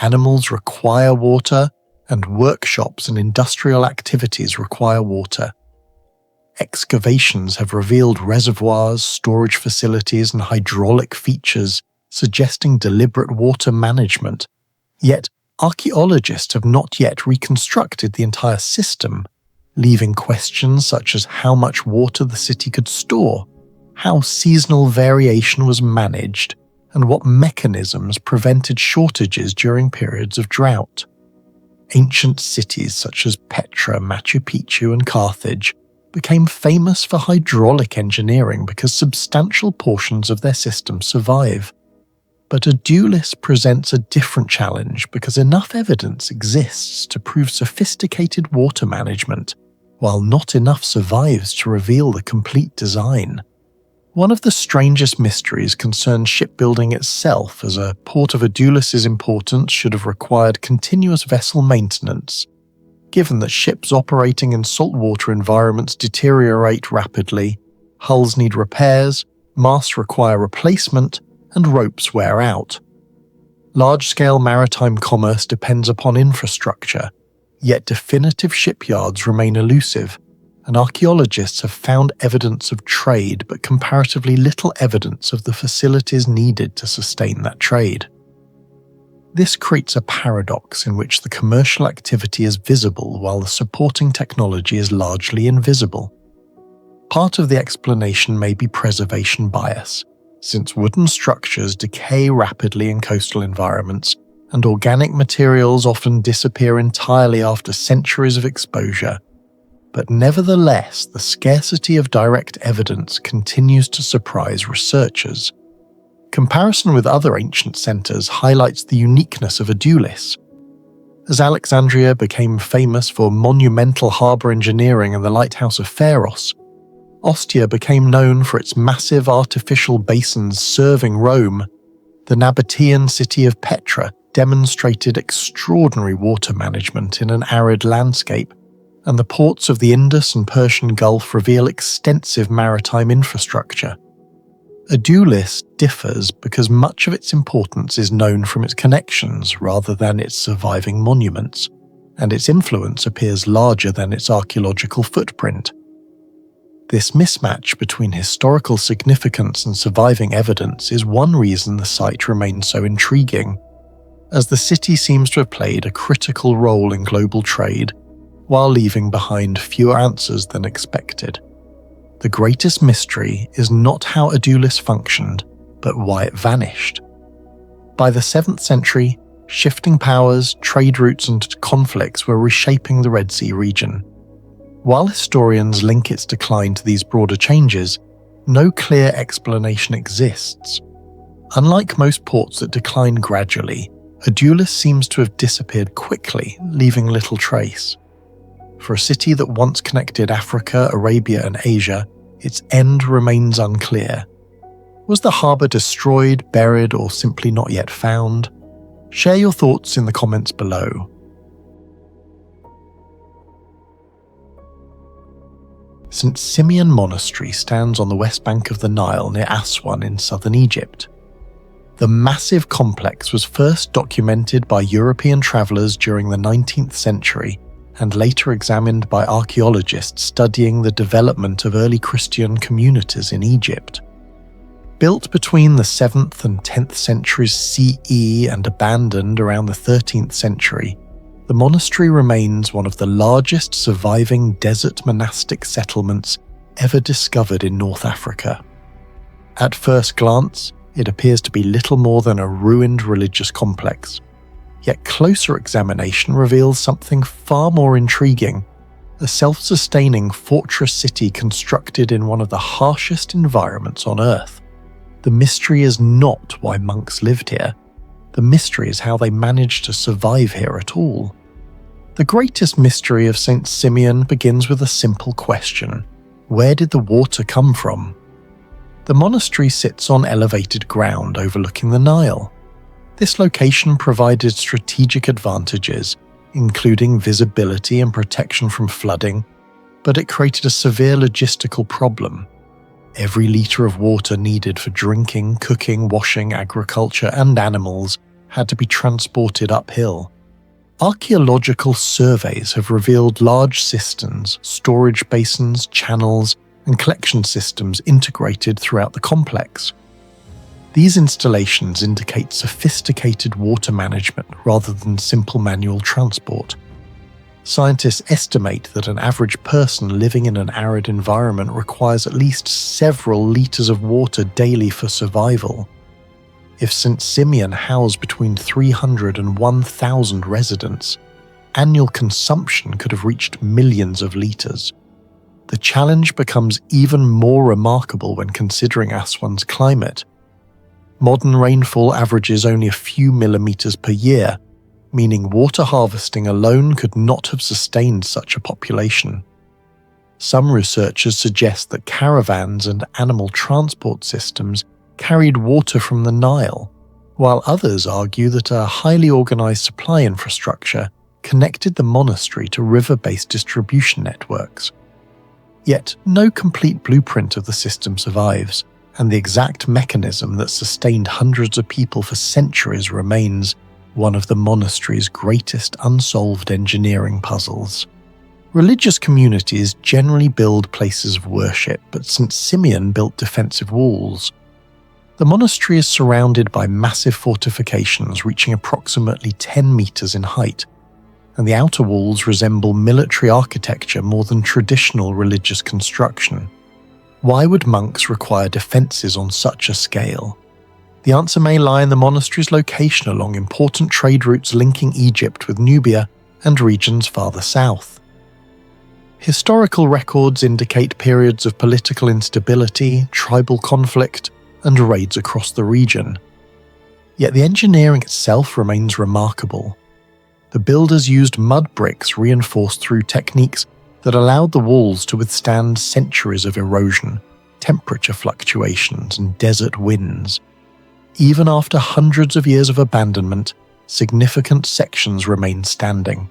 animals require water, and workshops and industrial activities require water. Excavations have revealed reservoirs, storage facilities, and hydraulic features suggesting deliberate water management, yet archaeologists have not yet reconstructed the entire system, leaving questions such as how much water the city could store, how seasonal variation was managed, and what mechanisms prevented shortages during periods of drought. Ancient cities such as Petra, Machu Picchu, and Carthage became famous for hydraulic engineering because substantial portions of their systems survive. But Adulis presents a different challenge because enough evidence exists to prove sophisticated water management, while not enough survives to reveal the complete design. One of the strangest mysteries concerns shipbuilding itself, as a port of Adulis' importance should have required continuous vessel maintenance, given that ships operating in saltwater environments deteriorate rapidly, hulls need repairs, masts require replacement, and ropes wear out. Large-scale maritime commerce depends upon infrastructure, yet definitive shipyards remain elusive, and archaeologists have found evidence of trade but comparatively little evidence of the facilities needed to sustain that trade. This creates a paradox in which the commercial activity is visible while the supporting technology is largely invisible. Part of the explanation may be preservation bias, since wooden structures decay rapidly in coastal environments, and organic materials often disappear entirely after centuries of exposure. But nevertheless, the scarcity of direct evidence continues to surprise researchers. Comparison with other ancient centers highlights the uniqueness of Adulis. As Alexandria became famous for monumental harbor engineering and the lighthouse of Pharos, Ostia became known for its massive artificial basins serving Rome. The Nabatean city of Petra demonstrated extraordinary water management in an arid landscape, and the ports of the Indus and Persian Gulf reveal extensive maritime infrastructure. Adulis differs because much of its importance is known from its connections rather than its surviving monuments, and its influence appears larger than its archaeological footprint. This mismatch between historical significance and surviving evidence is one reason the site remains so intriguing, as the city seems to have played a critical role in global trade while leaving behind fewer answers than expected. The greatest mystery is not how Adulis functioned, but why it vanished. By the 7th century, shifting powers, trade routes and conflicts were reshaping the Red Sea region. While historians link its decline to these broader changes, no clear explanation exists. Unlike most ports that decline gradually, Adulis seems to have disappeared quickly, leaving little trace. For a city that once connected Africa, Arabia and Asia, its end remains unclear. Was the harbour destroyed, buried, or simply not yet found? Share your thoughts in the comments below. St. Simeon Monastery stands on the west bank of the Nile near Aswan in southern Egypt. The massive complex was first documented by European travellers during the 19th century and later examined by archaeologists studying the development of early Christian communities in Egypt. Built between the 7th and 10th centuries CE and abandoned around the 13th century, the monastery remains one of the largest surviving desert monastic settlements ever discovered in North Africa. At first glance, it appears to be little more than a ruined religious complex. Yet closer examination reveals something far more intriguing: a self-sustaining fortress city constructed in one of the harshest environments on Earth. The mystery is not why monks lived here. The mystery is how they managed to survive here at all. The greatest mystery of St. Simeon begins with a simple question: where did the water come from? The monastery sits on elevated ground overlooking the Nile. This location provided strategic advantages, including visibility and protection from flooding, but it created a severe logistical problem. Every litre of water needed for drinking, cooking, washing, agriculture, and animals had to be transported uphill. Archaeological surveys have revealed large cisterns, storage basins, channels, and collection systems integrated throughout the complex. These installations indicate sophisticated water management rather than simple manual transport. Scientists estimate that an average person living in an arid environment requires at least several litres of water daily for survival. If St. Simeon housed between 300 and 1,000 residents, annual consumption could have reached millions of litres. The challenge becomes even more remarkable when considering Aswan's climate. Modern rainfall averages only a few millimetres per year, meaning water harvesting alone could not have sustained such a population. Some researchers suggest that caravans and animal transport systems carried water from the Nile, while others argue that a highly organised supply infrastructure connected the monastery to river-based distribution networks. Yet no complete blueprint of the system survives, and the exact mechanism that sustained hundreds of people for centuries remains one of the monastery's greatest unsolved engineering puzzles. Religious communities generally build places of worship, but St. Simeon built defensive walls. The monastery is surrounded by massive fortifications reaching approximately 10 meters in height, and the outer walls resemble military architecture more than traditional religious construction. Why would monks require defenses on such a scale? The answer may lie in the monastery's location along important trade routes linking Egypt with Nubia and regions farther south. Historical records indicate periods of political instability, tribal conflict, and raids across the region. Yet the engineering itself remains remarkable. The builders used mud bricks reinforced through techniques that allowed the walls to withstand centuries of erosion, temperature fluctuations, and desert winds. Even after hundreds of years of abandonment, significant sections remain standing.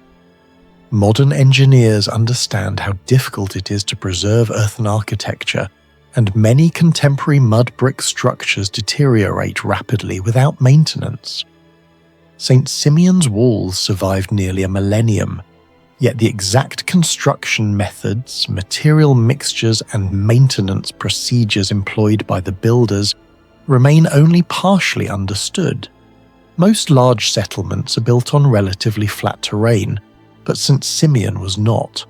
Modern engineers understand how difficult it is to preserve earthen architecture, and many contemporary mud brick structures deteriorate rapidly without maintenance. St. Simeon's walls survived nearly a millennium, yet the exact construction methods, material mixtures, and maintenance procedures employed by the builders remain only partially understood. Most large settlements are built on relatively flat terrain, but St. Simeon was not.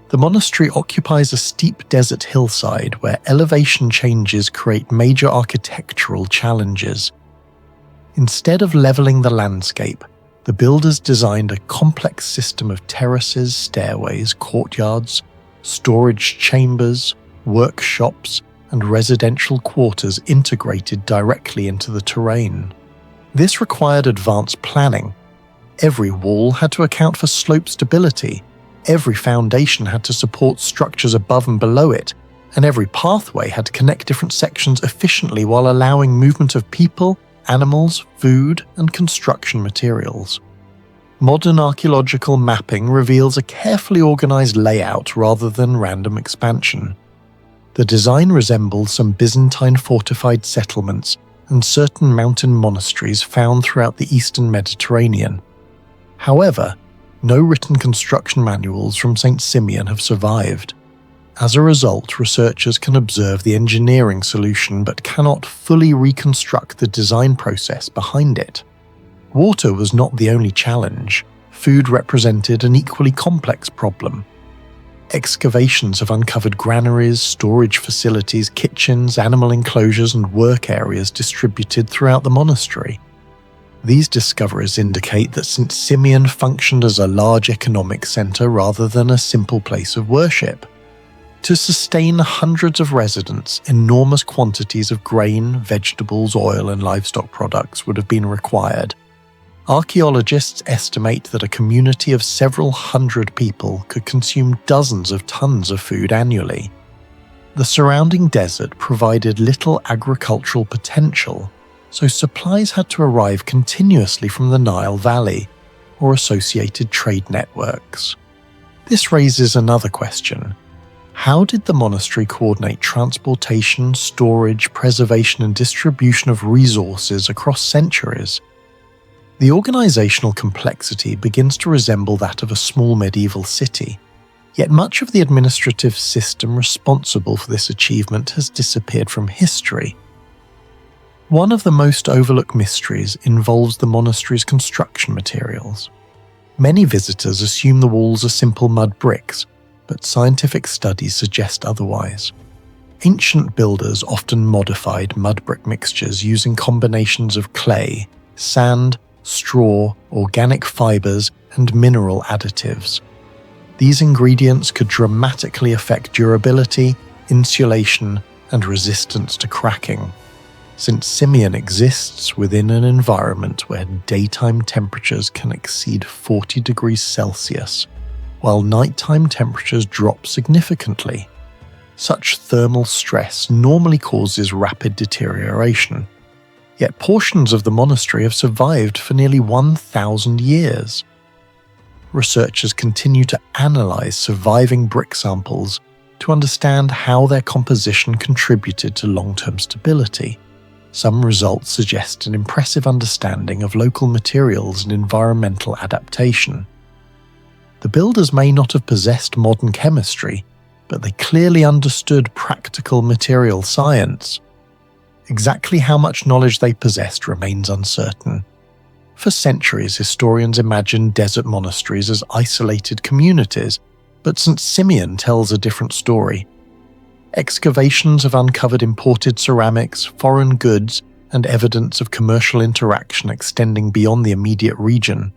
The monastery occupies a steep desert hillside where elevation changes create major architectural challenges. Instead of leveling the landscape, the builders designed a complex system of terraces, stairways, courtyards, storage chambers, workshops, and residential quarters integrated directly into the terrain. This required advanced planning. Every wall had to account for slope stability, every foundation had to support structures above and below it, and every pathway had to connect different sections efficiently while allowing movement of people, animals, food, and construction materials. Modern archaeological mapping reveals a carefully organized layout rather than random expansion. The design resembles some Byzantine fortified settlements and certain mountain monasteries found throughout the eastern Mediterranean. However, no written construction manuals from St. Simeon have survived. As a result, researchers can observe the engineering solution but cannot fully reconstruct the design process behind it. Water was not the only challenge. Food represented an equally complex problem. Excavations have uncovered granaries, storage facilities, kitchens, animal enclosures, and work areas distributed throughout the monastery. These discoveries indicate that St. Simeon functioned as a large economic centre rather than a simple place of worship. To sustain hundreds of residents, enormous quantities of grain, vegetables, oil, and livestock products would have been required. Archaeologists estimate that a community of several hundred people could consume dozens of tons of food annually. The surrounding desert provided little agricultural potential, so supplies had to arrive continuously from the Nile Valley or associated trade networks. This raises another question. How did the monastery coordinate transportation, storage, preservation, and distribution of resources across centuries? The organizational complexity begins to resemble that of a small medieval city, yet much of the administrative system responsible for this achievement has disappeared from history. One of the most overlooked mysteries involves the monastery's construction materials. Many visitors assume the walls are simple mud bricks, but scientific studies suggest otherwise. Ancient builders often modified mud brick mixtures using combinations of clay, sand, straw, organic fibers, and mineral additives. These ingredients could dramatically affect durability, insulation, and resistance to cracking. St. Simeon exists within an environment where daytime temperatures can exceed 40 degrees Celsius, while nighttime temperatures drop significantly. Such thermal stress normally causes rapid deterioration, yet portions of the monastery have survived for nearly 1,000 years. Researchers continue to analyze surviving brick samples to understand how their composition contributed to long-term stability. Some results suggest an impressive understanding of local materials and environmental adaptation. The builders may not have possessed modern chemistry, but they clearly understood practical material science. Exactly how much knowledge they possessed remains uncertain. For centuries, historians imagined desert monasteries as isolated communities, but St. Simeon tells a different story. Excavations have uncovered imported ceramics, foreign goods, and evidence of commercial interaction extending beyond the immediate region.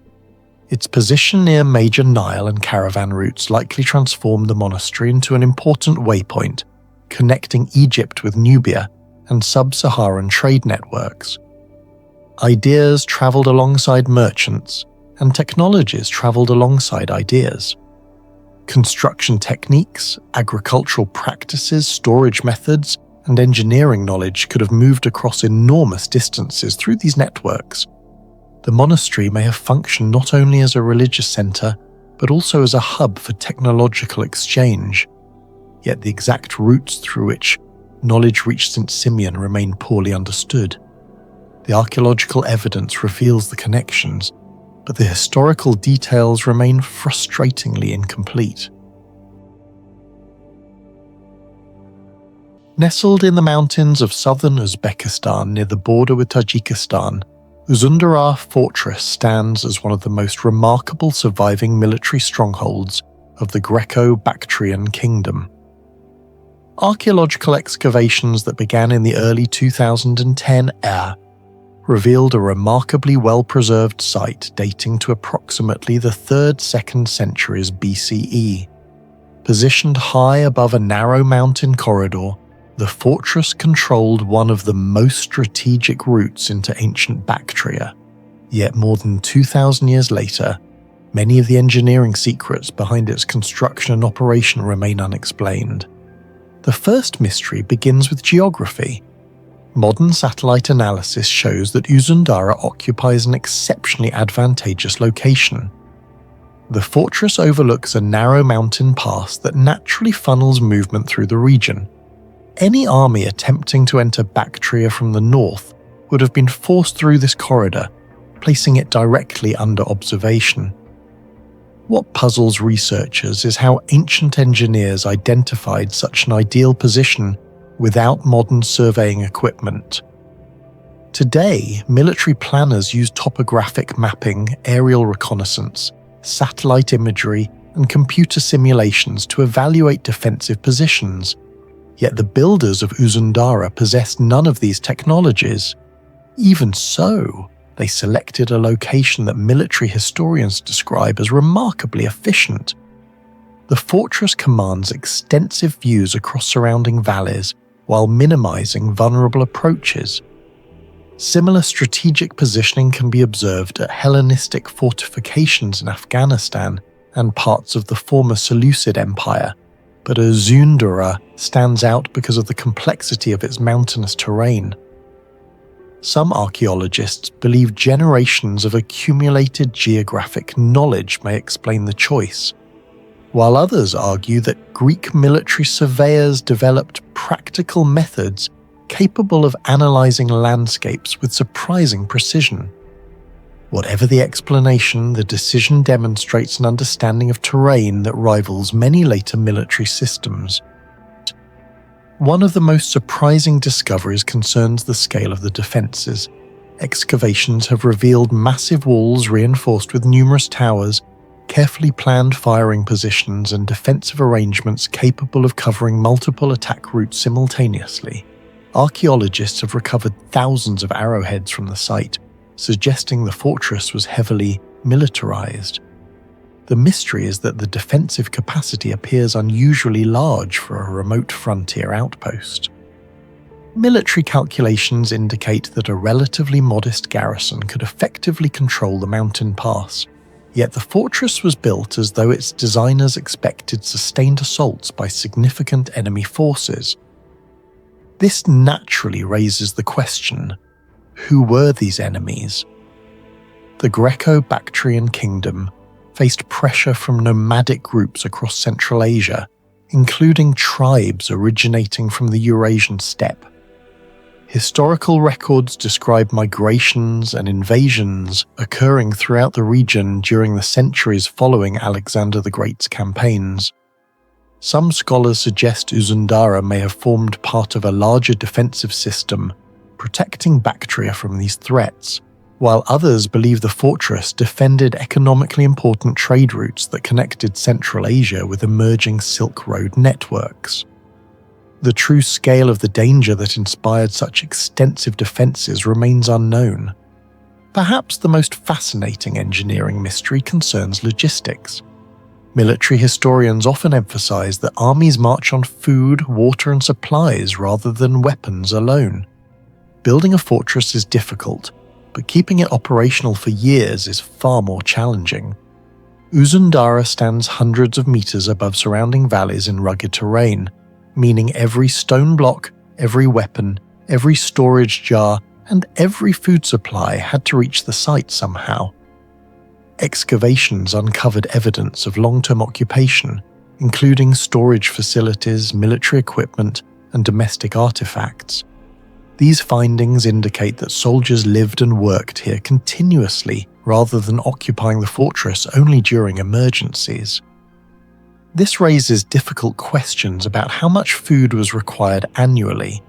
Its position near major Nile and caravan routes likely transformed the monastery into an important waypoint, connecting Egypt with Nubia and sub-Saharan trade networks. Ideas traveled alongside merchants, and technologies traveled alongside ideas. Construction techniques, agricultural practices, storage methods, and engineering knowledge could have moved across enormous distances through these networks. The monastery may have functioned not only as a religious centre, but also as a hub for technological exchange. Yet the exact routes through which knowledge reached St. Simeon remain poorly understood. The archaeological evidence reveals the connections, but the historical details remain frustratingly incomplete. Nestled in the mountains of southern Uzbekistan near the border with Tajikistan, Uzundara Fortress stands as one of the most remarkable surviving military strongholds of the Greco-Bactrian kingdom. Archaeological excavations that began in the early 2010 era revealed a remarkably well-preserved site dating to approximately the 3rd–2nd centuries BCE. Positioned high above a narrow mountain corridor, the fortress controlled one of the most strategic routes into ancient Bactria. Yet more than 2,000 years later, many of the engineering secrets behind its construction and operation remain unexplained. The first mystery begins with geography. Modern satellite analysis shows that Uzundara occupies an exceptionally advantageous location. The fortress overlooks a narrow mountain pass that naturally funnels movement through the region. Any army attempting to enter Bactria from the north would have been forced through this corridor, placing it directly under observation. What puzzles researchers is how ancient engineers identified such an ideal position without modern surveying equipment. Today, military planners use topographic mapping, aerial reconnaissance, satellite imagery, and computer simulations to evaluate defensive positions. Yet the builders of Uzundara possessed none of these technologies. Even so, they selected a location that military historians describe as remarkably efficient. The fortress commands extensive views across surrounding valleys while minimizing vulnerable approaches. Similar strategic positioning can be observed at Hellenistic fortifications in Afghanistan and parts of the former Seleucid Empire, but Uzundara stands out because of the complexity of its mountainous terrain. Some archaeologists believe generations of accumulated geographic knowledge may explain the choice, while others argue that Greek military surveyors developed practical methods capable of analyzing landscapes with surprising precision. Whatever the explanation, the decision demonstrates an understanding of terrain that rivals many later military systems. One of the most surprising discoveries concerns the scale of the defences. Excavations have revealed massive walls reinforced with numerous towers, carefully planned firing positions, and defensive arrangements capable of covering multiple attack routes simultaneously. Archaeologists have recovered thousands of arrowheads from the site, suggesting the fortress was heavily militarized. The mystery is that the defensive capacity appears unusually large for a remote frontier outpost. Military calculations indicate that a relatively modest garrison could effectively control the mountain pass, yet the fortress was built as though its designers expected sustained assaults by significant enemy forces. This naturally raises the question: who were these enemies? The Greco-Bactrian kingdom faced pressure from nomadic groups across Central Asia, including tribes originating from the Eurasian steppe. Historical records describe migrations and invasions occurring throughout the region during the centuries following Alexander the Great's campaigns. Some scholars suggest Uzundara may have formed part of a larger defensive system, protecting Bactria from these threats, while others believe the fortress defended economically important trade routes that connected Central Asia with emerging Silk Road networks. The true scale of the danger that inspired such extensive defences remains unknown. Perhaps the most fascinating engineering mystery concerns logistics. Military historians often emphasize that armies march on food, water, and supplies rather than weapons alone. Building a fortress is difficult, but keeping it operational for years is far more challenging. Uzundara stands hundreds of meters above surrounding valleys in rugged terrain, meaning every stone block, every weapon, every storage jar, and every food supply had to reach the site somehow. Excavations uncovered evidence of long-term occupation, including storage facilities, military equipment, and domestic artifacts. These findings indicate that soldiers lived and worked here continuously rather than occupying the fortress only during emergencies. This raises difficult questions about how much food was required annually,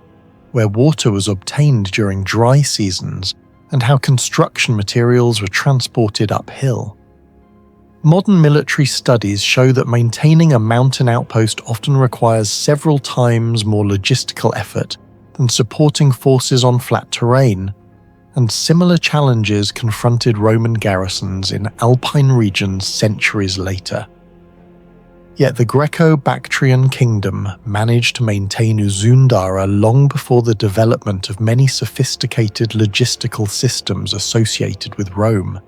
where water was obtained during dry seasons, and how construction materials were transported uphill. Modern military studies show that maintaining a mountain outpost often requires several times more logistical effort than supporting forces on flat terrain, and similar challenges confronted Roman garrisons in alpine regions centuries later. Yet the Greco-Bactrian kingdom managed to maintain Uzundara long before the development of many sophisticated logistical systems associated with Rome.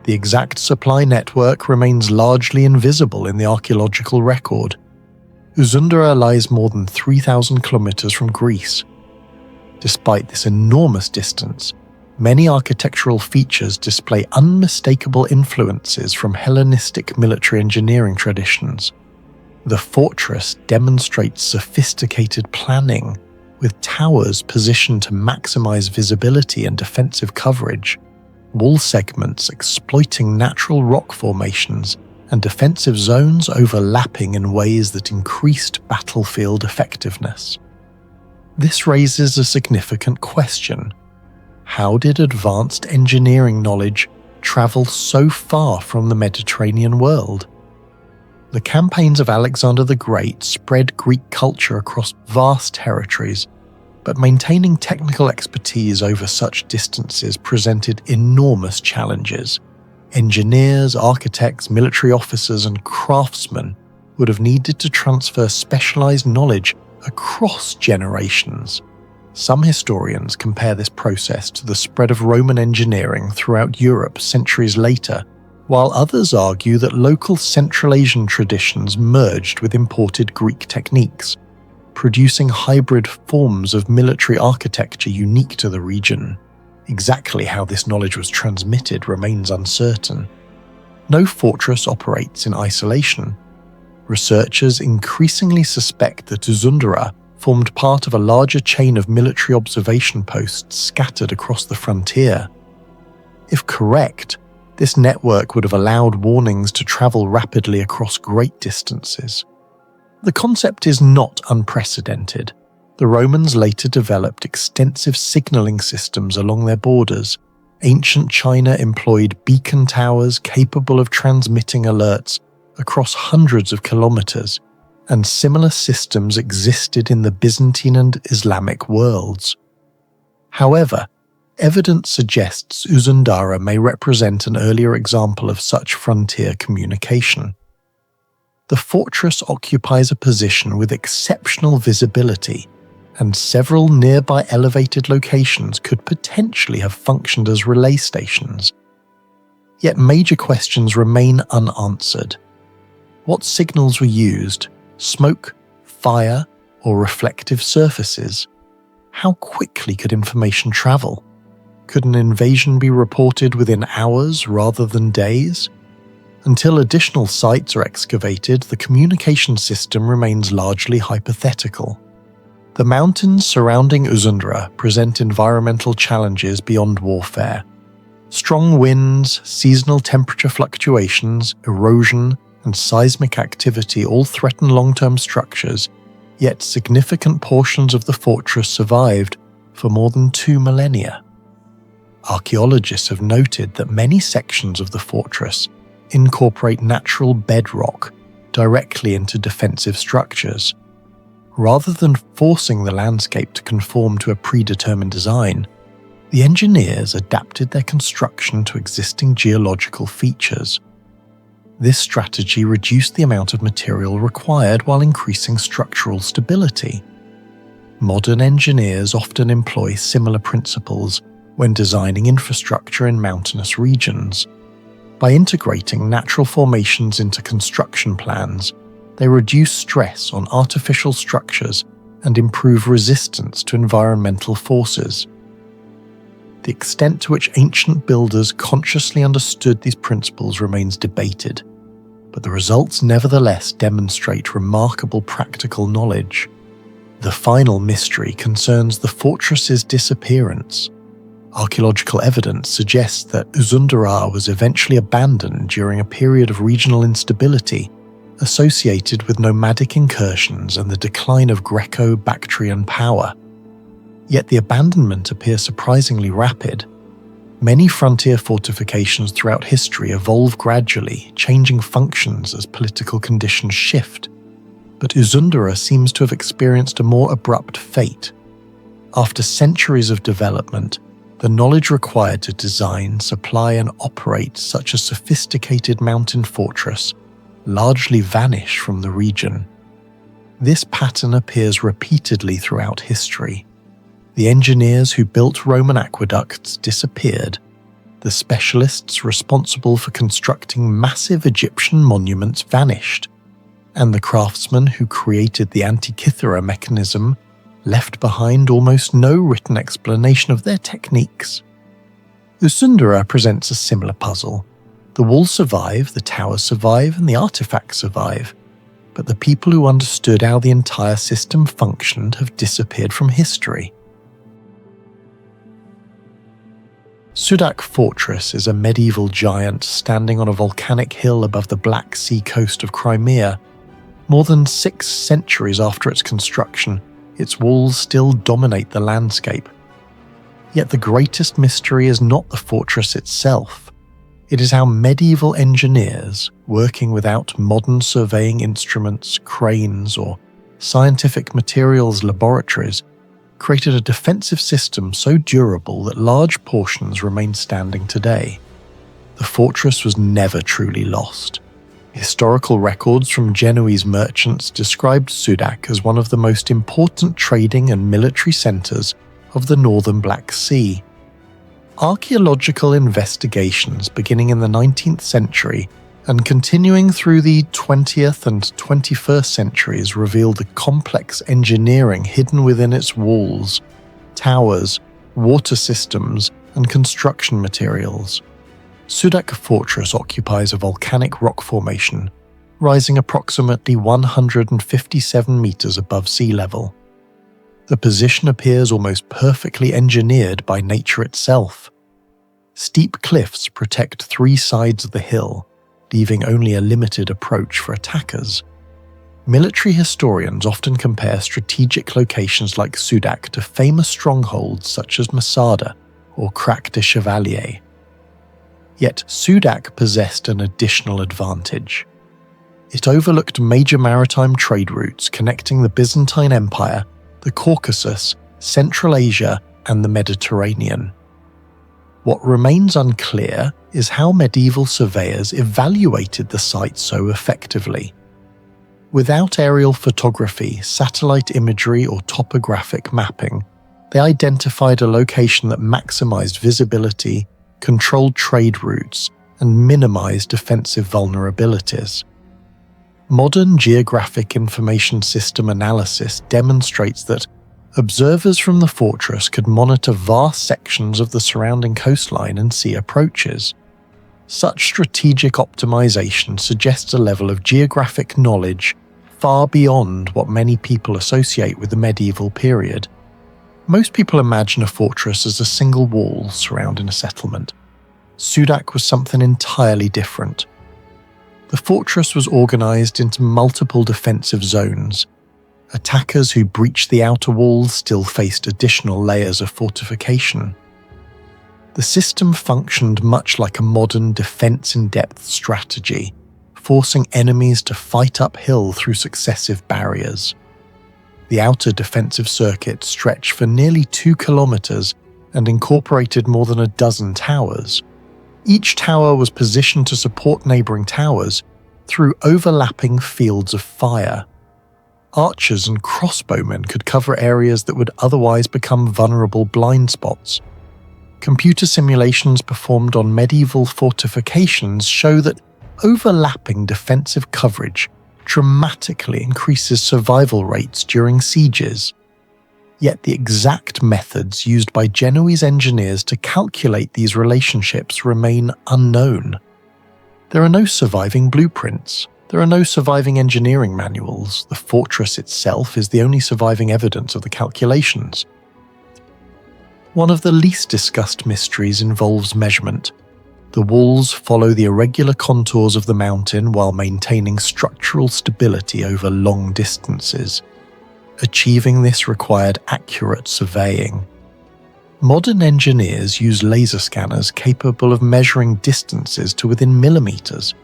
The exact supply network remains largely invisible in the archaeological record. Uzundara lies more than 3,000 kilometers from Greece. Despite this enormous distance, many architectural features display unmistakable influences from Hellenistic military engineering traditions. The fortress demonstrates sophisticated planning, with towers positioned to maximize visibility and defensive coverage, wall segments exploiting natural rock formations, and defensive zones overlapping in ways that increased battlefield effectiveness. This raises a significant question. How did advanced engineering knowledge travel so far from the Mediterranean world? The campaigns of Alexander the Great spread Greek culture across vast territories, but maintaining technical expertise over such distances presented enormous challenges. Engineers, architects, military officers, and craftsmen would have needed to transfer specialized knowledge across generations. Some historians compare this process to the spread of Roman engineering throughout Europe centuries later, while others argue that local Central Asian traditions merged with imported Greek techniques, producing hybrid forms of military architecture unique to the region. Exactly how this knowledge was transmitted remains uncertain. No fortress operates in isolation. Researchers increasingly suspect that Uzundara formed part of a larger chain of military observation posts scattered across the frontier. If correct, this network would have allowed warnings to travel rapidly across great distances. The concept is not unprecedented. The Romans later developed extensive signaling systems along their borders. Ancient China employed beacon towers capable of transmitting alerts across hundreds of kilometers, and similar systems existed in the Byzantine and Islamic worlds. However, evidence suggests Uzundara may represent an earlier example of such frontier communication. The fortress occupies a position with exceptional visibility, and several nearby elevated locations could potentially have functioned as relay stations. Yet major questions remain unanswered. What signals were used? Smoke, fire, or reflective surfaces? How quickly could information travel? Could an invasion be reported within hours rather than days? Until additional sites are excavated, the communication system remains largely hypothetical. The mountains surrounding Uzundara present environmental challenges beyond warfare. Strong winds, seasonal temperature fluctuations, erosion, and seismic activity all threaten long-term structures, yet significant portions of the fortress survived for more than 2 millennia. Archaeologists have noted that many sections of the fortress incorporate natural bedrock directly into defensive structures. Rather than forcing the landscape to conform to a predetermined design, the engineers adapted their construction to existing geological features. This strategy reduced the amount of material required while increasing structural stability. Modern engineers often employ similar principles when designing infrastructure in mountainous regions. By integrating natural formations into construction plans, they reduce stress on artificial structures and improve resistance to environmental forces. The extent to which ancient builders consciously understood these principles remains debated, but the results nevertheless demonstrate remarkable practical knowledge. The final mystery concerns the fortress's disappearance. Archaeological evidence suggests that Uzundara was eventually abandoned during a period of regional instability associated with nomadic incursions and the decline of Greco-Bactrian power. Yet the abandonment appears surprisingly rapid. Many frontier fortifications throughout history evolve gradually, changing functions as political conditions shift. But Uzundara seems to have experienced a more abrupt fate. After centuries of development, the knowledge required to design, supply, and operate such a sophisticated mountain fortress largely vanished from the region. This pattern appears repeatedly throughout history. The engineers who built Roman aqueducts disappeared, the specialists responsible for constructing massive Egyptian monuments vanished, and the craftsmen who created the Antikythera mechanism left behind almost no written explanation of their techniques. Uzundara presents a similar puzzle. The walls survive, the towers survive, and the artifacts survive, but the people who understood how the entire system functioned have disappeared from history. Sudak Fortress is a medieval giant standing on a volcanic hill above the Black Sea coast of Crimea. More than 6 centuries after its construction, its walls still dominate the landscape. Yet the greatest mystery is not the fortress itself. It is how medieval engineers, working without modern surveying instruments, cranes, or scientific materials laboratories, created a defensive system so durable that large portions remain standing today. The fortress was never truly lost. Historical records from Genoese merchants described Sudak as one of the most important trading and military centers of the northern Black Sea. Archaeological investigations beginning in the 19th century and continuing through the 20th and 21st centuries revealed the complex engineering hidden within its walls, towers, water systems, and construction materials. Sudak Fortress occupies a volcanic rock formation, rising approximately 157 meters above sea level. The position appears almost perfectly engineered by nature itself. Steep cliffs protect 3 sides of the hill, leaving only a limited approach for attackers. Military historians often compare strategic locations like Sudak to famous strongholds such as Masada or Crac de Chevalier. Yet Sudak possessed an additional advantage. It overlooked major maritime trade routes connecting the Byzantine Empire, the Caucasus, Central Asia, and the Mediterranean. What remains unclear is how medieval surveyors evaluated the site so effectively. Without aerial photography, satellite imagery, or topographic mapping, they identified a location that maximized visibility, controlled trade routes, and minimized defensive vulnerabilities. Modern geographic information system analysis demonstrates that observers from the fortress could monitor vast sections of the surrounding coastline and see approaches. Such strategic optimization suggests a level of geographic knowledge far beyond what many people associate with the medieval period. Most people imagine a fortress as a single wall surrounding a settlement. Sudak was something entirely different. The fortress was organized into multiple defensive zones. Attackers who breached the outer walls still faced additional layers of fortification. The system functioned much like a modern defense-in-depth strategy, forcing enemies to fight uphill through successive barriers. The outer defensive circuit stretched for nearly 2 kilometers and incorporated more than a dozen towers. Each tower was positioned to support neighboring towers through overlapping fields of fire. Archers and crossbowmen could cover areas that would otherwise become vulnerable blind spots. Computer simulations performed on medieval fortifications show that overlapping defensive coverage dramatically increases survival rates during sieges. Yet the exact methods used by Genoese engineers to calculate these relationships remain unknown. There are no surviving blueprints. There are no surviving engineering manuals. The fortress itself is the only surviving evidence of the calculations. One of the least discussed mysteries involves measurement. The walls follow the irregular contours of the mountain while maintaining structural stability over long distances. Achieving this required accurate surveying. Modern engineers use laser scanners capable of measuring distances to within millimeters.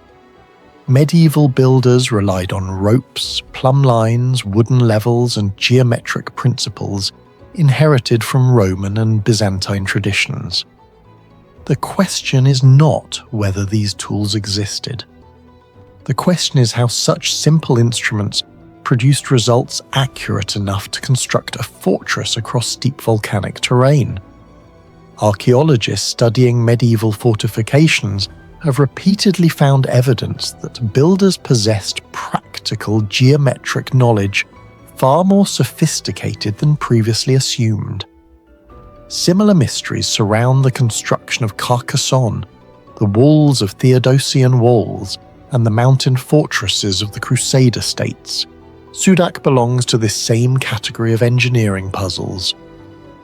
Medieval builders relied on ropes, plumb lines, wooden levels, and geometric principles inherited from Roman and Byzantine traditions. The question is not whether these tools existed. The question is how such simple instruments produced results accurate enough to construct a fortress across steep volcanic terrain. Archaeologists studying medieval fortifications have repeatedly found evidence that builders possessed practical geometric knowledge far more sophisticated than previously assumed. Similar mysteries surround the construction of Carcassonne, the walls of Theodosian walls, and the mountain fortresses of the Crusader states. Sudak belongs to this same category of engineering puzzles.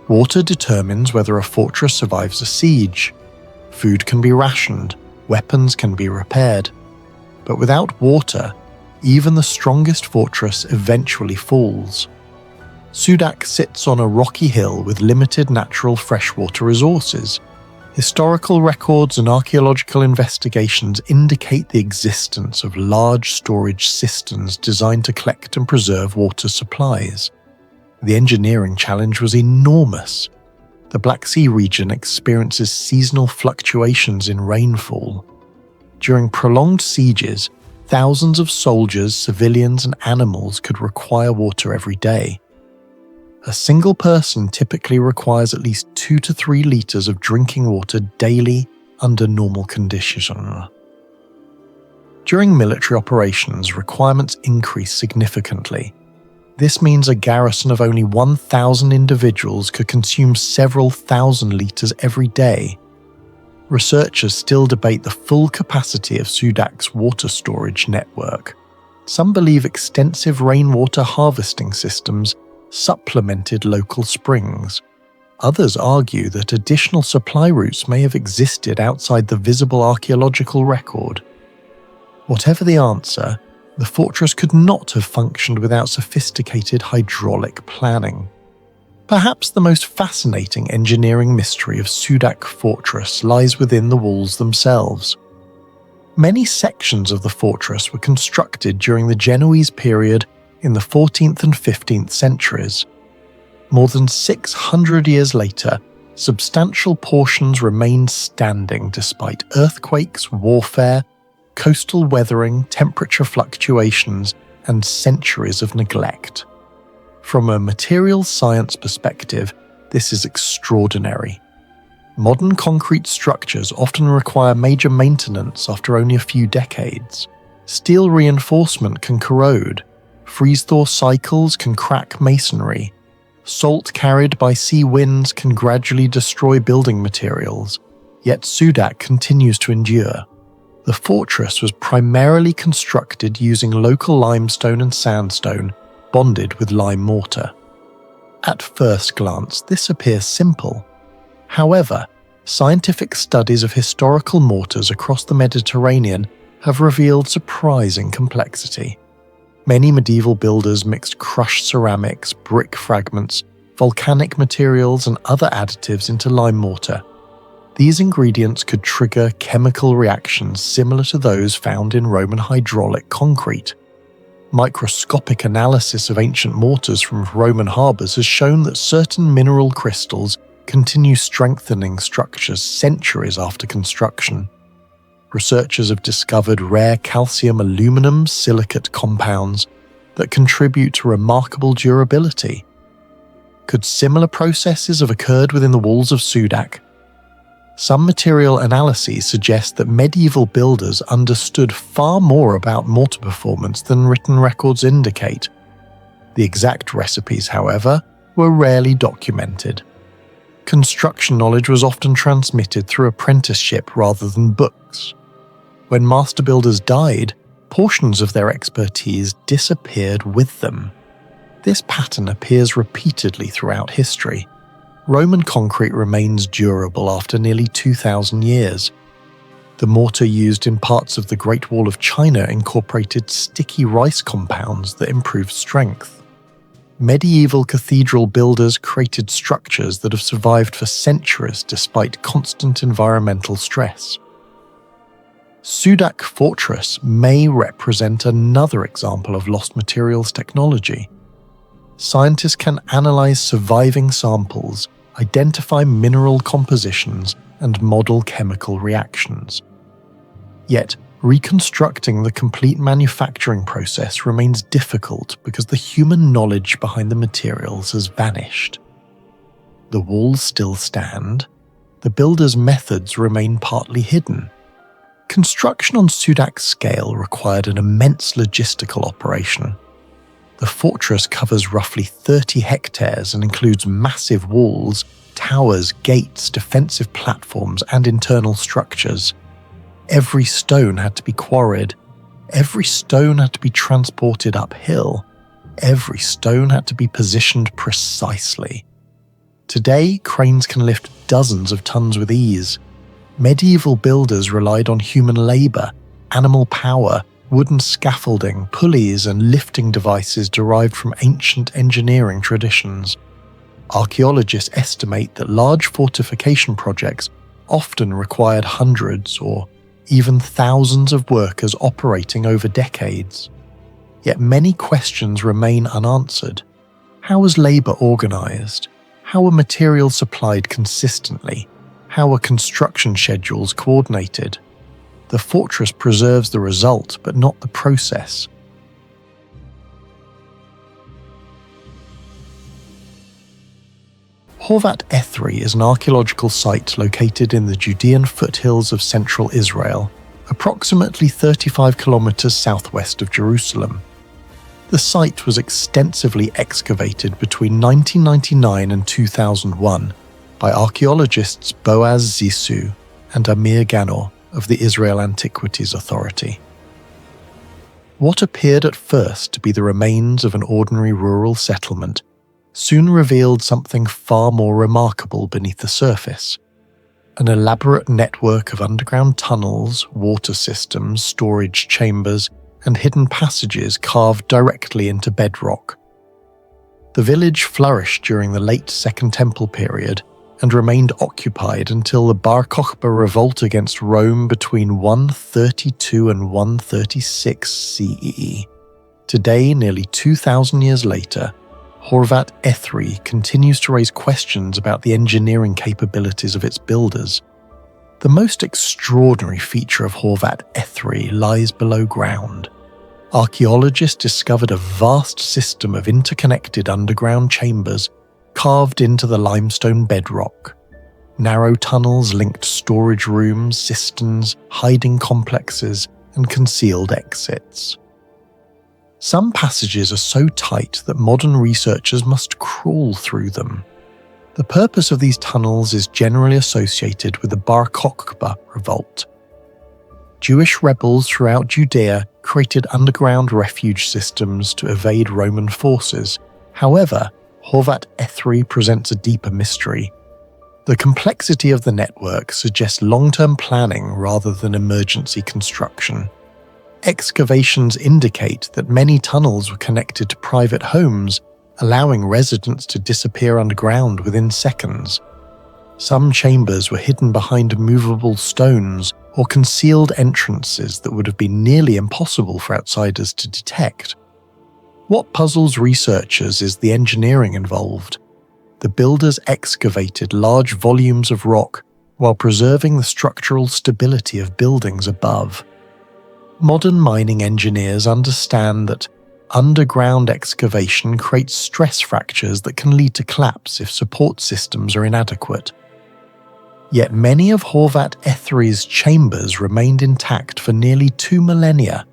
Water determines whether a fortress survives a siege. Food can be rationed, weapons can be repaired. But without water, even the strongest fortress eventually falls. Sudak sits on a rocky hill with limited natural freshwater resources. Historical records and archaeological investigations indicate the existence of large storage cisterns designed to collect and preserve water supplies. The engineering challenge was enormous. The Black Sea region experiences seasonal fluctuations in rainfall. During prolonged sieges, thousands of soldiers, civilians, and animals could require water every day. A single person typically requires at least 2 to 3 liters of drinking water daily under normal conditions. During military operations, requirements increase significantly. This means a garrison of only 1,000 individuals could consume several thousand liters every day. Researchers still debate the full capacity of Sudak's water storage network. Some believe extensive rainwater harvesting systems supplemented local springs. Others argue that additional supply routes may have existed outside the visible archaeological record. Whatever the answer, the fortress could not have functioned without sophisticated hydraulic planning. Perhaps the most fascinating engineering mystery of Sudak Fortress lies within the walls themselves. Many sections of the fortress were constructed during the Genoese period in the 14th and 15th centuries. More than 600 years later, substantial portions remained standing despite earthquakes, warfare, coastal weathering, temperature fluctuations, and centuries of neglect. From a materials science perspective, this is extraordinary. Modern concrete structures often require major maintenance after only a few decades. Steel reinforcement can corrode. Freeze-thaw cycles can crack masonry. Salt carried by sea winds can gradually destroy building materials. Yet Sudak continues to endure. The fortress was primarily constructed using local limestone and sandstone, bonded with lime mortar. At first glance, this appears simple. However, scientific studies of historical mortars across the Mediterranean have revealed surprising complexity. Many medieval builders mixed crushed ceramics, brick fragments, volcanic materials, and other additives into lime mortar. These ingredients could trigger chemical reactions similar to those found in Roman hydraulic concrete. Microscopic analysis of ancient mortars from Roman harbours has shown that certain mineral crystals continue strengthening structures centuries after construction. Researchers have discovered rare calcium aluminum silicate compounds that contribute to remarkable durability. Could similar processes have occurred within the walls of Sudak? Some material analyses suggest that medieval builders understood far more about mortar performance than written records indicate. The exact recipes, however, were rarely documented. Construction knowledge was often transmitted through apprenticeship rather than books. When master builders died, portions of their expertise disappeared with them. This pattern appears repeatedly throughout history. Roman concrete remains durable after nearly 2,000 years. The mortar used in parts of the Great Wall of China incorporated sticky rice compounds that improved strength. Medieval cathedral builders created structures that have survived for centuries despite constant environmental stress. Sudak Fortress may represent another example of lost materials technology. Scientists can analyze surviving samples, identify mineral compositions, and model chemical reactions. Yet, reconstructing the complete manufacturing process remains difficult because the human knowledge behind the materials has vanished. The walls still stand, the builders' methods remain partly hidden. Construction on Sudak's scale required an immense logistical operation. The fortress covers roughly 30 hectares and includes massive walls, towers, gates, defensive platforms, and internal structures. Every stone had to be quarried. Every stone had to be transported uphill. Every stone had to be positioned precisely. Today, cranes can lift dozens of tons with ease. Medieval builders relied on human labor, animal power, wooden scaffolding, pulleys, and lifting devices derived from ancient engineering traditions. Archaeologists estimate that large fortification projects often required hundreds or even thousands of workers operating over decades. Yet many questions remain unanswered. How was labor organized? How were materials supplied consistently? How were construction schedules coordinated? The fortress preserves the result, but not the process. Horvat Ethri is an archaeological site located in the Judean foothills of central Israel, approximately 35 kilometers southwest of Jerusalem. The site was extensively excavated between 1999 and 2001 by archaeologists Boaz Zissou and Amir Ganor of the Israel Antiquities Authority. What appeared at first to be the remains of an ordinary rural settlement soon revealed something far more remarkable beneath the surface. An elaborate network of underground tunnels, water systems, storage chambers, and hidden passages carved directly into bedrock. The village flourished during the late Second Temple period and remained occupied until the Bar Kokhba revolt against Rome between 132 and 136 CE. Today, nearly 2,000 years later, Horvat Ethri continues to raise questions about the engineering capabilities of its builders. The most extraordinary feature of Horvat Ethri lies below ground. Archaeologists discovered a vast system of interconnected underground chambers carved into the limestone bedrock. Narrow tunnels linked storage rooms, cisterns, hiding complexes, and concealed exits. Some passages are so tight that modern researchers must crawl through them. The purpose of these tunnels is generally associated with the Bar Kokhba revolt. Jewish rebels throughout Judea created underground refuge systems to evade Roman forces. However, Horvat Ethri presents a deeper mystery. The complexity of the network suggests long-term planning rather than emergency construction. Excavations indicate that many tunnels were connected to private homes, allowing residents to disappear underground within seconds. Some chambers were hidden behind movable stones or concealed entrances that would have been nearly impossible for outsiders to detect. What puzzles researchers is the engineering involved. The builders excavated large volumes of rock while preserving the structural stability of buildings above. Modern mining engineers understand that underground excavation creates stress fractures that can lead to collapse if support systems are inadequate. Yet many of Horvat Etheri's chambers remained intact for nearly 2 millennia.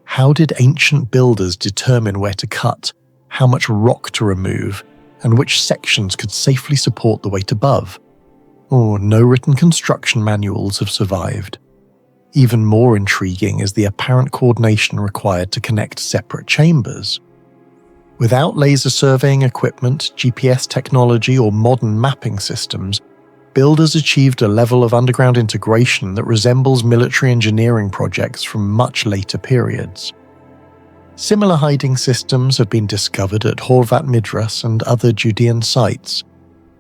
How did ancient builders determine where to cut, how much rock to remove, and which sections could safely support the weight above? No written construction manuals have survived. Even more intriguing is the apparent coordination required to connect separate chambers. Without laser surveying equipment, GPS technology, or modern mapping systems, builders achieved a level of underground integration that resembles military engineering projects from much later periods. Similar hiding systems have been discovered at Horvat Midras and other Judean sites,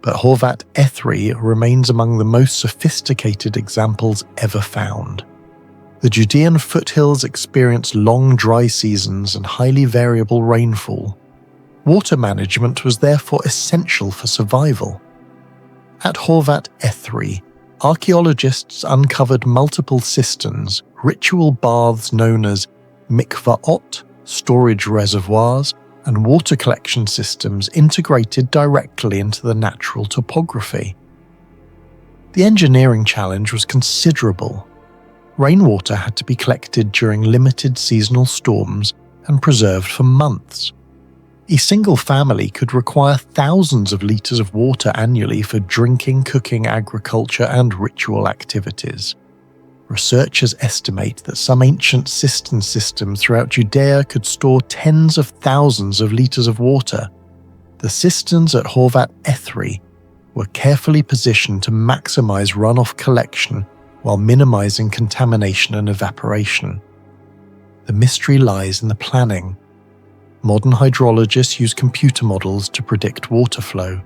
but Horvat Ethri remains among the most sophisticated examples ever found. The Judean foothills experience long dry seasons and highly variable rainfall. Water management was therefore essential for survival. At Horvat Ethri, archaeologists uncovered multiple cisterns, ritual baths known as mikvaot, storage reservoirs, and water collection systems integrated directly into the natural topography. The engineering challenge was considerable. Rainwater had to be collected during limited seasonal storms and preserved for months. A single family could require thousands of litres of water annually for drinking, cooking, agriculture, and ritual activities. Researchers estimate that some ancient cistern systems throughout Judea could store tens of thousands of litres of water. The cisterns at Horvat Ethri were carefully positioned to maximise runoff collection while minimising contamination and evaporation. The mystery lies in the planning. Modern hydrologists use computer models to predict water flow.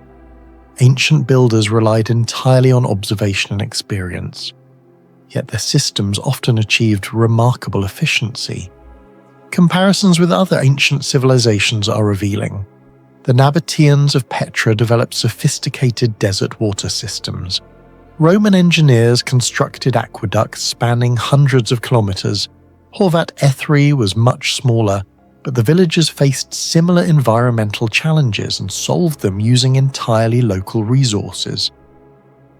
Ancient builders relied entirely on observation and experience. Yet their systems often achieved remarkable efficiency. Comparisons with other ancient civilizations are revealing. The Nabateans of Petra developed sophisticated desert water systems. Roman engineers constructed aqueducts spanning hundreds of kilometers. Horvat Ethri was much smaller, but the villagers faced similar environmental challenges and solved them using entirely local resources.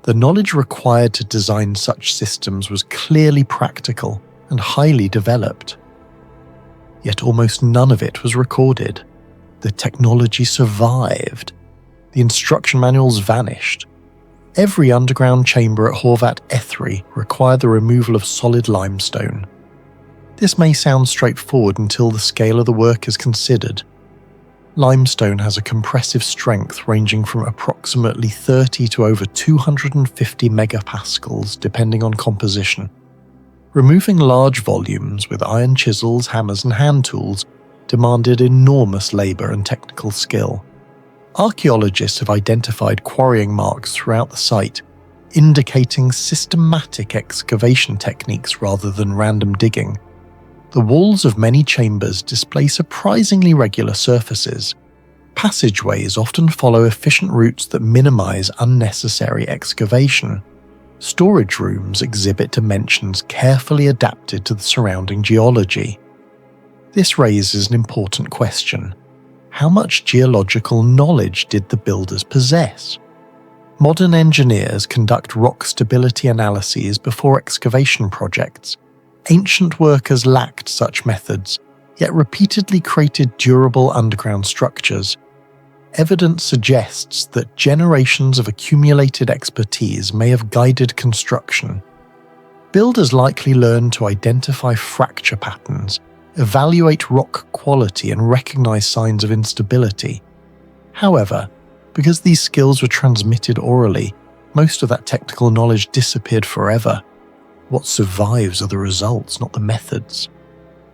The knowledge required to design such systems was clearly practical and highly developed. Yet almost none of it was recorded. The technology survived. The instruction manuals vanished. Every underground chamber at Horvat Ethri required the removal of solid limestone. This may sound straightforward until the scale of the work is considered. Limestone has a compressive strength ranging from approximately 30 to over 250 megapascals depending on composition. Removing large volumes with iron chisels, hammers and hand tools demanded enormous labour and technical skill. Archaeologists have identified quarrying marks throughout the site, indicating systematic excavation techniques rather than random digging. The walls of many chambers display surprisingly regular surfaces. Passageways often follow efficient routes that minimize unnecessary excavation. Storage rooms exhibit dimensions carefully adapted to the surrounding geology. This raises an important question. How much geological knowledge did the builders possess? Modern engineers conduct rock stability analyses before excavation projects. Ancient workers lacked such methods, yet repeatedly created durable underground structures. Evidence suggests that generations of accumulated expertise may have guided construction. Builders likely learned to identify fracture patterns, evaluate rock quality, and recognize signs of instability. However, because these skills were transmitted orally, most of that technical knowledge disappeared forever. What survives are the results, not the methods.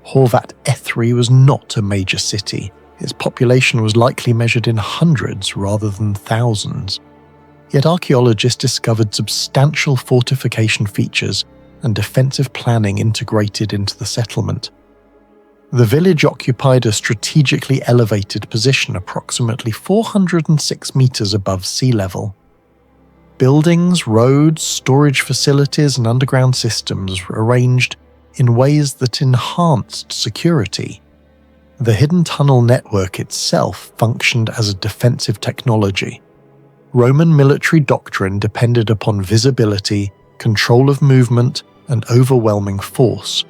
Horvat Ethri was not a major city. Its population was likely measured in hundreds rather than thousands. Yet archaeologists discovered substantial fortification features and defensive planning integrated into the settlement. The village occupied a strategically elevated position approximately 406 meters above sea level. Buildings, roads, storage facilities, and underground systems were arranged in ways that enhanced security. The hidden tunnel network itself functioned as a defensive technology. Roman military doctrine depended upon visibility, control of movement, and overwhelming force.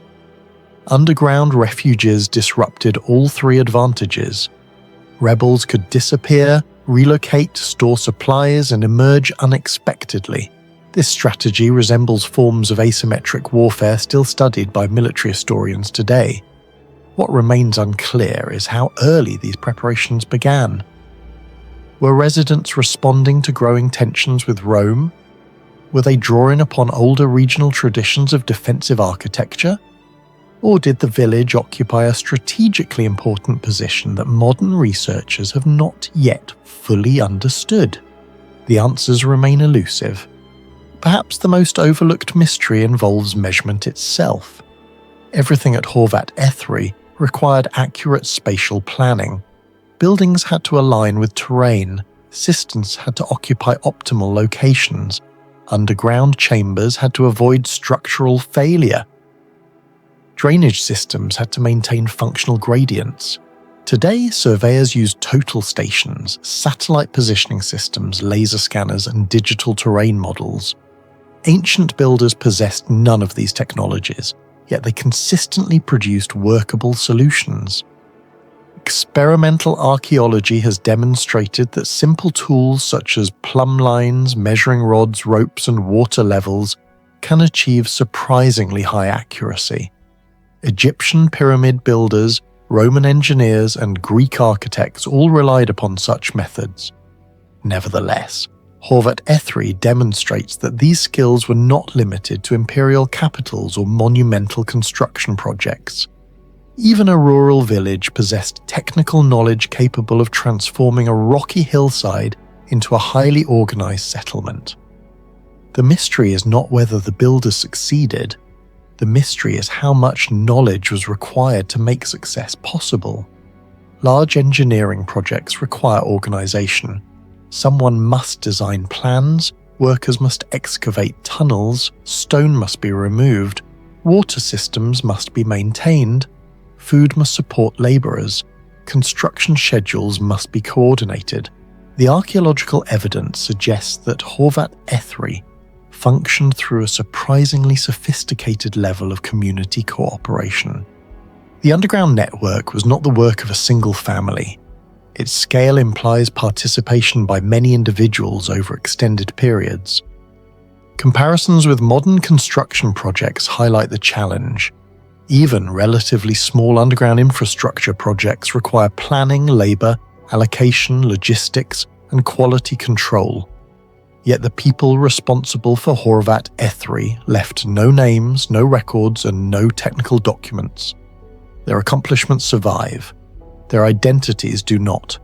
Underground refuges disrupted all three advantages. Rebels could disappear, relocate, store supplies, and emerge unexpectedly. This strategy resembles forms of asymmetric warfare still studied by military historians today. What remains unclear is how early these preparations began. Were residents responding to growing tensions with Rome? Were they drawing upon older regional traditions of defensive architecture? Or did the village occupy a strategically important position that modern researchers have not yet fully understood? The answers remain elusive. Perhaps the most overlooked mystery involves measurement itself. Everything at Horvat Ethri required accurate spatial planning. Buildings had to align with terrain, cisterns had to occupy optimal locations, underground chambers had to avoid structural failure. Drainage systems had to maintain functional gradients. Today, surveyors use total stations, satellite positioning systems, laser scanners, and digital terrain models. Ancient builders possessed none of these technologies, yet they consistently produced workable solutions. Experimental archaeology has demonstrated that simple tools such as plumb lines, measuring rods, ropes, and water levels can achieve surprisingly high accuracy. Egyptian pyramid builders, Roman engineers, and Greek architects all relied upon such methods. Nevertheless, Horvat Ethri demonstrates that these skills were not limited to imperial capitals or monumental construction projects. Even a rural village possessed technical knowledge capable of transforming a rocky hillside into a highly organized settlement. The mystery is not whether the builders succeeded. The mystery is how much knowledge was required to make success possible. Large engineering projects require organization. Someone must design plans, workers must excavate tunnels, stone must be removed, water systems must be maintained, food must support laborers, construction schedules must be coordinated. The archaeological evidence suggests that Horvat Ethri functioned through a surprisingly sophisticated level of community cooperation. The underground network was not the work of a single family. Its scale implies participation by many individuals over extended periods. Comparisons with modern construction projects highlight the challenge. Even relatively small underground infrastructure projects require planning, labor, allocation, logistics, and quality control. Yet the people responsible for Horvat Ethri left no names, no records, and no technical documents. Their accomplishments survive. Their identities do not.